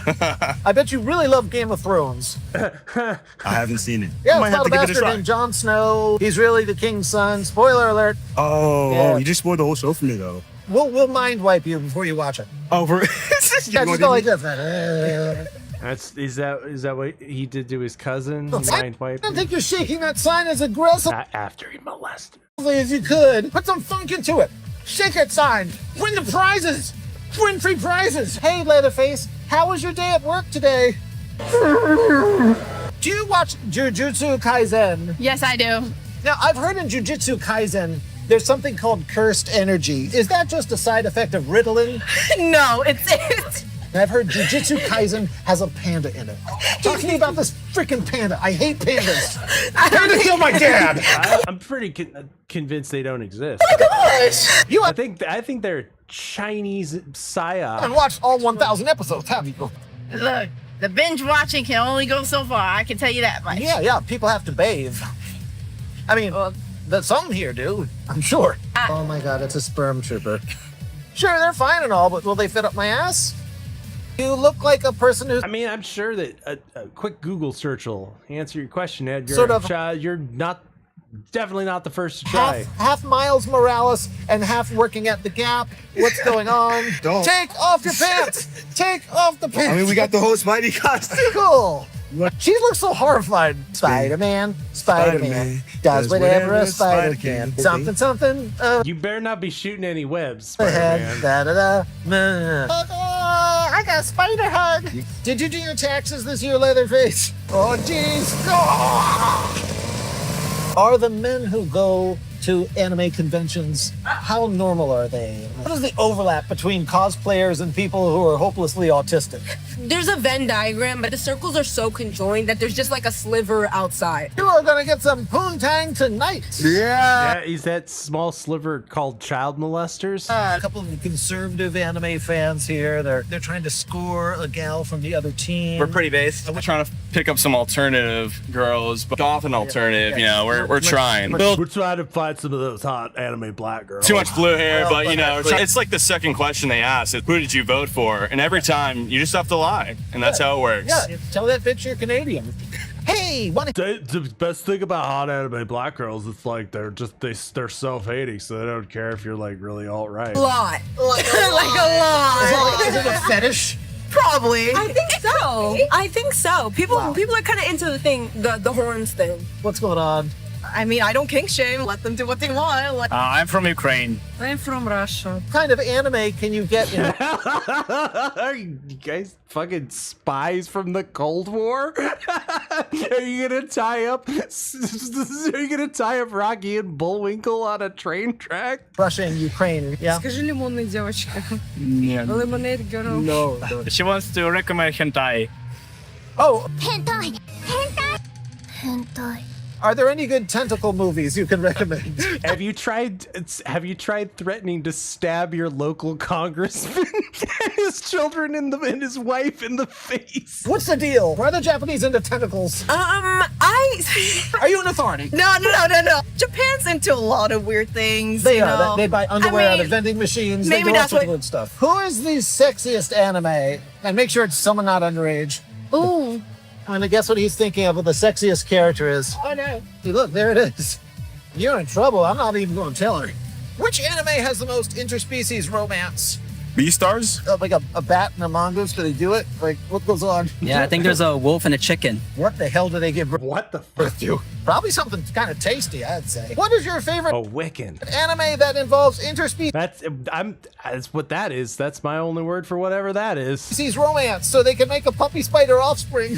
I bet you really love Game of Thrones. I haven't seen it. Yeah, Might it's have about a to give it a bastard try. named Jon Snow. He's really the king's son. Spoiler alert. Oh, you just spoiled the whole show for me though. We'll mind wipe you before you watch it. Oh, for Yeah, just go like this. Is that what he did to his cousin? I Mind wipe? don't think you're shaking that sign as aggressively After he molested. as you could. Put some funk into it. Shake that sign. Win the prizes. Win free prizes. Hey, Leatherface, how was your day at work today? Do you watch Jujutsu Kaisen? Yes, I do. Now, I've heard in Jujutsu Kaisen, there's something called cursed energy. Is that just a side effect of Ritalin? No, it's I've heard Jujutsu Kaisen has a panda in it. Talk to me about this freaking panda. I hate pandas. Panda killed my dad. I'm pretty convinced they don't exist. Oh my gosh! I think they're Chinese psyop. And watched all 1,000 episodes, have you? Look, the binge watching can only go so far. I can tell you that much. Yeah, people have to bathe. I mean, some here do, I'm sure. Oh my God, it's a sperm trooper. Sure, they're fine and all, but will they fit up my ass? You look like a person who's... I mean, I'm sure that a quick Google search will answer your question, Ed. You're definitely not the first to try. Half Miles Morales and half working at the Gap. What's going on? Don't. Take off your pants! Take off the pants! I mean, we got the whole Spidey costume. Cool! She looks so horrified. Spider-Man does whatever a spider can. Something. You better not be shooting any webs, Spider-Man. Spider-Man. I got a spider hug. Did you do your taxes this year, Leatherface? Oh, jeez. Are the men who go to anime conventions, how normal are they? What is the overlap between cosplayers and people who are hopelessly autistic? There's a Venn diagram, but the circles are so conjoined that there's just like a sliver outside. You are gonna get some poontang tonight. Yeah, is that small sliver called child molesters? A couple of conservative anime fans here. They're trying to score a gal from the other team. We're pretty based. We're trying to pick up some alternative girls, but often alternative. You know, we're trying. We're trying to find some of those hot anime black girls. Too much blue hair, but you know, it's like the second question they ask is, who did you vote for? And every time you just have to lie, and that's how it works. Yeah, tell that bitch you're Canadian. Hey, the best thing about hot anime black girls, it's like they're self-hating, so they don't care if you're like really alt-right. A lot. Like a lot. Is it a fetish? Probably. I think so. People are kind of into the horns thing. What's going on? I mean, I don't kink shame. Let them do what they want. I'm from Ukraine. I'm from Russia. What kind of anime can you get in? Are you guys fucking spies from the Cold War? Are you gonna tie up Rocky and Bullwinkle on a train track? Russia and Ukraine, yeah. Скажи лимонная девочка. Yeah. Lemonade girl. No. She wants to recommend hentai. Oh. Hentai. Hentai. Hentai. Are there any good tentacle movies you can recommend? Have you tried threatening to stab your local congressman and his children and his wife in the face? What's the deal? Why are the Japanese into tentacles? Are you an authority? No. Japan's into a lot of weird things. They you are. know? They buy underwear out of vending machines. They maybe do all that's sorts of what- good stuff. Who is the sexiest anime? And make sure it's someone not underage. Ooh. I'm gonna guess what he's thinking of what the sexiest character is. Oh no. See, look, there it is. You're in trouble. I'm not even gonna tell her. Which anime has the most interspecies romance? Beastars? Like a bat and a mongoose, do they do it? Like, what goes on? Yeah, I think there's a wolf and a chicken. What the hell do they give birth to? Probably something kind of tasty, I'd say. What is your favorite Wiccan anime that involves interspecies That's what that is. That's my only word for whatever that is. romance so they can make a puppy spider offspring?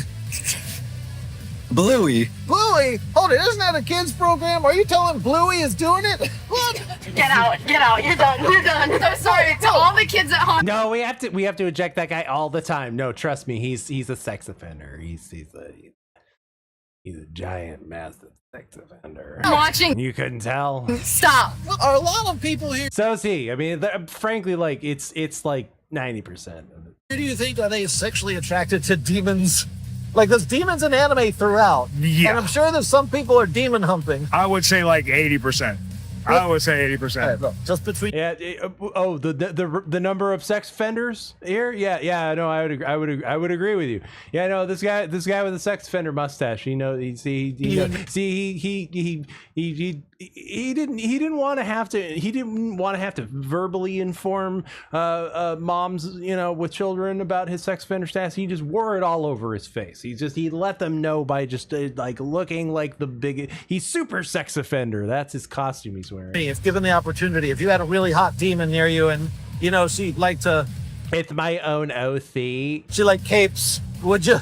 Bluey. Bluey? Hold it, isn't that a kids program? Are you telling Bluey is doing it? What? Get out. You're done. I'm sorry to all the kids at home. No, we have to eject that guy all the time. No, trust me, he's a sex offender. He's a giant, massive sex offender. I'm watching. You couldn't tell. Stop. Are a lot of people here? So is he. I mean, frankly, like it's like 90% of it. Who do you think are they sexually attracted to demons? Like there's demons in anime throughout. Yeah. And I'm sure there's some people are demon humping. I would say like 80%. I would say 80%. All right, look, just between the number of sex offenders here. Yeah. No, I would agree with you. Yeah, no, this guy with the sex offender mustache. You know, he didn't want to have to verbally inform moms, you know, with children about his sex offender status. He just wore it all over his face. He let them know by just like looking like the big. He's super sex offender. That's his costume he's wearing. If given the opportunity, if you had a really hot demon near you and, you know, she'd like to... It's my own OC. She like capes. Would you?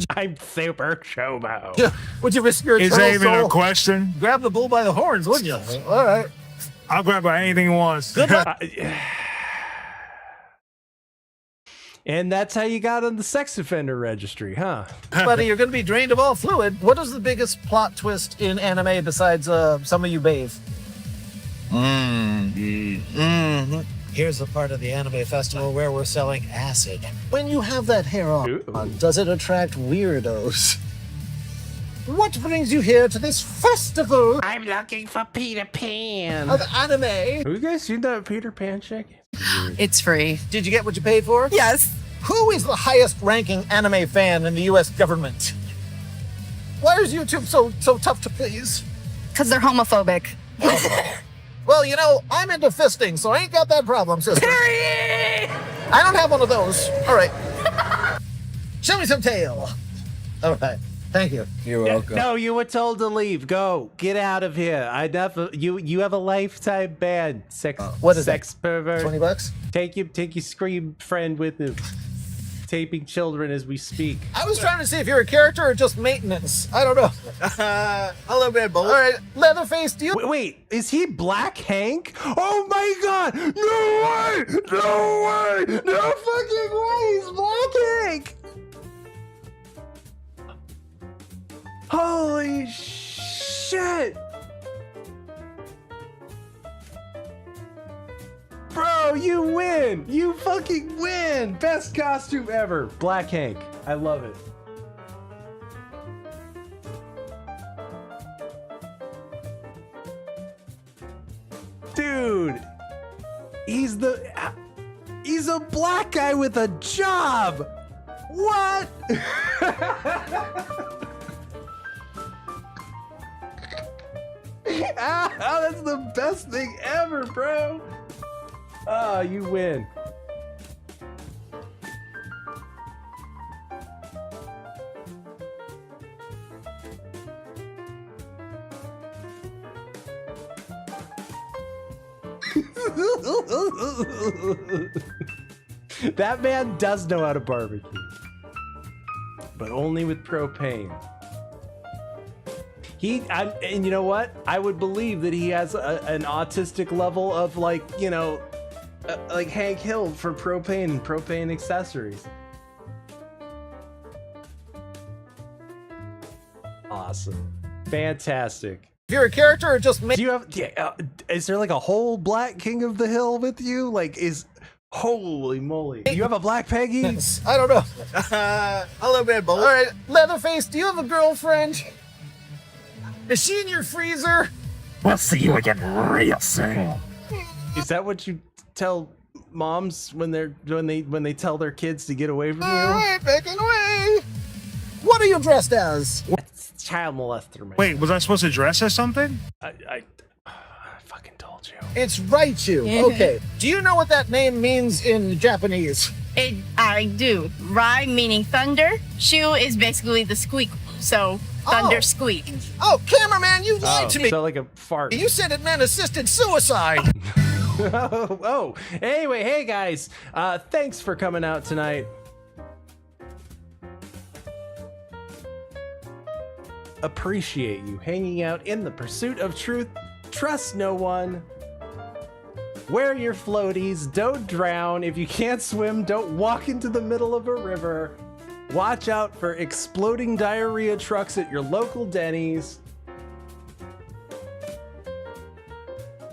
I'm super Chobo. Would you risk your Is eternal that even soul? a question? Grab the bull by the horns, wouldn't you? All right. I'll grab anything he wants. Good luck. And that's how you got on the sex offender registry, huh? Buddy, you're going to be drained of all fluid. What is the biggest plot twist in anime besides Some of You Bathe? Here's the part of the anime festival where we're selling acid. When you have that hair on, does it attract weirdos? What brings you here to this festival? I'm looking for Peter Pan. Of anime. Have you guys seen that Peter Pan chick? It's free. Did you get what you paid for? Yes. Who is the highest ranking anime fan in the US government? Why is YouTube so tough to please? Because they're homophobic. Well, you know, I'm into fisting, so I ain't got that problem, sister. Period. I don't have one of those. All right. Show me some tail. All right. Thank you. You're welcome. No, you were told to leave. Go. Get out of here. You have a lifetime ban. What is sex pervert. $20? Take your scream friend with him. Taping children as we speak. I was trying to see if you're a character or just maintenance. I don't know. Hello, bad boy. All right, Leatherface, do you... Wait, is he Black Hank? Oh my god! No way! No way! No fucking way! He's Black Hank! Holy shit! Bro, you win! You fucking win! Best costume ever! Black Hank. I love it. Dude! He's a black guy with a job! What? That's the best thing ever, bro! Oh, you win. That man does know how to barbecue, but only with propane. And you know what? I would believe that he has an autistic level of, like, you know, like Hank Hill for propane and propane accessories. Awesome. Fantastic. If you're a character or just me. Do you have? Is there like a whole black King of the Hill with you? Like, holy moly? You have a black Peggy? I don't know. A little bit both. All right, Leatherface, do you have a girlfriend? Is she in your freezer? We'll see you again real soon. Is that what you tell moms when they tell their kids to get away from you? All right, backing away. What are you dressed as? Child molester, man. Wait, was I supposed to dress as something? I fucking told you. It's Raichu. Okay. Do you know what that name means in Japanese? I do. Rai meaning thunder. Shu is basically the squeak. So thunder squeak. Oh, cameraman, you lied to me. So like a fart. You said it meant assisted suicide. oh. Anyway, hey guys. Thanks for coming out tonight. Appreciate you hanging out in the pursuit of truth. Trust no one. Wear your floaties. Don't drown. If you can't swim, don't walk into the middle of a river. Watch out for exploding diarrhea trucks at your local Denny's.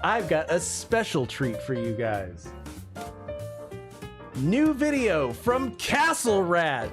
I've got a special treat for you guys. New video from Castle Rat.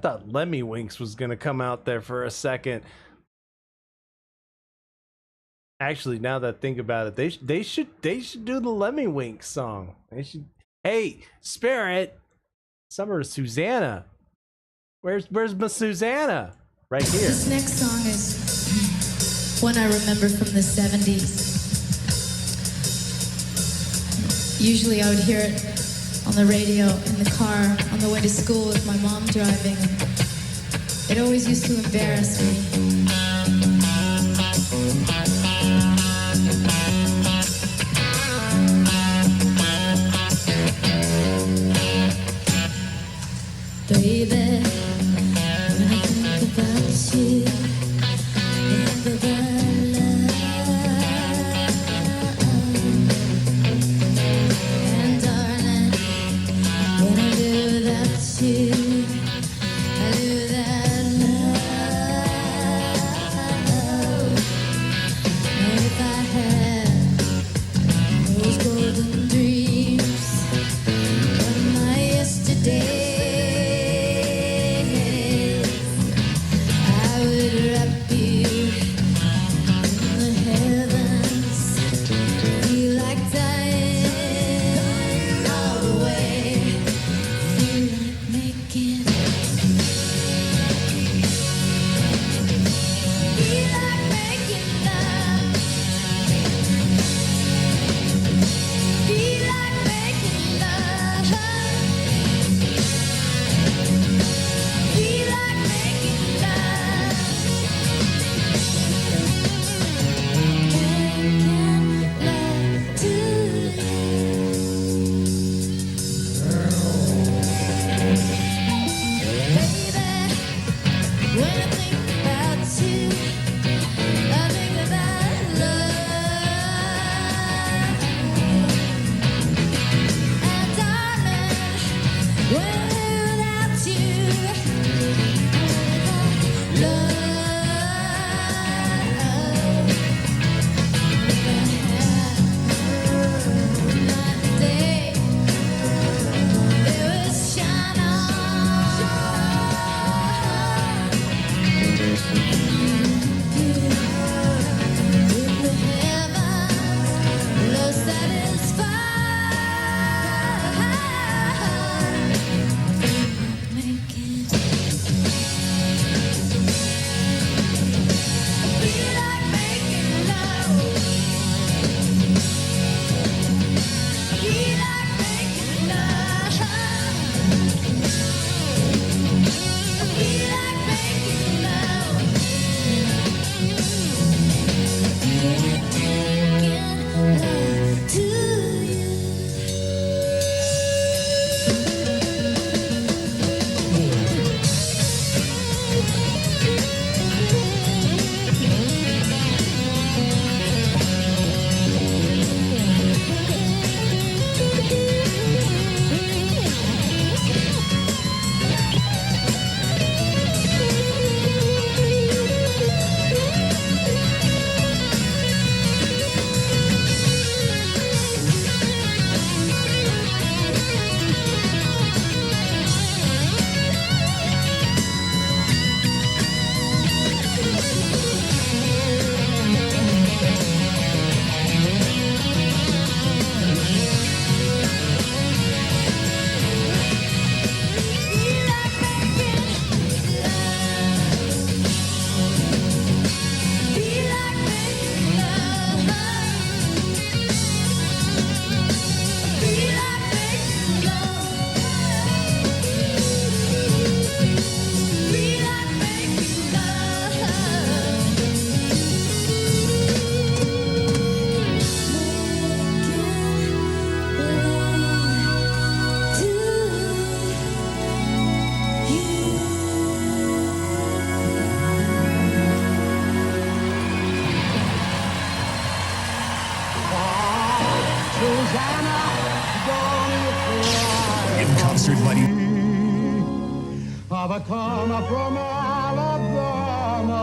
thought Lemmy Winks was gonna come out there for a second. Actually, now that I think about it, they should do the Lemmy Winks song. They should. Hey, Spirit, Summer to Susanna. Where's Miss Susanna? Right here. This next song is one I remember from the 70s. Usually I would hear it on the radio in the car on the way to school with my mom driving. It always used to embarrass me. Baby, when I think about you, I think about love. And darling, when I do without you, I do without love. And if I had those golden dreams of my yesterday, In concert, buddy. I've come from Alabama.